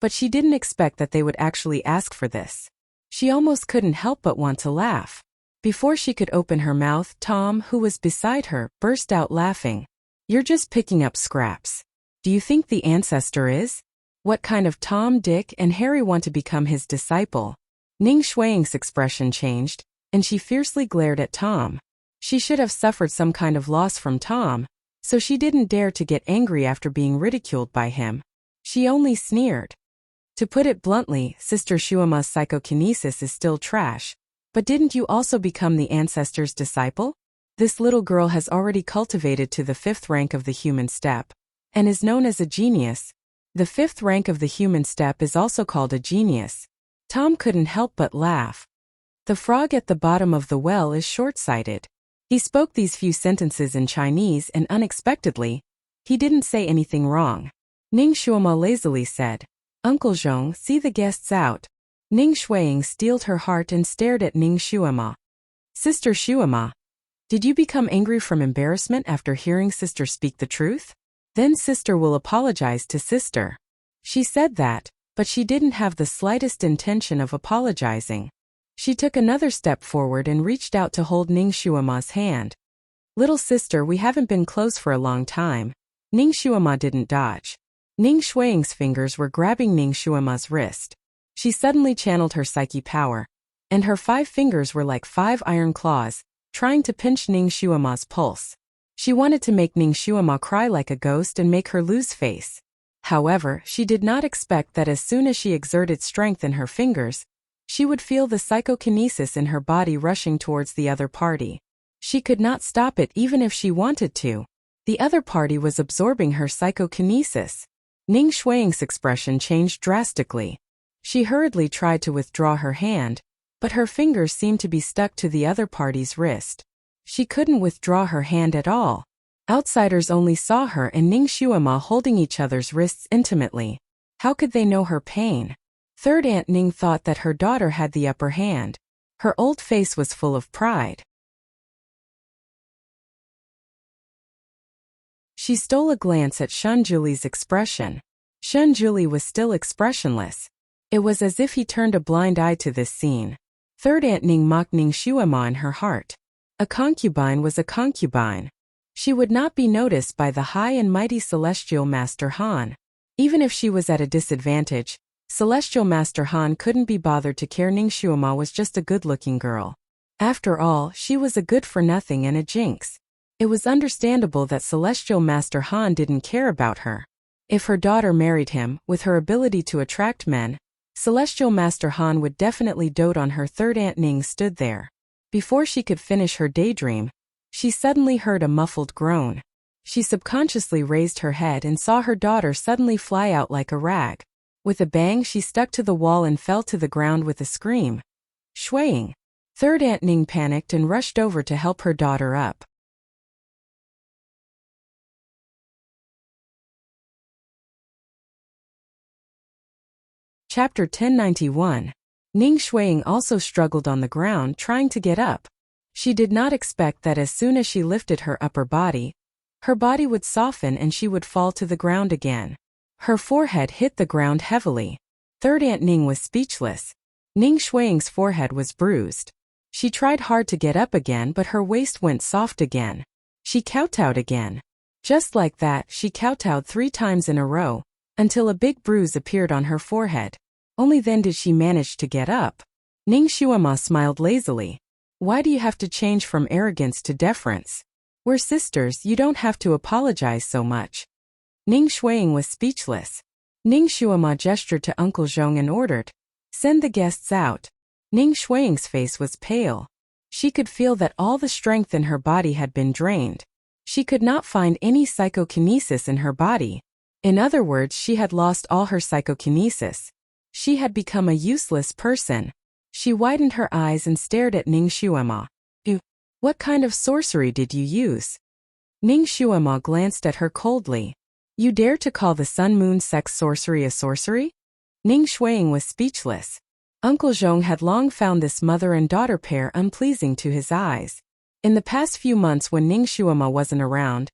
but she didn't expect that they would actually ask for this. She almost couldn't help but want to laugh. Before she could open her mouth, Tom, who was beside her, burst out laughing. "You're just picking up scraps. Do you think the ancestor is? What kind of Tom, Dick, and Harry want to become his disciple?" Ning Shuang's expression changed, and she fiercely glared at Tom. She should have suffered some kind of loss from Tom, so she didn't dare to get angry after being ridiculed by him. She only sneered. To put it bluntly, Sister Shuama's psychokinesis is still trash. But didn't you also become the ancestor's disciple? This little girl has already cultivated to the 5th rank of the human step, and is known as a genius. The 5th rank of the human step is also called a genius. Tom couldn't help but laugh. The frog at the bottom of the well is short-sighted. He spoke these few sentences in Chinese and unexpectedly, he didn't say anything wrong. Ning Shuama lazily said, "Uncle Zhong, see the guests out." Ning Shuiying steeled her heart and stared at Ning Shuama. "Sister Shuama, did you become angry from embarrassment after hearing Sister speak the truth? Then Sister will apologize to Sister." She said that, but she didn't have the slightest intention of apologizing. She took another step forward and reached out to hold Ning Shuama's hand. "Little sister, we haven't been close for a long time." Ning Shuama didn't dodge. Ning Shuiying's fingers were grabbing Ning Shuama's wrist. She suddenly channeled her psyche power, and her 5 fingers were like 5 iron claws, trying to pinch Ning Shuama's pulse. She wanted to make Ning Shuama cry like a ghost and make her lose face. However, she did not expect that as soon as she exerted strength in her fingers, she would feel the psychokinesis in her body rushing towards the other party. She could not stop it even if she wanted to. The other party was absorbing her psychokinesis. Ning Shuiying's expression changed drastically. She hurriedly tried to withdraw her hand, but her fingers seemed to be stuck to the other party's wrist. She couldn't withdraw her hand at all. Outsiders only saw her and Ning Shuama holding each other's wrists intimately. How could they know her pain? Third Aunt Ning thought that her daughter had the upper hand. Her old face was full of pride. She stole a glance at Shun Julie's expression. Shun Julie was still expressionless. It was as if he turned a blind eye to this scene. Third Aunt Ning mocked Ning Shuama in her heart. A concubine was a concubine. She would not be noticed by the high and mighty Celestial Master Han. Even if she was at a disadvantage, Celestial Master Han couldn't be bothered to care. Ning Shuama was just a good-looking girl. After all, she was a good-for-nothing and a jinx. It was understandable that Celestial Master Han didn't care about her. If her daughter married him, with her ability to attract men, Celestial Master Han would definitely dote on her. Third Aunt Ning stood there. Before she could finish her daydream, she suddenly heard a muffled groan. She subconsciously raised her head and saw her daughter suddenly fly out like a rag. With a bang, she stuck to the wall and fell to the ground with a scream. Shuiying. Third Aunt Ning panicked and rushed over to help her daughter up. Chapter 1091. Ning Shuiying also struggled on the ground trying to get up. She did not expect that as soon as she lifted her upper body, her body would soften and she would fall to the ground again. Her forehead hit the ground heavily. Third Aunt Ning was speechless. Ning Shuiying's forehead was bruised. She tried hard to get up again, but her waist went soft again. She kowtowed again. Just like that, she kowtowed 3 times in a row, until a big bruise appeared on her forehead. Only then did she manage to get up. Ning Shuama smiled lazily. "Why do you have to change from arrogance to deference? We're sisters, you don't have to apologize so much." Ning Shuiying was speechless. Ning Shuama gestured to Uncle Zhong and ordered, "Send the guests out." Ning Shuiying's face was pale. She could feel that all the strength in her body had been drained. She could not find any psychokinesis in her body. In other words, she had lost all her psychokinesis. She had become a useless person. She widened her eyes and stared at Ning Shuama. What kind of sorcery did you use?" Ning Shuama glanced at her coldly. "You dare to call the sun-moon sex sorcery a sorcery?" Ning Shuiying was speechless. Uncle Zhong had long found this mother and daughter pair unpleasing to his eyes. In the past few months when Ning Shuama wasn't around,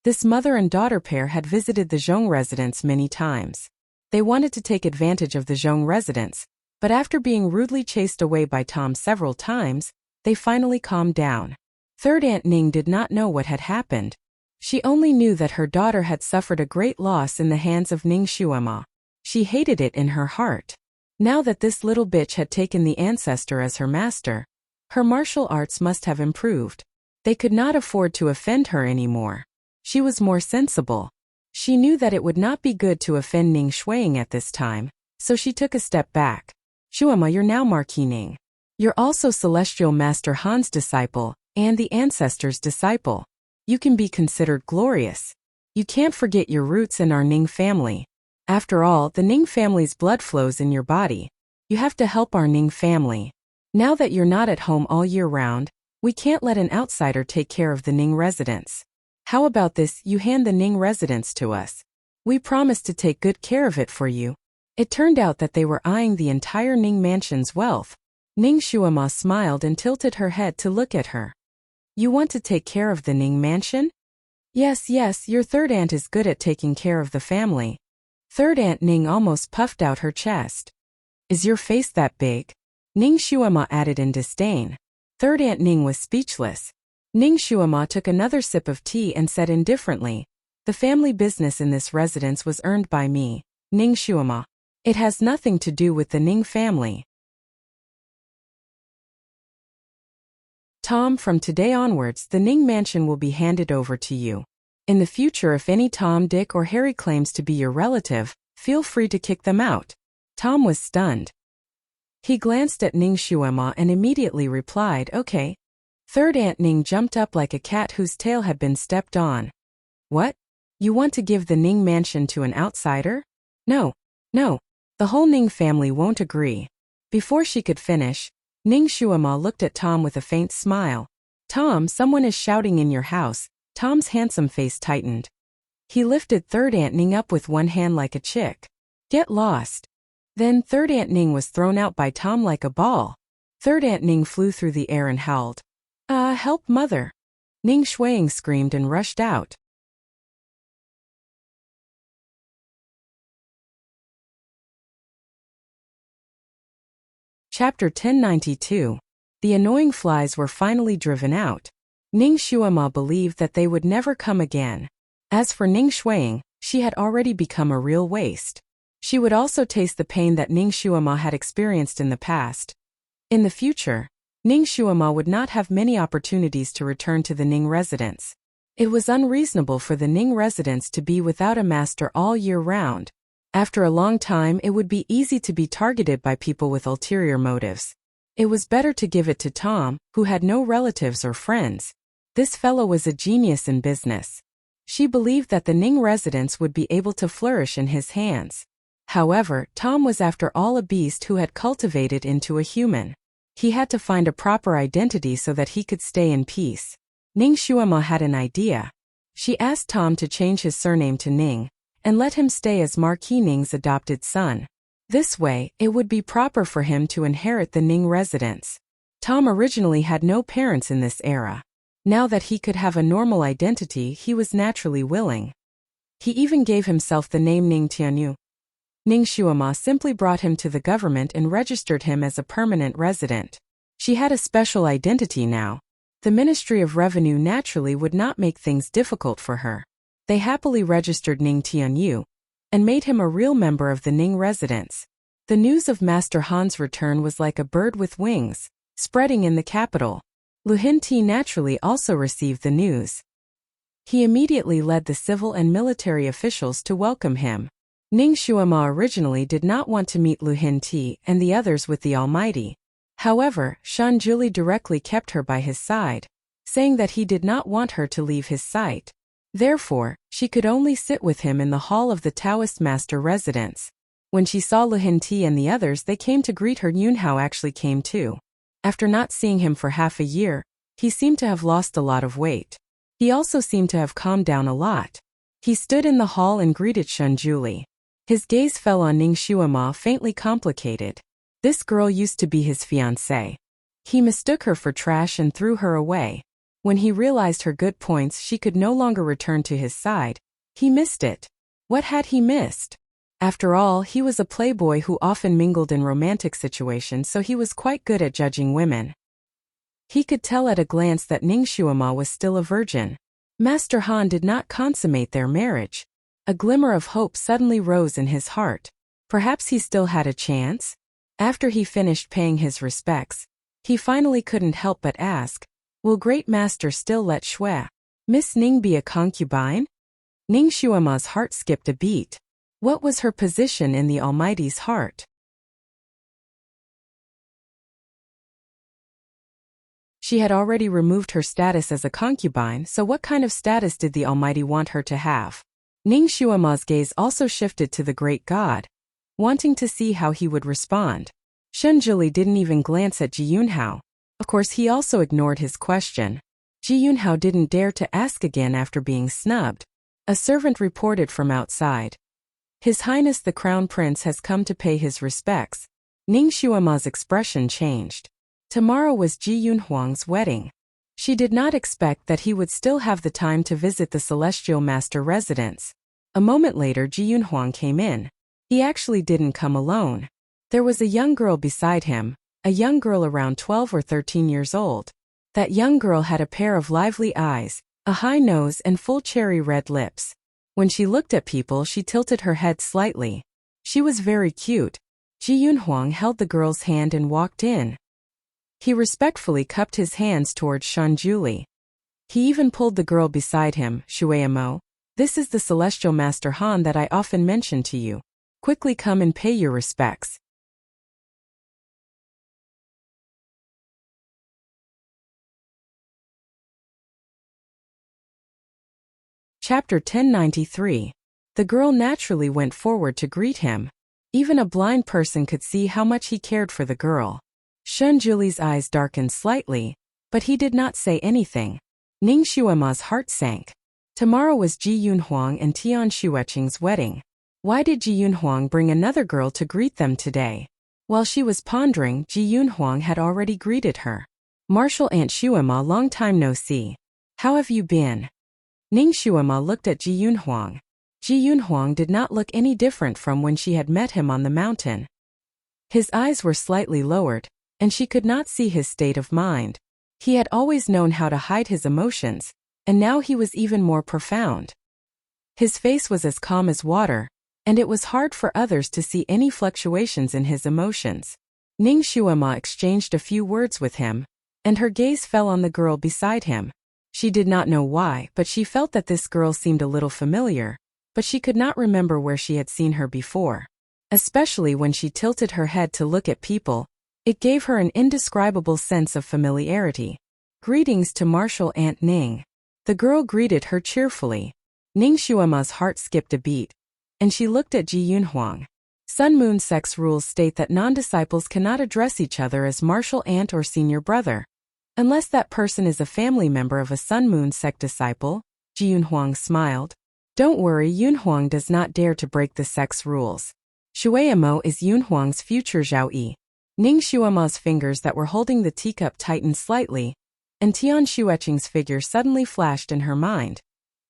this mother and daughter pair had visited the Zhong residence many times. They wanted to take advantage of the Zhong residence, but after being rudely chased away by Tom several times, they finally calmed down. Third Aunt Ning did not know what had happened. She only knew that her daughter had suffered a great loss in the hands of Ning Shuama. She hated it in her heart. Now that this little bitch had taken the ancestor as her master, her martial arts must have improved. They could not afford to offend her anymore. She was more sensible. She knew that it would not be good to offend Ning Shuiying at this time, so she took a step back. Shuema, you're now Marquis Ning. You're also Celestial Master Han's disciple, and the ancestor's disciple. You can be considered glorious. You can't forget your roots and our Ning family. After all, the Ning family's blood flows in your body. You have to help our Ning family. Now that you're not at home all year round, we can't let an outsider take care of the Ning residence. How about this, you hand the Ning residence to us. We promise to take good care of it for you. It turned out that they were eyeing the entire Ning mansion's wealth. Ning Shuema smiled and tilted her head to look at her. You want to take care of the Ning mansion? Yes, your third aunt is good at taking care of the family. Third Aunt Ning almost puffed out her chest. Is your face that big? Ning Shuema added in disdain. Third Aunt Ning was speechless. Ning Shuema took another sip of tea and said indifferently, the family business in this residence was earned by me, Ning Shuema. It has nothing to do with the Ning family. Tom, from today onwards, the Ning mansion will be handed over to you. In the future, if any Tom, Dick, or Harry claims to be your relative, feel free to kick them out. Tom was stunned. He glanced at Ning Shuema and immediately replied, okay. Third Aunt Ning jumped up like a cat whose tail had been stepped on. What? You want to give the Ning mansion to an outsider? No. The whole Ning family won't agree. Before she could finish, Ning Shuema looked at Tom with a faint smile. Tom, someone is shouting in your house. Tom's handsome face tightened. He lifted Third Aunt Ning up with one hand like a chick. Get lost. Then Third Aunt Ning was thrown out by Tom like a ball. Third Aunt Ning flew through the air and howled. Help, mother. Ning Shuiying screamed and rushed out. Chapter 1092. The annoying flies were finally driven out. Ning Shuema believed that they would never come again. As for Ning Shuiying, she had already become a real waste. She would also taste the pain that Ning Shuema had experienced in the past. In the future, Ning Shuema would not have many opportunities to return to the Ning residence. It was unreasonable for the Ning residence to be without a master all year round. After a long time, it would be easy to be targeted by people with ulterior motives. It was better to give it to Tom, who had no relatives or friends. This fellow was a genius in business. She believed that the Ning residence would be able to flourish in his hands. However, Tom was after all a beast who had cultivated into a human. He had to find a proper identity so that he could stay in peace. Ning Shuema had an idea. She asked Tom to change his surname to Ning, and let him stay as Marquis Ning's adopted son. This way, it would be proper for him to inherit the Ning residence. Tom originally had no parents in this era. Now that he could have a normal identity, he was naturally willing. He even gave himself the name Ning Tianyu. Ning Shuema simply brought him to the government and registered him as a permanent resident. She had a special identity now. The Ministry of Revenue naturally would not make things difficult for her. They happily registered Ning Tianyu and made him a real member of the Ning residence. The news of Master Han's return was like a bird with wings, spreading in the capital. Lu Hinti naturally also received the news. He immediately led the civil and military officials to welcome him. Ning Shuema originally did not want to meet Lu Hinti and the others with the Almighty. However, Shan Juli directly kept her by his side, saying that he did not want her to leave his sight. Therefore, she could only sit with him in the hall of the Taoist master residence. When she saw Lu Hinti and the others, they came to greet her. Yunhao actually came too. After not seeing him for half a year, he seemed to have lost a lot of weight. He also seemed to have calmed down a lot. He stood in the hall and greeted Shan Juli. His gaze fell on Ning Shuema, faintly complicated. This girl used to be his fiancée. He mistook her for trash and threw her away. When he realized her good points, she could no longer return to his side. He missed it. What had he missed? After all, he was a playboy who often mingled in romantic situations, so he was quite good at judging women. He could tell at a glance that Ning Shuema was still a virgin. Master Han did not consummate their marriage. A glimmer of hope suddenly rose in his heart. Perhaps he still had a chance? After he finished paying his respects, he finally couldn't help but ask, will Great Master still let Shui? Miss Ning be a concubine? Ning Xuema's heart skipped a beat. What was her position in the Almighty's heart? She had already removed her status as a concubine, so what kind of status did the Almighty want her to have? Ning Xuema's gaze also shifted to the great god, wanting to see how he would respond. Shen Zhili didn't even glance at Ji Yunhao. Of course, he also ignored his question. Ji Yunhao didn't dare to ask again after being snubbed. A servant reported from outside. His Highness the Crown Prince has come to pay his respects. Ning Xuema's expression changed. Tomorrow was Ji Yunhuang's wedding. She did not expect that he would still have the time to visit the Celestial Master residence. A moment later, Ji Yunhuang came in. He actually didn't come alone. There was a young girl beside him, a young girl around 12 or 13 years old. That young girl had a pair of lively eyes, a high nose and full cherry red lips. When she looked at people, she tilted her head slightly. She was very cute. Ji Yunhuang held the girl's hand and walked in. He respectfully cupped his hands towards Shen Zhili. He even pulled the girl beside him. Shueimo, this is the Celestial Master Han that I often mention to you. Quickly come and pay your respects. Chapter 1093. The girl naturally went forward to greet him. Even a blind person could see how much he cared for the girl. Shen Zhili's eyes darkened slightly, but he did not say anything. Ning Xuema's heart sank. Tomorrow was Ji Yunhuang and Tian Xueqing's wedding. Why did Ji Yunhuang bring another girl to greet them today? While she was pondering, Ji Yunhuang had already greeted her. Martial Aunt Xuema, long time no see. How have you been? Ning Xuema looked at Ji Yunhuang. Ji Yunhuang did not look any different from when she had met him on the mountain. His eyes were slightly lowered, and she could not see his state of mind. He had always known how to hide his emotions, and now he was even more profound. His face was as calm as water, and it was hard for others to see any fluctuations in his emotions. Ning Xuema exchanged a few words with him, and her gaze fell on the girl beside him. She did not know why, but she felt that this girl seemed a little familiar, but she could not remember where she had seen her before. Especially when she tilted her head to look at people, it gave her an indescribable sense of familiarity. Greetings to Martial Aunt Ning. The girl greeted her cheerfully. Ning Xuema's heart skipped a beat, and she looked at Ji Yunhuang. Sun Moon sect's rules state that non-disciples cannot address each other as martial aunt or senior brother, unless that person is a family member of a Sun Moon sect disciple. Ji Yunhuang smiled. Don't worry, Yunhuang does not dare to break the sect's rules. Shueimo is Yunhuang's future Zhao Yi. Ning Xuema's fingers that were holding the teacup tightened slightly, and Tian Xueqing's figure suddenly flashed in her mind.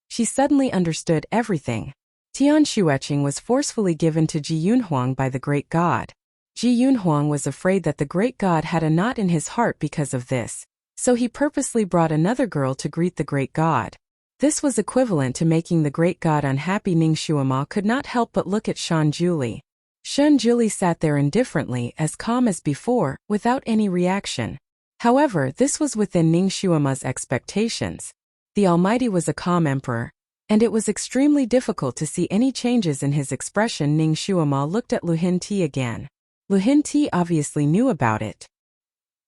She suddenly understood everything. Tian Xueqing was forcefully given to Ji Yunhuang by the great god. Ji Yunhuang was afraid that the great god had a knot in his heart because of this, so he purposely brought another girl to greet the great god. This was equivalent to making the great god unhappy. Ning Xuema could not help but look at Shen Zhili. Shen Zhili sat there indifferently, as calm as before, without any reaction. However, this was within Ning Xuema's expectations. The Almighty was a calm emperor, and it was extremely difficult to see any changes in his expression. Ning Xuema looked at Lu Hinti again. Lu Hinti obviously knew about it.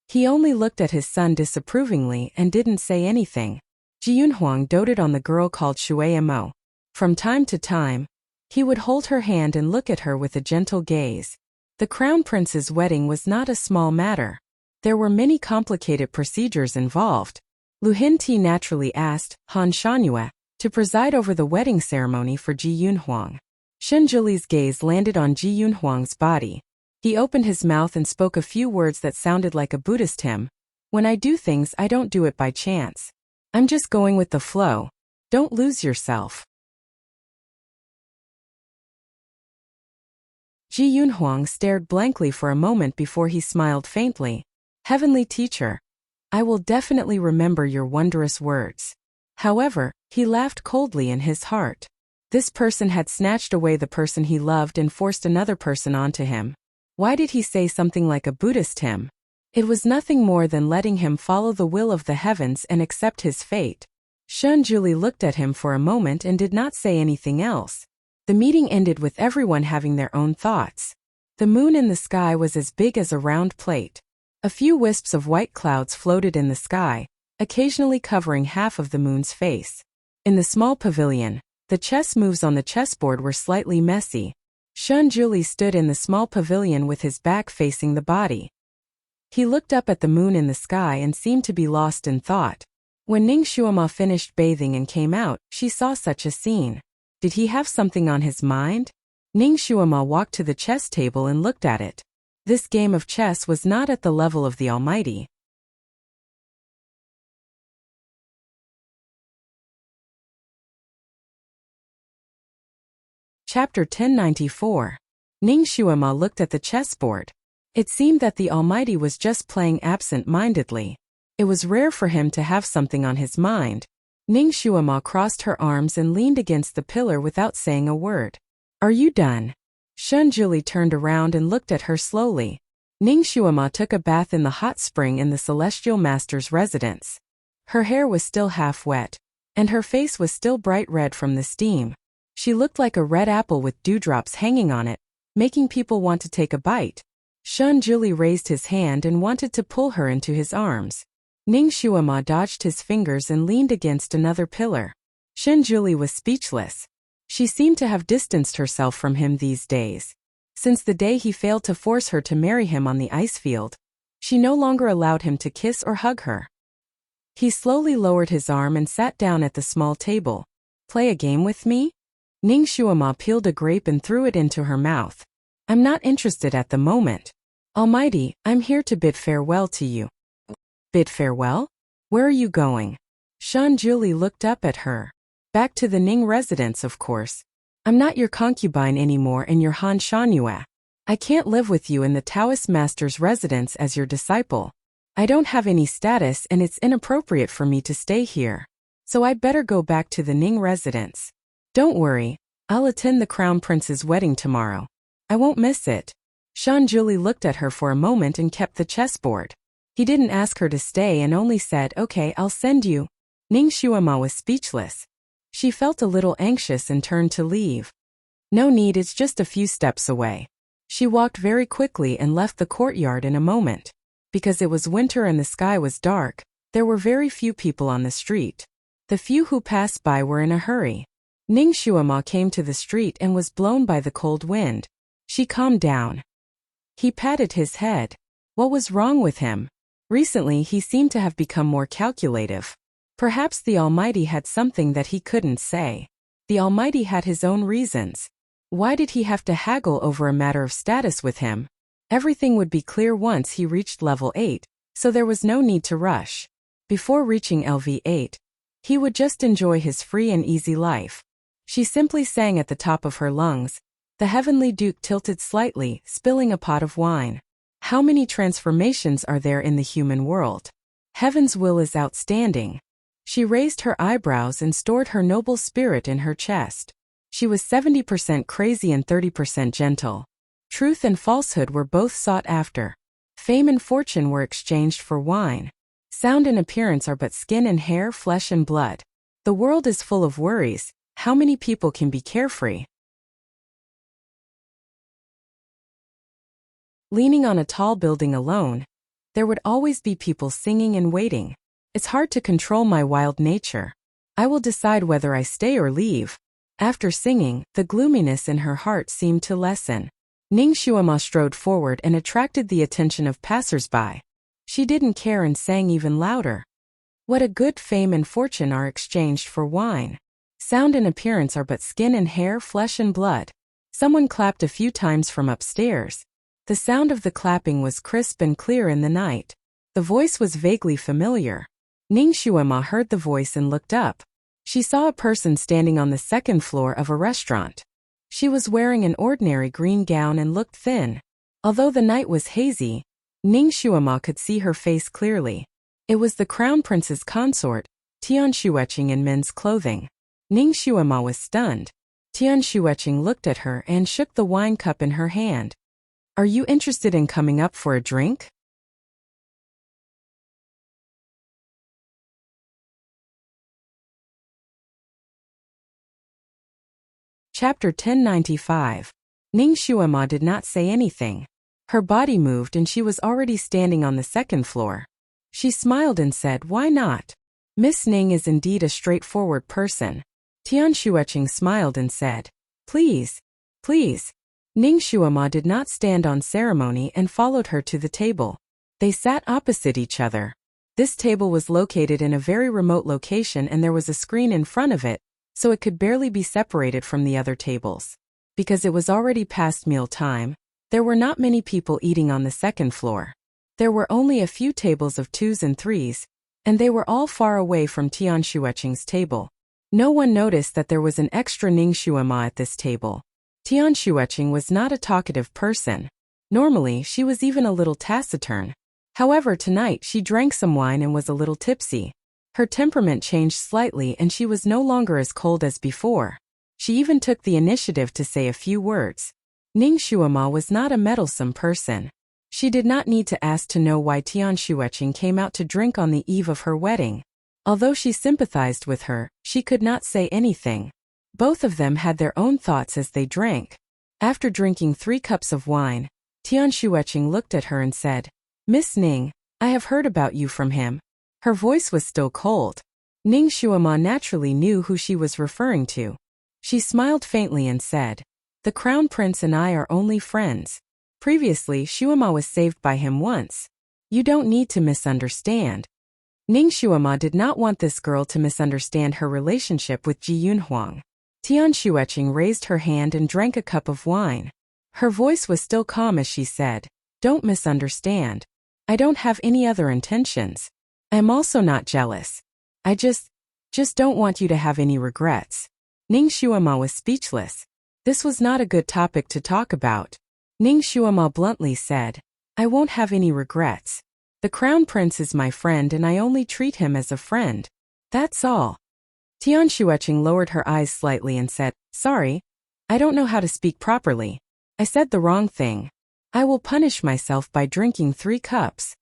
He only looked at his son disapprovingly and didn't say anything. Ji Yunhuang doted on the girl called Shueimo. From time to time, he would hold her hand and look at her with a gentle gaze. The crown prince's wedding was not a small matter. There were many complicated procedures involved. Lu Hinti naturally asked Han Shangyue to preside over the wedding ceremony for Ji Yunhuang. Shen Zhili's gaze landed on Ji Yunhuang's body. He opened his mouth and spoke a few words that sounded like a Buddhist hymn. When I do things, I don't do it by chance. I'm just going with the flow. Don't lose yourself. Ji Yunhuang stared blankly for a moment before he smiled faintly. Heavenly teacher, I will definitely remember your wondrous words. However, he laughed coldly in his heart. This person had snatched away the person he loved and forced another person onto him. Why did he say something like a Buddhist hymn? It was nothing more than letting him follow the will of the heavens and accept his fate. Shun Julie looked at him for a moment and did not say anything else. The meeting ended with everyone having their own thoughts. The moon in the sky was as big as a round plate. A few wisps of white clouds floated in the sky, occasionally covering half of the moon's face. In the small pavilion, the chess moves on the chessboard were slightly messy. Shun Julie stood in the small pavilion with his back facing the body. He looked up at the moon in the sky and seemed to be lost in thought. When Ning Shuama finished bathing and came out, she saw such a scene. Did he have something on his mind? Ning Shuama walked to the chess table and looked at it. This game of chess was not at the level of the Almighty. Chapter 1094. Ning Shuama looked at the chessboard. It seemed that the Almighty was just playing absent-mindedly. It was rare for him to have something on his mind. Ning Shuama crossed her arms and leaned against the pillar without saying a word. Are you done? Shun Julie turned around and looked at her slowly. Ning Shuama took a bath in the hot spring in the Celestial Master's residence. Her hair was still half wet, and her face was still bright red from the steam. She looked like a red apple with dewdrops hanging on it, making people want to take a bite. Shun Julie raised his hand and wanted to pull her into his arms. Ning Shuama dodged his fingers and leaned against another pillar. Shun Julie was speechless. She seemed to have distanced herself from him these days. Since the day he failed to force her to marry him on the ice field, she no longer allowed him to kiss or hug her. He slowly lowered his arm and sat down at the small table. Play a game with me? Ning Shuama peeled a grape and threw it into her mouth. I'm not interested at the moment. Almighty, I'm here to bid farewell to you. Bid farewell? Where are you going? Shun Julie looked up at her. Back to the Ning residence, of course. I'm not your concubine anymore in your Han Shangyue. I can't live with you in the Taoist master's residence as your disciple. I don't have any status and it's inappropriate for me to stay here. So I'd better go back to the Ning residence. Don't worry, I'll attend the Crown Prince's wedding tomorrow. I won't miss it. Shun Julie looked at her for a moment and kept the chessboard. He didn't ask her to stay and only said, okay, I'll send you. Ning Shuama was speechless. She felt a little anxious and turned to leave. No need, it's just a few steps away. She walked very quickly and left the courtyard in a moment. Because it was winter and the sky was dark, there were very few people on the street. The few who passed by were in a hurry. Ning Shuama came to the street and was blown by the cold wind. She calmed down. He patted his head. What was wrong with him? Recently he seemed to have become more calculative. Perhaps the Almighty had something that he couldn't say. The Almighty had his own reasons. Why did he have to haggle over a matter of status with him? Everything would be clear once he reached level 8, so there was no need to rush. Before reaching LV8, he would just enjoy his free and easy life. She simply sang at the top of her lungs. The heavenly Duke tilted slightly, spilling a pot of wine. How many transformations are there in the human world? Heaven's will is outstanding. She raised her eyebrows and stored her noble spirit in her chest. She was 70% crazy and 30% gentle. Truth and falsehood were both sought after. Fame and fortune were exchanged for wine. Sound and appearance are but skin and hair, flesh and blood. The world is full of worries. How many people can be carefree? Leaning on a tall building alone, there would always be people singing and waiting. It's hard to control my wild nature. I will decide whether I stay or leave. After singing, the gloominess in her heart seemed to lessen. Ning Shuama strode forward and attracted the attention of passers-by. She didn't care and sang even louder. What a good fame and fortune are exchanged for wine. Sound and appearance are but skin and hair, flesh and blood. Someone clapped a few times from upstairs. The sound of the clapping was crisp and clear in the night. The voice was vaguely familiar. Ning Shuama heard the voice and looked up. She saw a person standing on the second floor of a restaurant. She was wearing an ordinary green gown and looked thin. Although the night was hazy, Ning Shuama could see her face clearly. It was the Crown Prince's consort, Tian Shueching, in men's clothing. Ning Shuama was stunned. Tian Shueching looked at her and shook the wine cup in her hand. Are you interested in coming up for a drink? Chapter 1095. Ning Xuema did not say anything. Her body moved and she was already standing on the second floor. She smiled and said, "Why not? Miss Ning is indeed a straightforward person." Tian Xueqing smiled and said, "Please, please." Ning Xuema did not stand on ceremony and followed her to the table. They sat opposite each other. This table was located in a very remote location and there was a screen in front of it, so it could barely be separated from the other tables. Because it was already past meal time, there were not many people eating on the second floor. There were only a few tables of 2s and 3s, and they were all far away from Tian Xueqing's table. No one noticed that there was an extra Ning Xuema at this table. Tian Xueqing was not a talkative person. Normally, she was even a little taciturn. However, tonight she drank some wine and was a little tipsy. Her temperament changed slightly and she was no longer as cold as before. She even took the initiative to say a few words. Ning Xuema was not a meddlesome person. She did not need to ask to know why Tian Xueqing came out to drink on the eve of her wedding. Although she sympathized with her, she could not say anything. Both of them had their own thoughts as they drank. After drinking 3 cups of wine, Tian Xueqing looked at her and said, "Miss Ning, I have heard about you from him." Her voice was still cold. Ning Xuema naturally knew who she was referring to. She smiled faintly and said, "The Crown Prince and I are only friends. Previously, Xuema was saved by him once. You don't need to misunderstand." Ning Xuema did not want this girl to misunderstand her relationship with Ji Yunhuang. Tian Xueqing raised her hand and drank a cup of wine. Her voice was still calm as she said, "Don't misunderstand. I don't have any other intentions. I'm also not jealous. I just don't want you to have any regrets." Ning Xuema was speechless. This was not a good topic to talk about. Ning Xuema bluntly said, "I won't have any regrets. The Crown Prince is my friend and I only treat him as a friend. That's all." Tian Xueqing lowered her eyes slightly and said, "Sorry, I don't know how to speak properly. I said the wrong thing. I will punish myself by drinking 3 cups."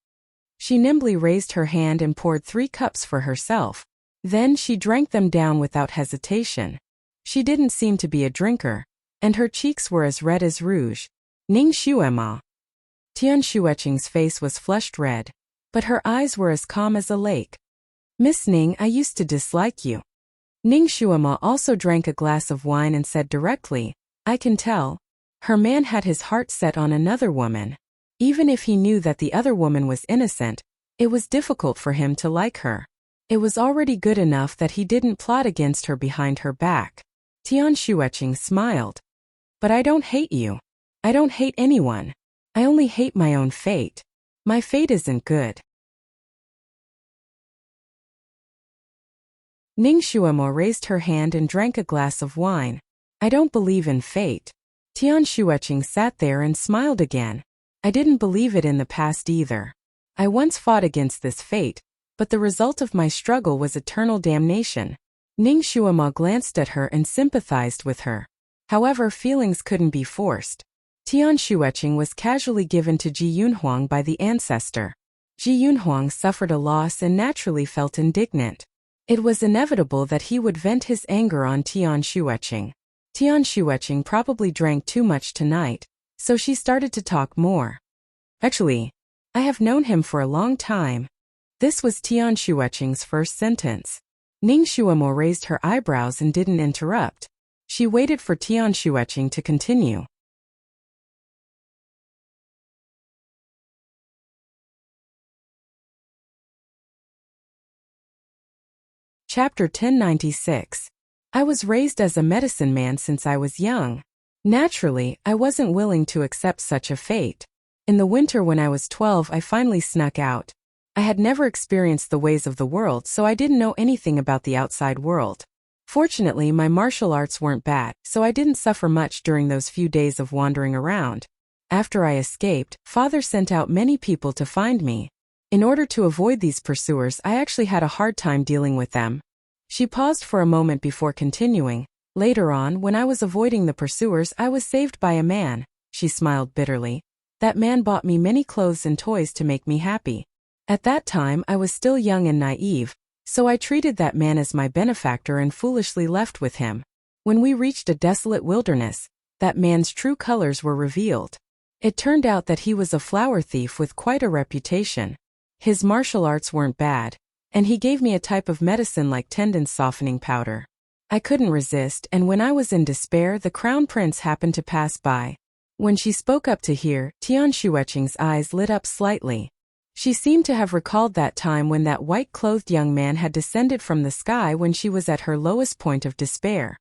She nimbly raised her hand and poured 3 cups for herself. Then she drank them down without hesitation. She didn't seem to be a drinker, and her cheeks were as red as rouge. Ning Xuema. Tian Xueqing's face was flushed red, but her eyes were as calm as a lake. "Miss Ning, I used to dislike you." Ning Xuema also drank a glass of wine and said directly, "I can tell." Her man had his heart set on another woman. Even if he knew that the other woman was innocent, it was difficult for him to like her. It was already good enough that he didn't plot against her behind her back. Tian Xueqing smiled. "But I don't hate you. I don't hate anyone. I only hate my own fate. My fate isn't good." Ning Xuema raised her hand and drank a glass of wine. "I don't believe in fate." Tian Xueqing sat there and smiled again. "I didn't believe it in the past either. I once fought against this fate, but the result of my struggle was eternal damnation." Ning Xuema glanced at her and sympathized with her. However, feelings couldn't be forced. Tian Xueqing was casually given to Ji Yunhuang by the ancestor. Ji Yunhuang suffered a loss and naturally felt indignant. It was inevitable that he would vent his anger on Tian Xueqing. Tian Xueqing probably drank too much tonight, so she started to talk more. "Actually, I have known him for a long time." This was Tian Xueqing's first sentence. Ning Xuema raised her eyebrows and didn't interrupt. She waited for Tian Xueqing to continue. Chapter 1096. I was raised as a medicine man since I was young. Naturally, I wasn't willing to accept such a fate. In the winter when I was 12, I finally snuck out. I had never experienced the ways of the world, so I didn't know anything about the outside world. Fortunately, my martial arts weren't bad, so I didn't suffer much during those few days of wandering around. After I escaped, Father sent out many people to find me. In order to avoid these pursuers, I actually had a hard time dealing with them. She paused for a moment before continuing. "Later on, when I was avoiding the pursuers, I was saved by a man." She smiled bitterly. "That man bought me many clothes and toys to make me happy. At that time, I was still young and naive, so I treated that man as my benefactor and foolishly left with him. When we reached a desolate wilderness, that man's true colors were revealed. It turned out that he was a flower thief with quite a reputation. His martial arts weren't bad, and he gave me a type of medicine like tendon softening powder. I couldn't resist, and when I was in despair, the crown prince happened to pass by. When she spoke up to hear, Tian Shuiqing's eyes lit up slightly. She seemed to have recalled that time when that white-clothed young man had descended from the sky when she was at her lowest point of despair.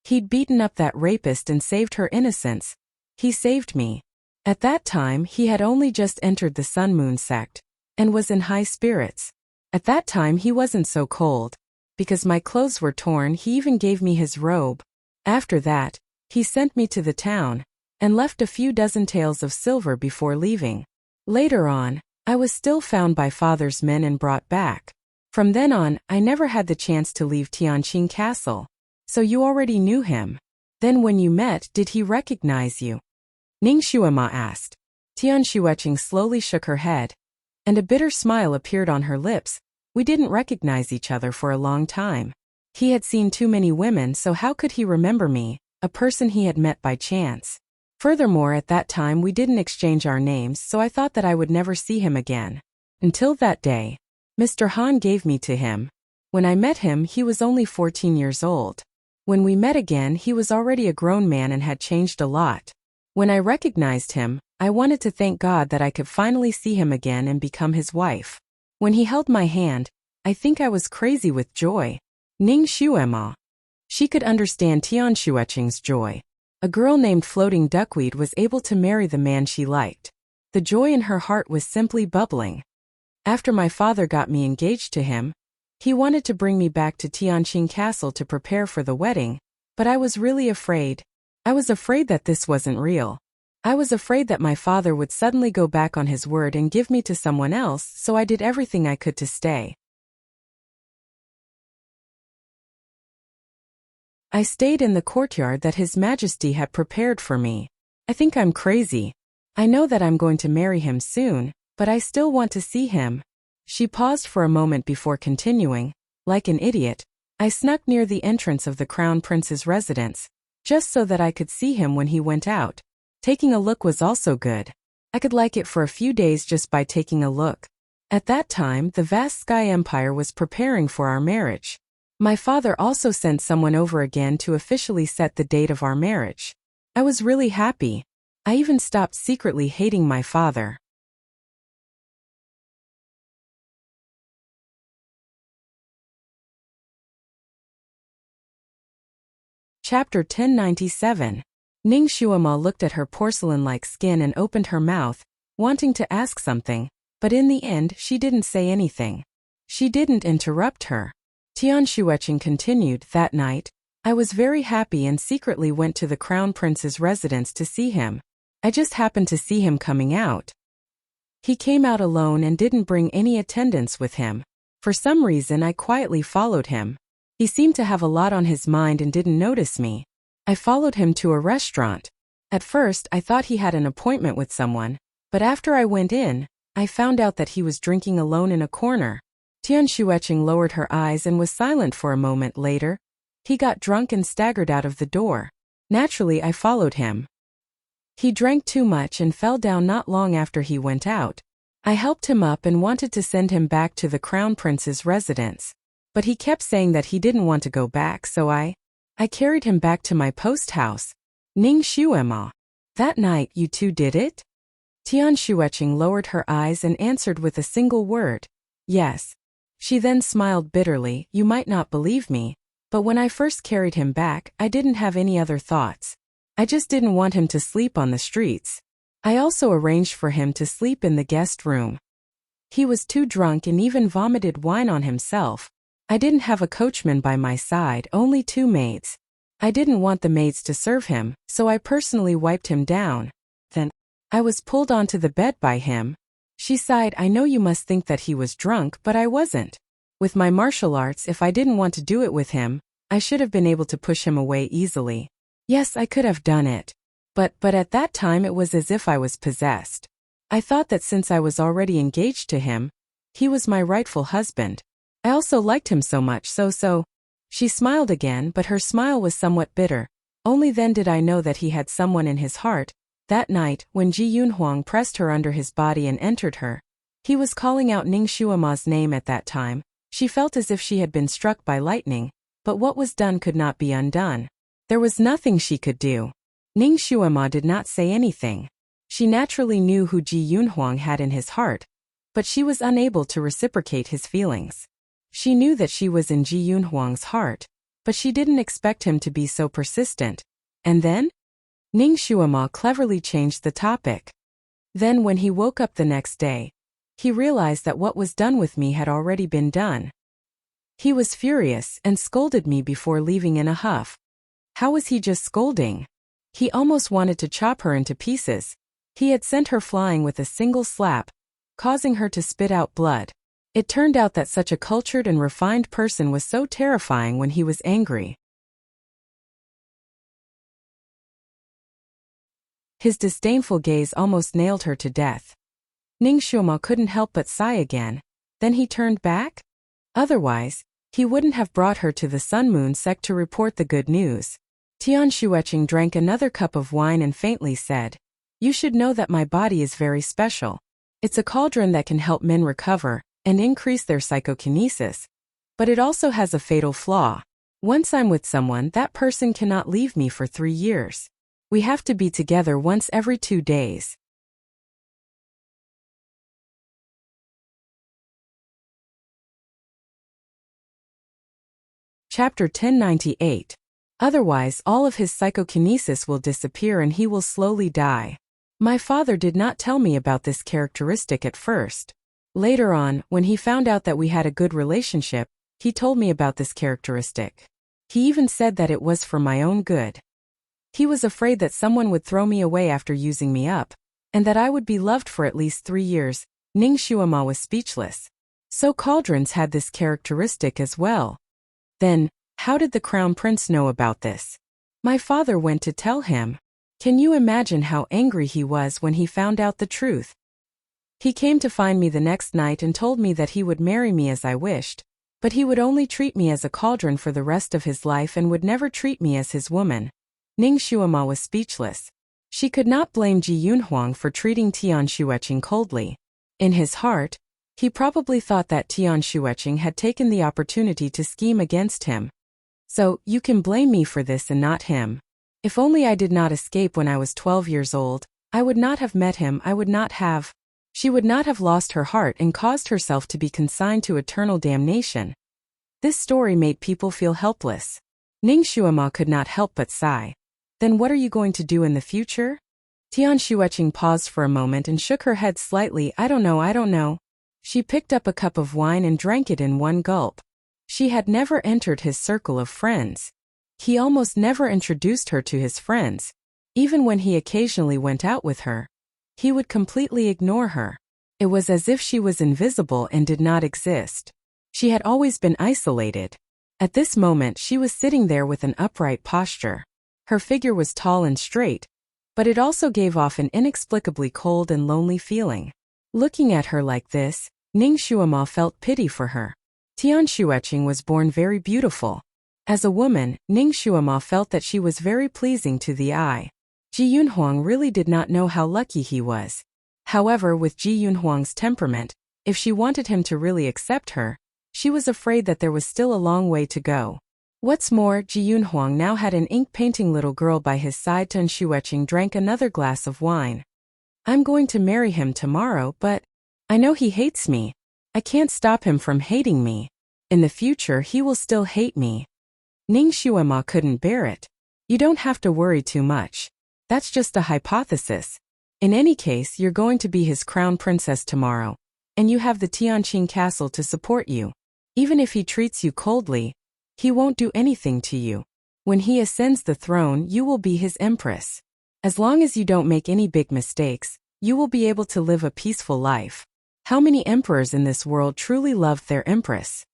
He'd beaten up that rapist and saved her innocence. He saved me. At that time, he had only just entered the Sun Moon sect, and was in high spirits. At that time he wasn't so cold. Because my clothes were torn, he even gave me his robe. After that, he sent me to the town, and left a few dozen taels of silver before leaving. Later on, I was still found by father's men and brought back. From then on, I never had the chance to leave Tianqing Castle. So you already knew him. Then when you met, did he recognize you? Ning Shuima asked. Tian Shuiqing slowly shook her head, and a bitter smile appeared on her lips. We didn't recognize each other for a long time. He had seen too many women, so how could he remember me, a person he had met by chance? Furthermore, at that time we didn't exchange our names, so I thought that I would never see him again. Until that day. Mr. Han gave me to him. When I met him, he was only 14 years old. When we met again, he was already a grown man and had changed a lot. When I recognized him, I wanted to thank God that I could finally see him again and become his wife. When he held my hand, I think I was crazy with joy. Ning Shuima. She could understand Tian Shuiqing's joy. A girl named Floating Duckweed was able to marry the man she liked. The joy in her heart was simply bubbling. After my father got me engaged to him, he wanted to bring me back to Tianqing Castle to prepare for the wedding, but I was really afraid. I was afraid that this wasn't real. I was afraid that my father would suddenly go back on his word and give me to someone else, so I did everything I could to stay. I stayed in the courtyard that His Majesty had prepared for me. I think I'm crazy. I know that I'm going to marry him soon, but I still want to see him. She paused for a moment before continuing. Like an idiot, I snuck near the entrance of the Crown Prince's residence, just so that I could see him when he went out. Taking a look was also good. I could like it for a few days just by taking a look. At that time, the vast Sky Empire was preparing for our marriage. My father also sent someone over again to officially set the date of our marriage. I was really happy. I even stopped secretly hating my father. Chapter 1097. Ning Shuima looked at her porcelain-like skin and opened her mouth, wanting to ask something, but in the end she didn't say anything. She didn't interrupt her. Tian Shuiqing continued. That night, I was very happy and secretly went to the Crown Prince's residence to see him. I just happened to see him coming out. He came out alone and didn't bring any attendants with him. For some reason I quietly followed him. He seemed to have a lot on his mind and didn't notice me. I followed him to a restaurant. At first I thought he had an appointment with someone, but after I went in, I found out that he was drinking alone in a corner. Tian Shuiqing lowered her eyes and was silent for a moment. Later, he got drunk and staggered out of the door. Naturally I followed him. He drank too much and fell down not long after he went out. I helped him up and wanted to send him back to the Crown Prince's residence. But he kept saying that he didn't want to go back, so I carried him back to my post house. Ning Shuima. That night you two did it? Tian Shuiqing lowered her eyes and answered with a single word. Yes. She then smiled bitterly. You might not believe me, but when I first carried him back, I didn't have any other thoughts. I just didn't want him to sleep on the streets. I also arranged for him to sleep in the guest room. He was too drunk and even vomited wine on himself. I didn't have a coachman by my side, only 2 maids. I didn't want the maids to serve him, so I personally wiped him down. Then, I was pulled onto the bed by him. She sighed. I know you must think that he was drunk, but I wasn't. With my martial arts, if I didn't want to do it with him, I should have been able to push him away easily. Yes, I could have done it. But at that time it was as if I was possessed. I thought that since I was already engaged to him, he was my rightful husband. I also liked him so much so. She smiled again, but her smile was somewhat bitter. Only then did I know that he had someone in his heart. That night, when Ji Yunhuang pressed her under his body and entered her, he was calling out Ning Shuama's name at that time. She felt as if she had been struck by lightning, but what was done could not be undone. There was nothing she could do. Ning Shuama did not say anything. She naturally knew who Ji Yunhuang had in his heart, but she was unable to reciprocate his feelings. She knew that she was in Ji Yunhuang's heart, but she didn't expect him to be so persistent. And then? Ning Shuama cleverly changed the topic. Then when he woke up the next day, he realized that what was done with me had already been done. He was furious and scolded me before leaving in a huff. How was he just scolding? He almost wanted to chop her into pieces. He had sent her flying with a single slap, causing her to spit out blood. It turned out that such a cultured and refined person was so terrifying when he was angry. His disdainful gaze almost nailed her to death. Ning Shuama couldn't help but sigh again. Then he turned back? Otherwise, he wouldn't have brought her to the Sun Moon sect to report the good news. Tian Shueching drank another cup of wine and faintly said, "You should know that my body is very special. It's a cauldron that can help men recover and increase their psychokinesis. But it also has a fatal flaw. Once I'm with someone, that person cannot leave me for 3 years. We have to be together once every 2 days. Chapter 1098. Otherwise, all of his psychokinesis will disappear and he will slowly die. My father did not tell me about this characteristic at first. Later on, when he found out that we had a good relationship, he told me about this characteristic. He even said that it was for my own good. He was afraid that someone would throw me away after using me up, and that I would be loved for at least 3 years. Ning Shuama was speechless. So cauldrons had this characteristic as well. Then, how did the crown prince know about this? My father went to tell him. Can you imagine how angry he was when he found out the truth? He came to find me the next night and told me that he would marry me as I wished, but he would only treat me as a cauldron for the rest of his life and would never treat me as his woman. Ning Shuama was speechless. She could not blame Ji Yunhuang for treating Tian Shueching coldly. In his heart, he probably thought that Tian Shueching had taken the opportunity to scheme against him. So, you can blame me for this and not him. If only I did not escape when I was 12 years old, I would not have met him, She would not have lost her heart and caused herself to be consigned to eternal damnation. This story made people feel helpless. Ning Shuama could not help but sigh. Then what are you going to do in the future? Tian Shueching paused for a moment and shook her head slightly. I don't know. She picked up a cup of wine and drank it in one gulp. She had never entered his circle of friends. He almost never introduced her to his friends. Even when he occasionally went out with her, he would completely ignore her. It was as if she was invisible and did not exist. She had always been isolated. At this moment she was sitting there with an upright posture. Her figure was tall and straight, but it also gave off an inexplicably cold and lonely feeling. Looking at her like this, Ning Shuama felt pity for her. Tian Shueching was born very beautiful. As a woman, Ning Shuama felt that she was very pleasing to the eye. Ji Yunhuang really did not know how lucky he was. However, with Ji Yunhuang's temperament, if she wanted him to really accept her, she was afraid that there was still a long way to go. What's more, Ji Yunhuang now had an ink-painting little girl by his side. Tian Shueching drank another glass of wine. I'm going to marry him tomorrow, but I know he hates me. I can't stop him from hating me. In the future he will still hate me. Ning Shuama couldn't bear it. You don't have to worry too much. That's just a hypothesis. In any case, you're going to be his crown princess tomorrow, and you have the Tianqing castle to support you. Even if he treats you coldly, he won't do anything to you. When he ascends the throne, you will be his empress. As long as you don't make any big mistakes, you will be able to live a peaceful life. How many emperors in this world truly loved their empress?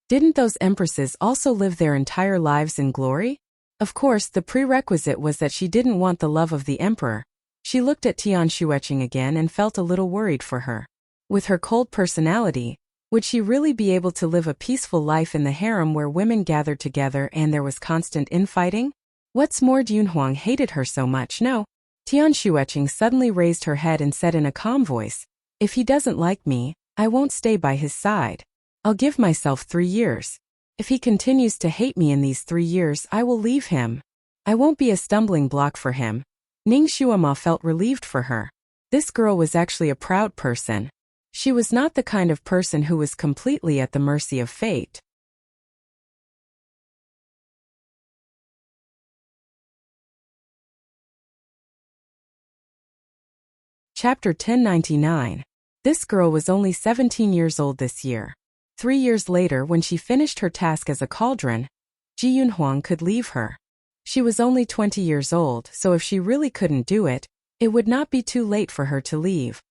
Didn't those empresses also live their entire lives in glory? Of course, the prerequisite was that she didn't want the love of the emperor. She looked at Tian Shueching again and felt a little worried for her. With her cold personality, Would she really be able to live a peaceful life in the harem where women gathered together and there was constant infighting? What's more, Junhuang hated her so much. No. Tian Shueqing suddenly raised her head and said in a calm voice, "If he doesn't like me, I won't stay by his side. I'll give myself 3 years. If he continues to hate me in these 3 years, I will leave him. I won't be a stumbling block for him." Ning Shuama felt relieved for her. This girl was actually a proud person. She was not the kind of person who was completely at the mercy of fate. Chapter 1099. This girl was only 17 years old this year. 3 years later, when she finished her task as a cauldron, Ji Yunhuang could leave her. She was only 20 years old, so if she really couldn't do it, it would not be too late for her to leave.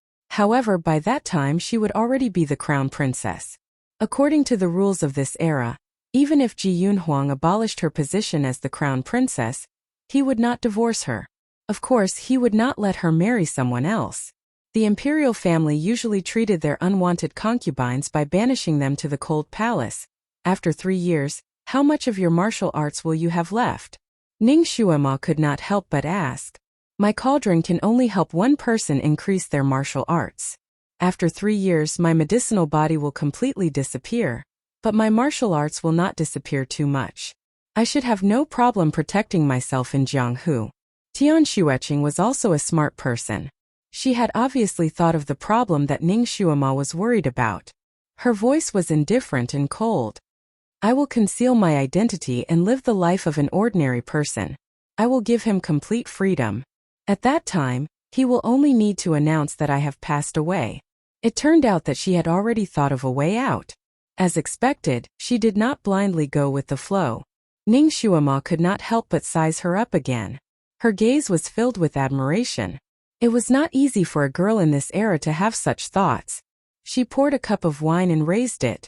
However, by that time she would already be the crown princess. According to the rules of this era, even if Ji Yunhuang abolished her position as the crown princess, he would not divorce her. Of course, he would not let her marry someone else. The imperial family usually treated their unwanted concubines by banishing them to the cold palace. After 3 years, how much of your martial arts will you have left? Ning Shuema could not help but ask. My cauldron can only help one person increase their martial arts. After 3 years, my medicinal body will completely disappear, but my martial arts will not disappear too much. I should have no problem protecting myself in Jianghu. Tian Shueqing was also a smart person. She had obviously thought of the problem that Ning Shuema was worried about. Her voice was indifferent and cold. I will conceal my identity and live the life of an ordinary person. I will give him complete freedom. At that time, he will only need to announce that I have passed away. It turned out that she had already thought of a way out. As expected, she did not blindly go with the flow. Ning Shuema could not help but size her up again. Her gaze was filled with admiration. It was not easy for a girl in this era to have such thoughts. She poured a cup of wine and raised it.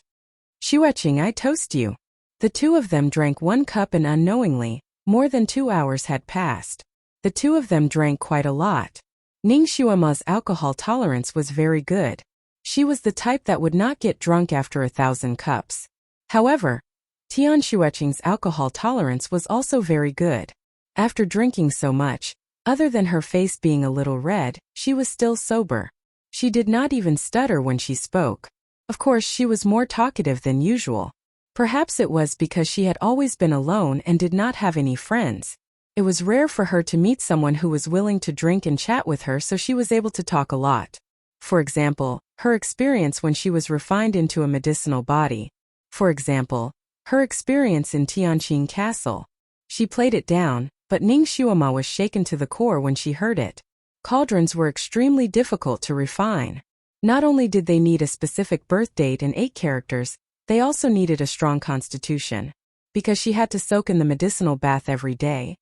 Shueqing, I toast you. The two of them drank 1 cup and unknowingly, more than 2 hours had passed. The two of them drank quite a lot. Ning Shuema's alcohol tolerance was very good. She was the type that would not get drunk after 1,000 cups. However, Tian Shueqing's alcohol tolerance was also very good. After drinking so much, other than her face being a little red, she was still sober. She did not even stutter when she spoke. Of course, she was more talkative than usual. Perhaps it was because she had always been alone and did not have any friends. It was rare for her to meet someone who was willing to drink and chat with her, so she was able to talk a lot. For example, her experience when she was refined into a medicinal body. For example, her experience in Tianqing Castle. She played it down, but Ning Shuema was shaken to the core when she heard it. Cauldrons were extremely difficult to refine. Not only did they need a specific birth date and 8 characters, they also needed a strong constitution. Because she had to soak in the medicinal bath every day.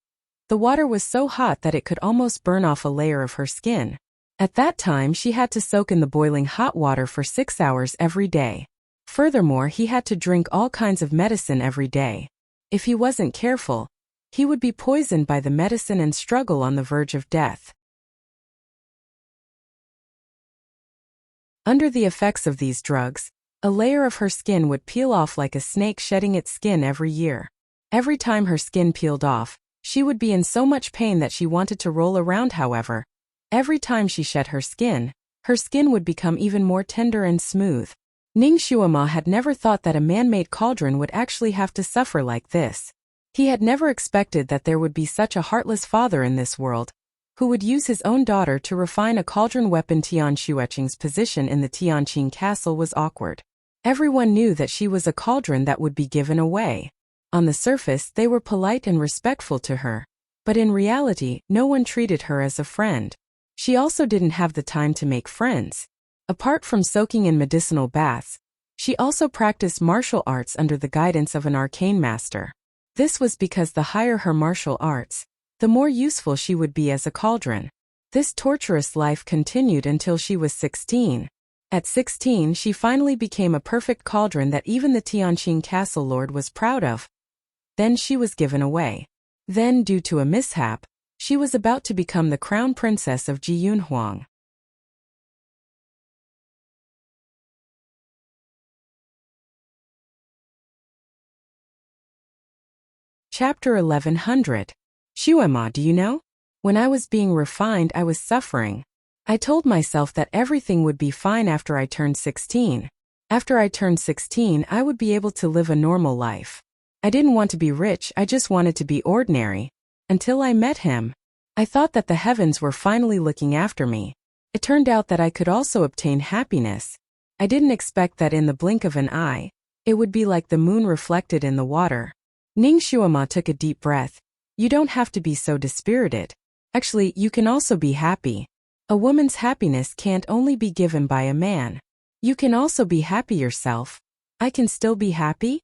The water was so hot that it could almost burn off a layer of her skin. At that time, she had to soak in the boiling hot water for 6 hours every day. Furthermore, he had to drink all kinds of medicine every day. If he wasn't careful, he would be poisoned by the medicine and struggle on the verge of death. Under the effects of these drugs, a layer of her skin would peel off like a snake shedding its skin every year. Every time her skin peeled off, she would be in so much pain that she wanted to roll around. However, every time she shed her skin would become even more tender and smooth. Ning Shuema had never thought that a man-made cauldron would actually have to suffer like this. He had never expected that there would be such a heartless father in this world, who would use his own daughter to refine a cauldron weapon. Tian Shueqing's position in the Tianqing castle was awkward. Everyone knew that she was a cauldron that would be given away. On the surface, they were polite and respectful to her. But in reality, no one treated her as a friend. She also didn't have the time to make friends. Apart from soaking in medicinal baths, she also practiced martial arts under the guidance of an arcane master. This was because the higher her martial arts, the more useful she would be as a cauldron. This torturous life continued until she was 16. At 16, she finally became a perfect cauldron that even the Tianqing castle lord was proud of. Then she was given away. Then, due to a mishap, she was about to become the crown princess of Ji Yunhuang. Chapter 1100. Shuema, do you know? When I was being refined, I was suffering. I told myself that everything would be fine after I turned 16. After I turned 16, I would be able to live a normal life. I didn't want to be rich, I just wanted to be ordinary. Until I met him. I thought that the heavens were finally looking after me. It turned out that I could also obtain happiness. I didn't expect that in the blink of an eye, it would be like the moon reflected in the water. Ning Shuema took a deep breath. You don't have to be so dispirited. Actually, you can also be happy. A woman's happiness can't only be given by a man. You can also be happy yourself. I can still be happy?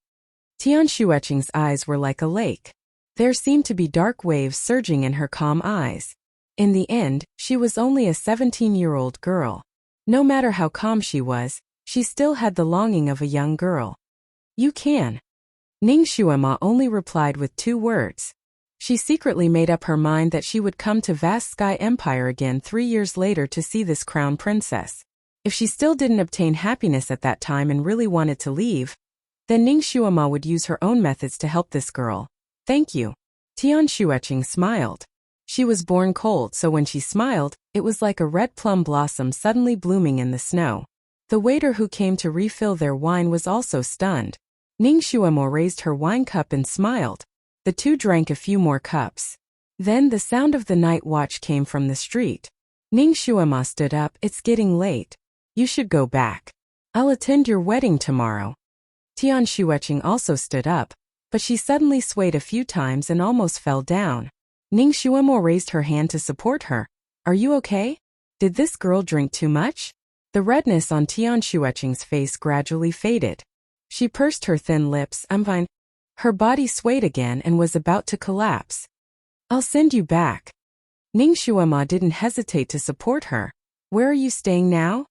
Tian Shueching's eyes were like a lake. There seemed to be dark waves surging in her calm eyes. In the end, she was only a 17-year-old girl. No matter how calm she was, she still had the longing of a young girl. You can. Ning Shuema only replied with 2 words. She secretly made up her mind that she would come to Vast Sky Empire again 3 years later to see this crown princess. If she still didn't obtain happiness at that time and really wanted to leave, then Ning Shuema would use her own methods to help this girl. Thank you. Tian Shueching smiled. She was born cold, so when she smiled, it was like a red plum blossom suddenly blooming in the snow. The waiter who came to refill their wine was also stunned. Ning Shuema raised her wine cup and smiled. The two drank a few more cups. Then the sound of the night watch came from the street. Ning Shuema stood up. It's getting late. You should go back. I'll attend your wedding tomorrow. Tian Shueching also stood up, but she suddenly swayed a few times and almost fell down. Ning Shuema raised her hand to support her. Are you okay? Did this girl drink too much? The redness on Tian Shueching's face gradually faded. She pursed her thin lips. I'm fine. Her body swayed again and was about to collapse. I'll send you back. Ning Shuema didn't hesitate to support her. Where are you staying now?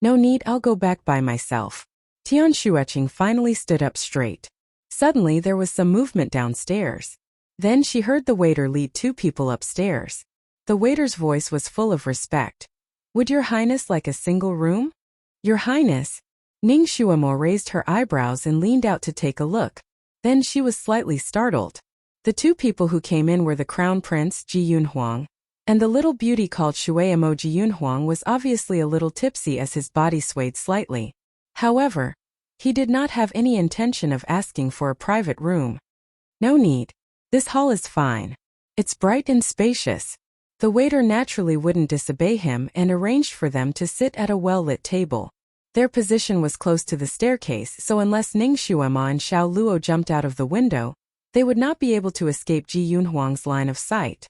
No need, I'll go back by myself. Tian Shueching finally stood up straight. Suddenly there was some movement downstairs. Then she heard the waiter lead 2 people upstairs. The waiter's voice was full of respect. Would your highness like a single room? Your highness? Ning Shuema raised her eyebrows and leaned out to take a look. Then she was slightly startled. The 2 people who came in were the crown prince, Ji Yunhuang, and the little beauty called Shueimo. Ji Yunhuang was obviously a little tipsy as his body swayed slightly. However, he did not have any intention of asking for a private room. No need. This hall is fine. It's bright and spacious. The waiter naturally wouldn't disobey him and arranged for them to sit at a well-lit table. Their position was close to the staircase, so unless Ning Shuema and Xiao Luo jumped out of the window, they would not be able to escape Ji Yunhuang's line of sight.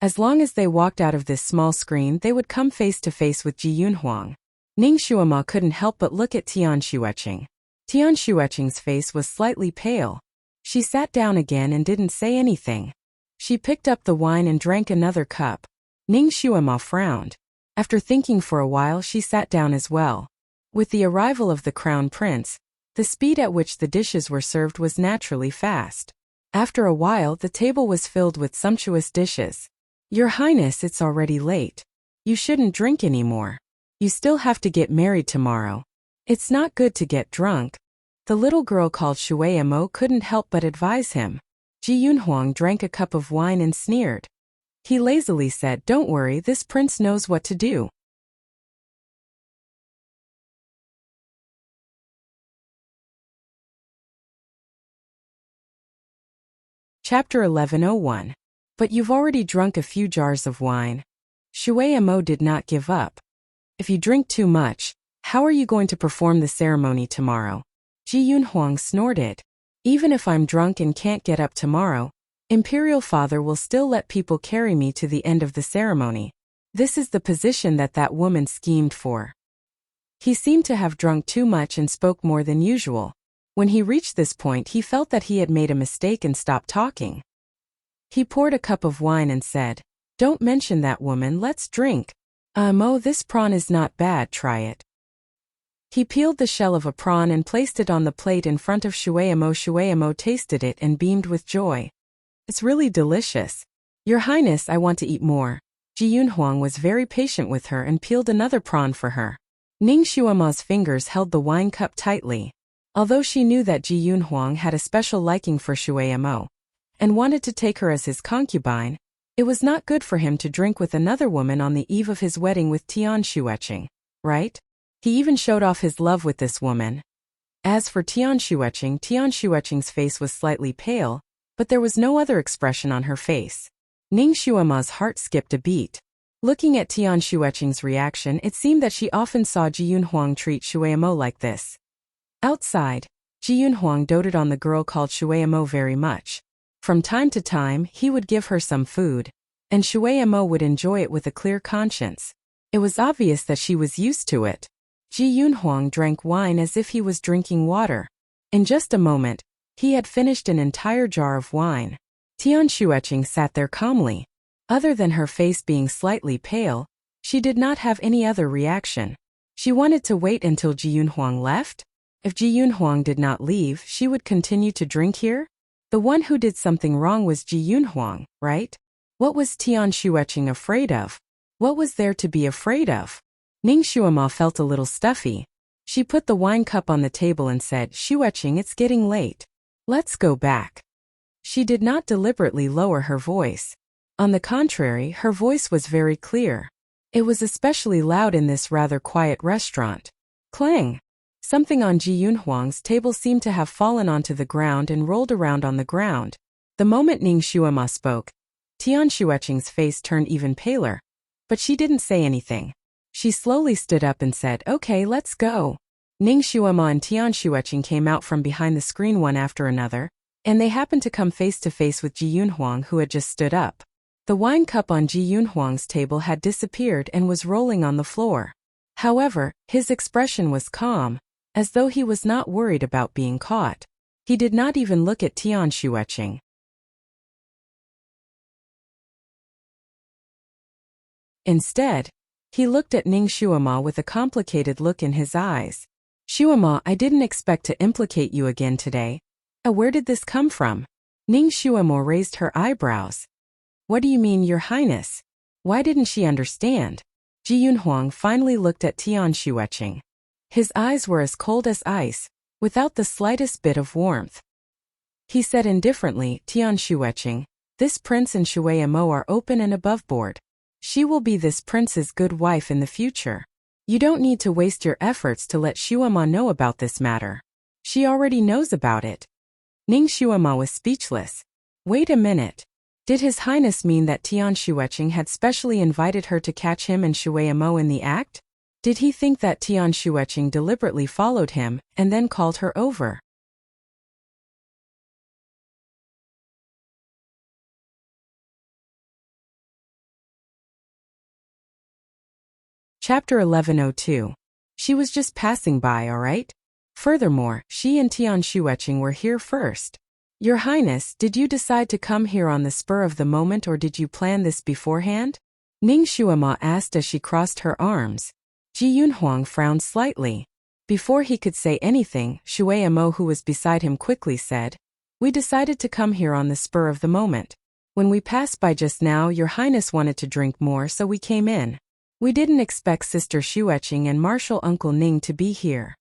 As long as they walked out of this small screen, they would come face to face with Ji Yunhuang. Ning Shuema couldn't help but look at Tian Shueching. Tian Shueching's face was slightly pale. She sat down again and didn't say anything. She picked up the wine and drank another cup. Ning Shuema frowned. After thinking for a while, she sat down as well. With the arrival of the crown prince, the speed at which the dishes were served was naturally fast. After a while, the table was filled with sumptuous dishes. Your Highness, it's already late. You shouldn't drink anymore. You still have to get married tomorrow. It's not good to get drunk. The little girl called Shueimo couldn't help but advise him. Ji Yunhuang drank a cup of wine and sneered. He lazily said, "Don't worry, this prince knows what to do." Chapter 1101. But you've already drunk a few jars of wine. Shueimo did not give up. If you drink too much, how are you going to perform the ceremony tomorrow? Ji Yunhuang snorted. Even if I'm drunk and can't get up tomorrow, Imperial Father will still let people carry me to the end of the ceremony. This is the position that woman schemed for. He seemed to have drunk too much and spoke more than usual. When he reached this point, he felt that he had made a mistake and stopped talking. He poured a cup of wine and said, "Don't mention that woman, let's drink. Mo, this prawn is not bad, try it." He peeled the shell of a prawn and placed it on the plate in front of Shueimo. Shueimo tasted it and beamed with joy. "It's really delicious. Your Highness, I want to eat more." Ji Yunhuang was very patient with her and peeled another prawn for her. Ning Shuema's fingers held the wine cup tightly. Although she knew that Ji Yunhuang had a special liking for Shui Mo and wanted to take her as his concubine, it was not good for him to drink with another woman on the eve of his wedding with Tian Shueqing, right? He even showed off his love with this woman. As for Tian Shueqing's face was slightly pale, but there was no other expression on her face. Ning Xuema's heart skipped a beat. Looking at Tian Shueqing's reaction, it seemed that she often saw Ji Yunhuang treat Shui Mo like this. Outside, Ji Yunhuang doted on the girl called Shui Mo very much. From time to time, he would give her some food, and Shui Mo would enjoy it with a clear conscience. It was obvious that she was used to it. Ji Yunhuang drank wine as if he was drinking water. In just a moment, he had finished an entire jar of wine. Tian Shueqing sat there calmly. Other than her face being slightly pale, she did not have any other reaction. She wanted to wait until Ji Yunhuang left. If Ji Yunhuang did not leave, she would continue to drink here? The one who did something wrong was Ji Yunhuang, right? What was Tian Shueqing afraid of? What was there to be afraid of? Ning Xuema felt a little stuffy. She put the wine cup on the table and said, "Shueqing, it's getting late. Let's go back." She did not deliberately lower her voice. On the contrary, her voice was very clear. It was especially loud in this rather quiet restaurant. Clang! Something on Ji Yunhuang's table seemed to have fallen onto the ground and rolled around on the ground. The moment Ning Xuema spoke, Tian Shueqing's face turned even paler. But she didn't say anything. She slowly stood up and said, "Okay, let's go." Ning Xuema and Tian Shueqing came out from behind the screen one after another, and they happened to come face to face with Ji Yunhuang, who had just stood up. The wine cup on Ji Yunhuang's table had disappeared and was rolling on the floor. However, his expression was calm, as though he was not worried about being caught. He did not even look at Tian Shueqing. Instead, he looked at Ning Xuema with a complicated look in his eyes. "Xuema, I didn't expect to implicate you again today. Where did this come from?" Ning Xuema raised her eyebrows. "What do you mean, Your Highness?" Why didn't she understand? Ji Yunhuang finally looked at Tian Shueqing. His eyes were as cold as ice, without the slightest bit of warmth. He said indifferently, "Tian Shueqing, this prince and Shui Mo are open and above board. She will be this prince's good wife in the future. You don't need to waste your efforts to let Xuema know about this matter. She already knows about it." Ning Xuema was speechless. Wait a minute. Did His Highness mean that Tian Shueqing had specially invited her to catch him and Shui Mo in the act? Did he think that Tian Shueqing deliberately followed him and then called her over? Chapter 1102. She was just passing by, alright? Furthermore, she and Tian Shueqing were here first. Your Highness, did you decide to come here on the spur of the moment, or did you plan this beforehand? Ning Xuema asked as she crossed her arms. Ji Yunhuang frowned slightly. Before he could say anything, Shui Mo, who was beside him, quickly said, "We decided to come here on the spur of the moment. When we passed by just now, Your Highness wanted to drink more, so we came in. We didn't expect Sister Shueqing and Martial Uncle Ning to be here."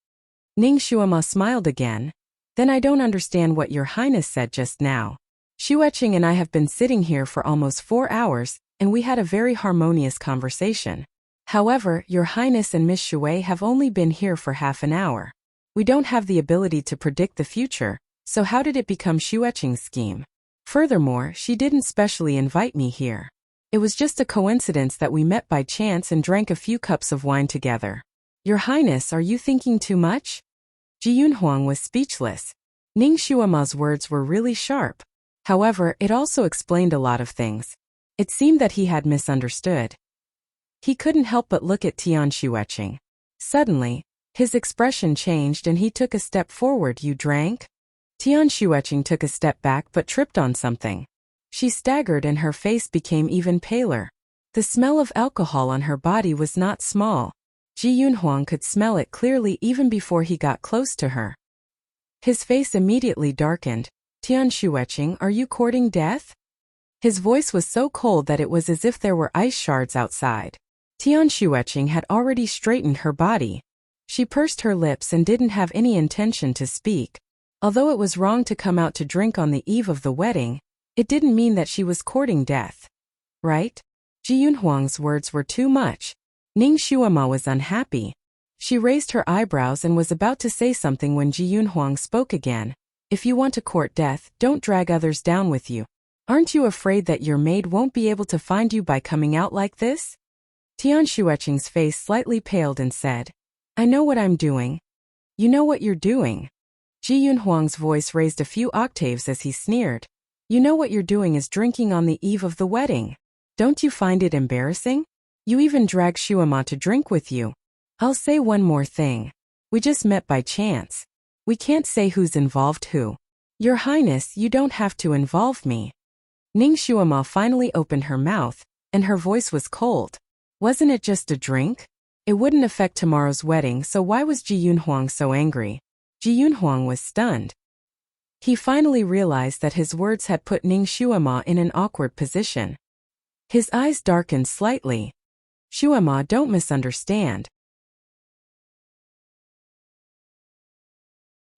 Ning Xuema smiled again. "Then I don't understand what Your Highness said just now. Shueqing and I have been sitting here for almost 4 hours, and we had a very harmonious conversation. However, Your Highness and Miss Shui have only been here for half an hour. We don't have the ability to predict the future, so how did it become Shueqing's scheme? Furthermore, she didn't specially invite me here. It was just a coincidence that we met by chance and drank a few cups of wine together. Your Highness, are you thinking too much?" Ji Yunhuang was speechless. Ning Xuema's words were really sharp. However, it also explained a lot of things. It seemed that he had misunderstood. He couldn't help but look at Tian Shueqing. Suddenly, his expression changed and he took a step forward. "You drank?" Tian Shueqing took a step back but tripped on something. She staggered and her face became even paler. The smell of alcohol on her body was not small. Ji Yunhuang could smell it clearly even before he got close to her. His face immediately darkened. "Tian Shueqing, are you courting death?" His voice was so cold that it was as if there were ice shards outside. Tian Shueqing had already straightened her body. She pursed her lips and didn't have any intention to speak. Although it was wrong to come out to drink on the eve of the wedding, it didn't mean that she was courting death. Right? Ji Yunhuang's words were too much. Ning Shuama was unhappy. She raised her eyebrows and was about to say something when Ji Yunhuang spoke again. If you want to court death, don't drag others down with you. Aren't you afraid that your maid won't be able to find you by coming out like this? Tian Shueqing's face slightly paled and said, I know what I'm doing. You know what you're doing. Ji Yunhuang's voice raised a few octaves as he sneered. You know what you're doing is drinking on the eve of the wedding. Don't you find it embarrassing? You even drag Shuama to drink with you. I'll say one more thing. We just met by chance. We can't say who's involved who. Your Highness, you don't have to involve me. Ning Shuama finally opened her mouth, and her voice was cold. Wasn't it just a drink? It wouldn't affect tomorrow's wedding, so why was Ji Yunhuang so angry? Ji Yunhuang was stunned. He finally realized that his words had put Ning Shuama in an awkward position. His eyes darkened slightly. Shuama, don't misunderstand.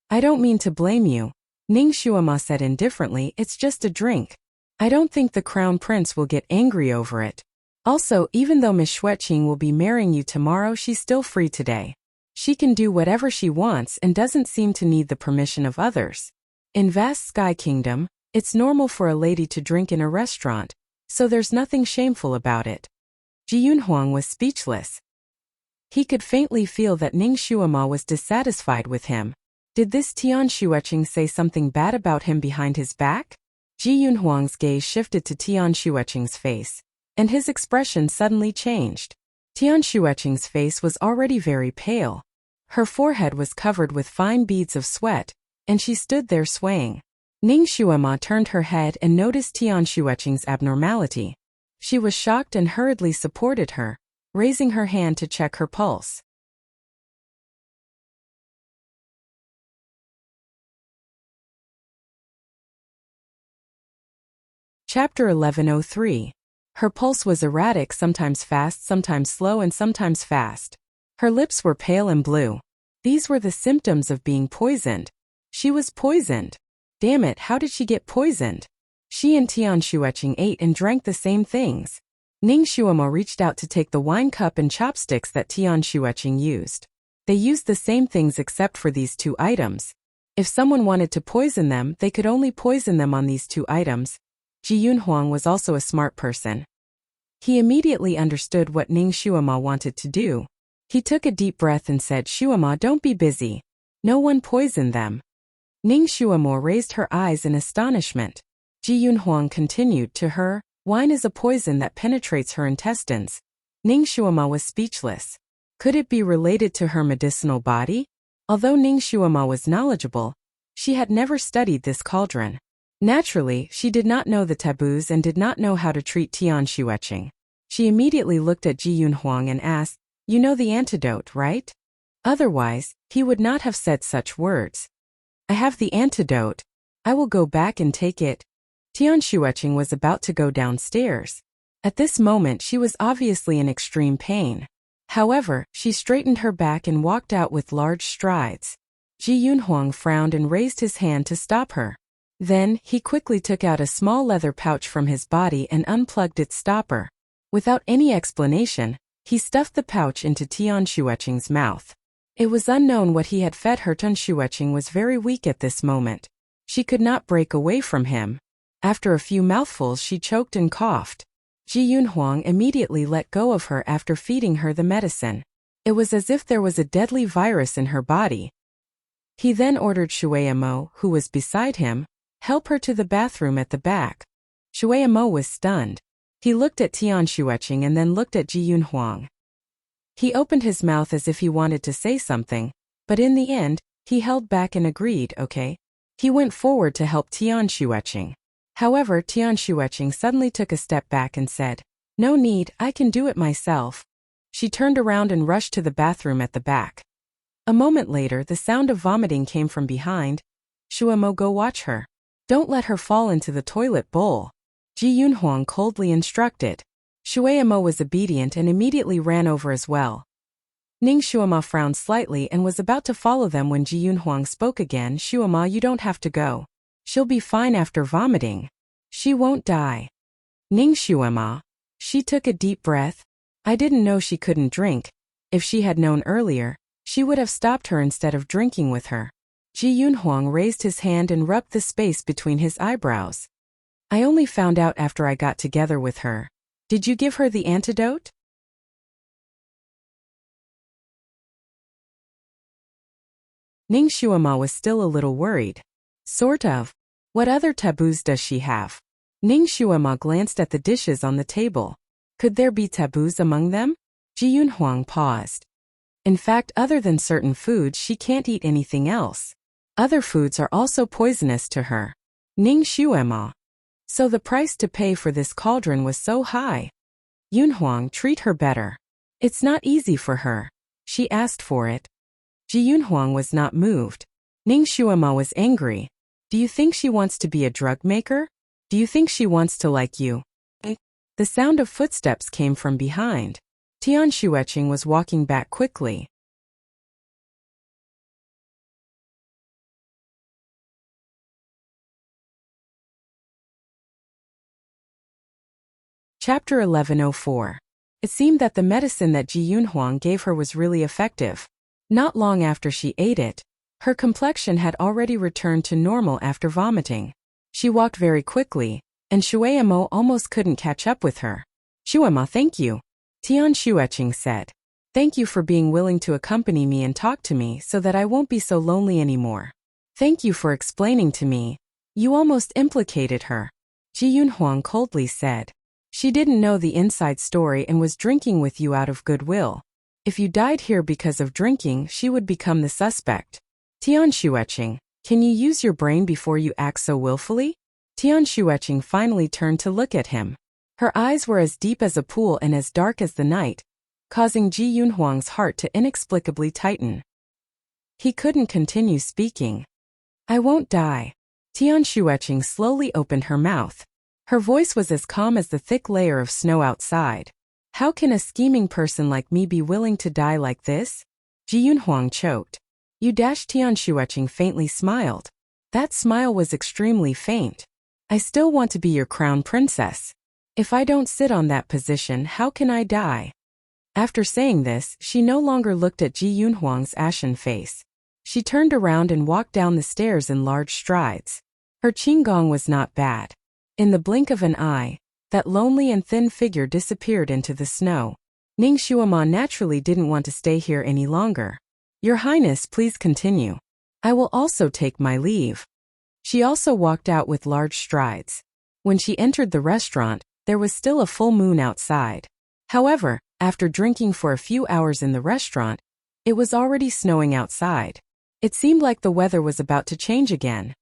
I don't mean to blame you. Ning Shuama said indifferently, it's just a drink. I don't think the crown prince will get angry over it. Also, even though Miss Shueqing will be marrying you tomorrow, she's still free today. She can do whatever she wants and doesn't seem to need the permission of others. In vast Sky Kingdom, it's normal for a lady to drink in a restaurant, so there's nothing shameful about it. Ji Yunhuang was speechless. He could faintly feel that Ning Shuama was dissatisfied with him. Did this Tian Shueqing say something bad about him behind his back? Ji Yunhuang's gaze shifted to Tian Shueqing's face, and his expression suddenly changed. Tian Shueqing's face was already very pale. Her forehead was covered with fine beads of sweat, and she stood there swaying. Ning Shuama turned her head and noticed Tian Shueqing's abnormality. She was shocked and hurriedly supported her, raising her hand to check her pulse. Chapter 1103. Her pulse was erratic, sometimes fast, sometimes slow, and sometimes fast. Her lips were pale and blue. These were the symptoms of being poisoned. She was poisoned. Damn it, how did she get poisoned? She and Tian Shueqing ate and drank the same things. Ning Shuama reached out to take the wine cup and chopsticks that Tian Shueqing used. They used the same things except for these two items. If someone wanted to poison them, they could only poison them on these two items. Ji Yunhuang was also a smart person. He immediately understood what Ning Shuama wanted to do. He took a deep breath and said, Shuama, don't be busy. No one poisoned them. Ning Shuama raised her eyes in astonishment. Ji Yunhuang continued to her, wine is a poison that penetrates her intestines. Ning Shuama was speechless. Could it be related to her medicinal body? Although Ning Shuama was knowledgeable, she had never studied this cauldron. Naturally, she did not know the taboos and did not know how to treat Tian Shueqing. She immediately looked at Ji Yunhuang and asked, you know the antidote, right? Otherwise, he would not have said such words. I have the antidote. I will go back and take it. Tian Shueqing was about to go downstairs. At this moment, she was obviously in extreme pain. However, she straightened her back and walked out with large strides. Ji Yunhuang frowned and raised his hand to stop her. Then, he quickly took out a small leather pouch from his body and unplugged its stopper. Without any explanation, he stuffed the pouch into Tian Shueqing's mouth. It was unknown what he had fed her. Tian Shueqing was very weak at this moment. She could not break away from him. After a few mouthfuls, she choked and coughed. Ji Yunhuang immediately let go of her after feeding her the medicine. It was as if there was a deadly virus in her body. He then ordered Shuei Mo, who was beside him, help her to the bathroom at the back. Shuei Mo was stunned. He looked at Tian Shueqing and then looked at Ji Yunhuang. He opened his mouth as if he wanted to say something, but in the end, he held back and agreed, okay. He went forward to help Tian Shueqing. However, Tian Shueqing suddenly took a step back and said, no need, I can do it myself. She turned around and rushed to the bathroom at the back. A moment later, the sound of vomiting came from behind. Shuei Mo, go watch her. Don't let her fall into the toilet bowl. Ji Yunhuang coldly instructed. Shuei Mo was obedient and immediately ran over as well. Ning Shuama frowned slightly and was about to follow them when Ji Yunhuang spoke again. Shuama, you don't have to go. She'll be fine after vomiting. She won't die. Ning Shuama. She took a deep breath. I didn't know she couldn't drink. If she had known earlier, she would have stopped her instead of drinking with her. Ji Yunhuang raised his hand and rubbed the space between his eyebrows. I only found out after I got together with her. Did you give her the antidote? Ning Shuama was still a little worried. Sort of. What other taboos does she have? Ning Shuama glanced at the dishes on the table. Could there be taboos among them? Ji Yunhuang paused. In fact, other than certain foods, she can't eat anything else. Other foods are also poisonous to her. Ning Shuama. So the price to pay for this cauldron was so high. Yunhuang, treat her better. It's not easy for her. She asked for it. Ji Yunhuang was not moved. Ning Shuama was angry. Do you think she wants to be a drug maker? Do you think she wants to like you? The sound of footsteps came from behind. Tian Shueqing was walking back quickly. Chapter 1104. It seemed that the medicine that Ji Yunhuang gave her was really effective. Not long after she ate it, her complexion had already returned to normal after vomiting. She walked very quickly, and Shueimo almost couldn't catch up with her. Shuema, thank you. Tian Shueqing said. Thank you for being willing to accompany me and talk to me so that I won't be so lonely anymore. Thank you for explaining to me. You almost implicated her. Ji Yunhuang coldly said. She didn't know the inside story and was drinking with you out of goodwill. If you died here because of drinking, she would become the suspect. Tian Shueqing, can you use your brain before you act so willfully? Tian Shueqing finally turned to look at him. Her eyes were as deep as a pool and as dark as the night, causing Ji Yunhuang's heart to inexplicably tighten. He couldn't continue speaking. I won't die. Tian Shueqing slowly opened her mouth. Her voice was as calm as the thick layer of snow outside. How can a scheming person like me be willing to die like this? Ji Yunhuang choked. You dash. Tian Shueqing faintly smiled. That smile was extremely faint. I still want to be your crown princess. If I don't sit on that position, how can I die? After saying this, she no longer looked at Ji Yunhuang's ashen face. She turned around and walked down the stairs in large strides. Her qigong was not bad. In the blink of an eye, that lonely and thin figure disappeared into the snow. Ning Shuama naturally didn't want to stay here any longer. Your Highness, please continue. I will also take my leave. She also walked out with large strides. When she entered the restaurant, there was still a full moon outside. However, after drinking for a few hours in the restaurant, it was already snowing outside. It seemed like the weather was about to change again.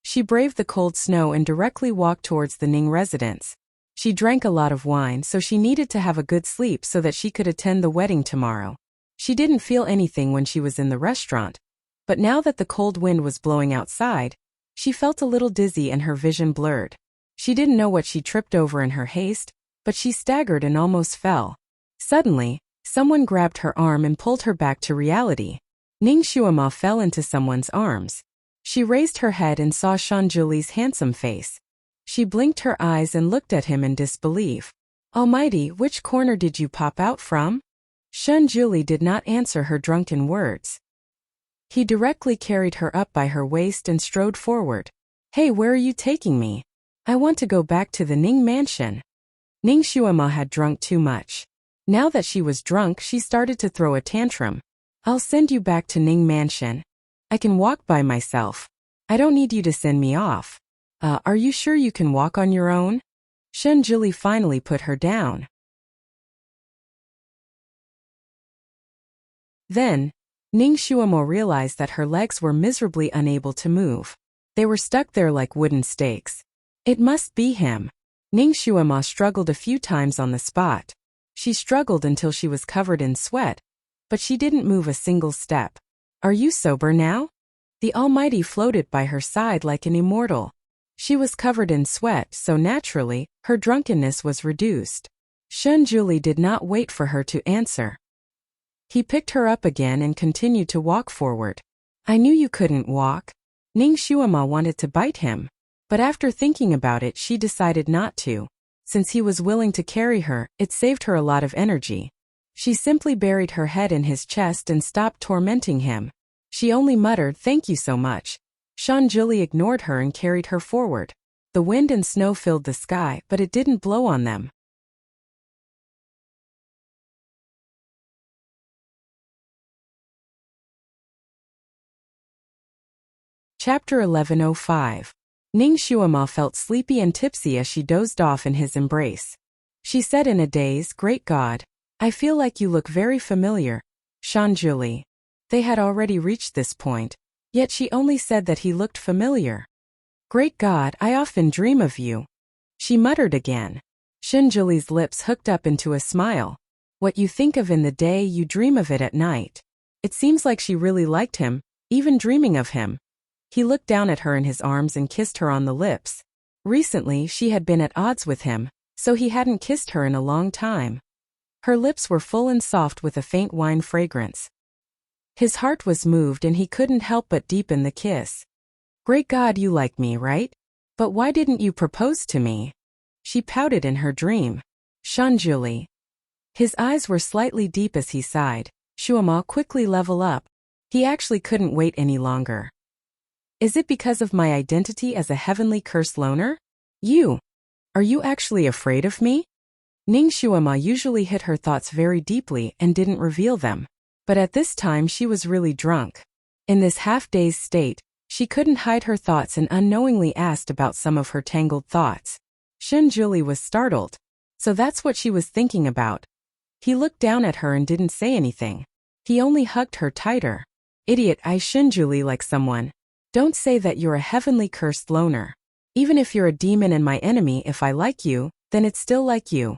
She braved the cold snow and directly walked towards the Ning residence. She drank a lot of wine, so she needed to have a good sleep so that she could attend the wedding tomorrow. She didn't feel anything when she was in the restaurant, but now that the cold wind was blowing outside, she felt a little dizzy and her vision blurred. She didn't know what she tripped over in her haste, but she staggered and almost fell. Suddenly, someone grabbed her arm and pulled her back to reality. Ning Shuama fell into someone's arms. She raised her head and saw Shanjuli's handsome face. She blinked her eyes and looked at him in disbelief. Almighty, which corner did you pop out from? Shanjuli did not answer her drunken words. He directly carried her up by her waist and strode forward. Hey, where are you taking me? I want to go back to the Ning mansion. Ning Shuama had drunk too much. Now that she was drunk, she started to throw a tantrum. I'll send you back to Ning mansion. I can walk by myself. I don't need you to send me off. Are you sure you can walk on your own? Shanjuli finally put her down. Then, Ning Shuama realized that her legs were miserably unable to move. They were stuck there like wooden stakes. It must be him. Ning Shuama struggled a few times on the spot. She struggled until she was covered in sweat, but she didn't move a single step. Are you sober now? The Almighty floated by her side like an immortal. She was covered in sweat, so naturally, her drunkenness was reduced. Shanjuli did not wait for her to answer. He picked her up again and continued to walk forward. I knew you couldn't walk. Ning Shuama wanted to bite him, but after thinking about it she decided not to. Since he was willing to carry her, it saved her a lot of energy. She simply buried her head in his chest and stopped tormenting him. She only muttered, "Thank you so much." Shanjuli ignored her and carried her forward. The wind and snow filled the sky, but it didn't blow on them. Chapter 11:05. Ning Shuama felt sleepy and tipsy as she dozed off in his embrace. She said in a daze, "Great God, I feel like you look very familiar, Shanjuli." They had already reached this point, yet she only said that he looked familiar. "Great God, I often dream of you," she muttered again. Shanjuli's lips hooked up into a smile. "What you think of in the day, you dream of it at night." It seems like she really liked him, even dreaming of him. He looked down at her in his arms and kissed her on the lips. Recently she had been at odds with him, so he hadn't kissed her in a long time. Her lips were full and soft with a faint wine fragrance. His heart was moved and he couldn't help but deepen the kiss. "Great God, you like me, right? But why didn't you propose to me?" She pouted in her dream. Shanjuli. His eyes were slightly deep as he sighed. "Shuama, quickly level up." He actually couldn't wait any longer. "Is it because of my identity as a heavenly cursed loner? Are you actually afraid of me?" Ning Shuama usually hid her thoughts very deeply and didn't reveal them. But at this time she was really drunk. In this half-dazed state, she couldn't hide her thoughts and unknowingly asked about some of her tangled thoughts. Shanjuli was startled. So that's what she was thinking about. He looked down at her and didn't say anything. He only hugged her tighter. "Idiot, I Shanjuli like someone. Don't say that you're a heavenly cursed loner. Even if you're a demon and my enemy, if I like you, then it's still like you."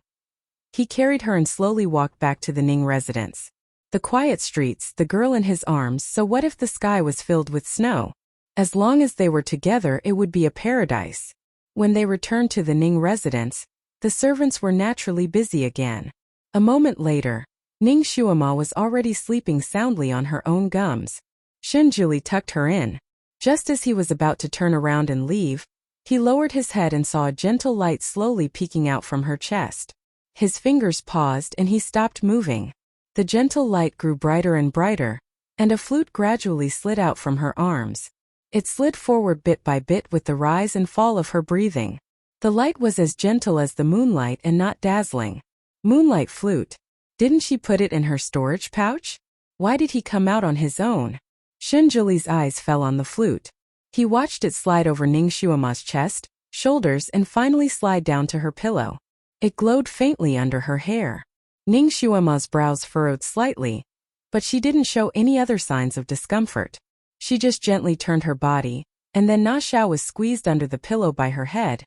He carried her and slowly walked back to the Ning residence. The quiet streets, the girl in his arms, so what if the sky was filled with snow? As long as they were together it would be a paradise. When they returned to the Ning residence, the servants were naturally busy again. A moment later, Ning Shuama was already sleeping soundly on her own gums. Shanjuli tucked her in. Just as he was about to turn around and leave, he lowered his head and saw a gentle light slowly peeking out from her chest. His fingers paused and he stopped moving. The gentle light grew brighter and brighter, and a flute gradually slid out from her arms. It slid forward bit by bit with the rise and fall of her breathing. The light was as gentle as the moonlight and not dazzling. Moonlight flute. Didn't she put it in her storage pouch? Why did he come out on his own? Shanjuli's eyes fell on the flute. He watched it slide over Ning Shuama's chest, shoulders and finally slide down to her pillow. It glowed faintly under her hair. Ning Shuama's brows furrowed slightly, but she didn't show any other signs of discomfort. She just gently turned her body, and then Na Xiao was squeezed under the pillow by her head.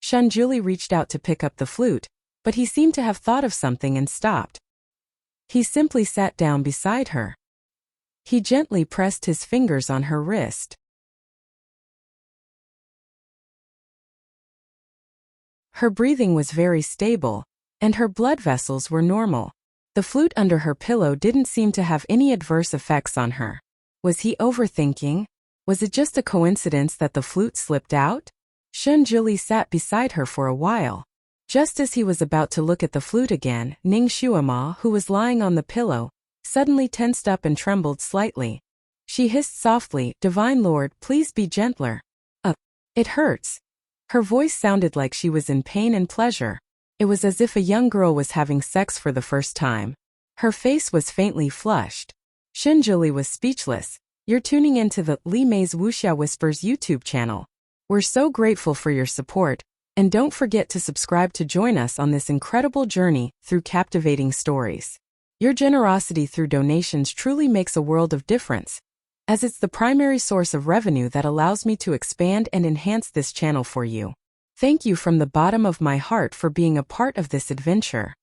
Shanjuli reached out to pick up the flute, but he seemed to have thought of something and stopped. He simply sat down beside her. He gently pressed his fingers on her wrist. Her breathing was very stable, and her blood vessels were normal. The flute under her pillow didn't seem to have any adverse effects on her. Was he overthinking? Was it just a coincidence that the flute slipped out? Shanjuli sat beside her for a while. Just as he was about to look at the flute again, Ning Shuama, who was lying on the pillow, suddenly tensed up and trembled slightly. She hissed softly, "Divine Lord, please be gentler. It hurts." Her voice sounded like she was in pain and pleasure. It was as if a young girl was having sex for the first time. Her face was faintly flushed. Shanjuli was speechless. You're tuning into the Li Mei's Wuxia Whispers YouTube channel. We're so grateful for your support, and don't forget to subscribe to join us on this incredible journey through captivating stories. Your generosity through donations truly makes a world of difference, as it's the primary source of revenue that allows me to expand and enhance this channel for you. Thank you from the bottom of my heart for being a part of this adventure.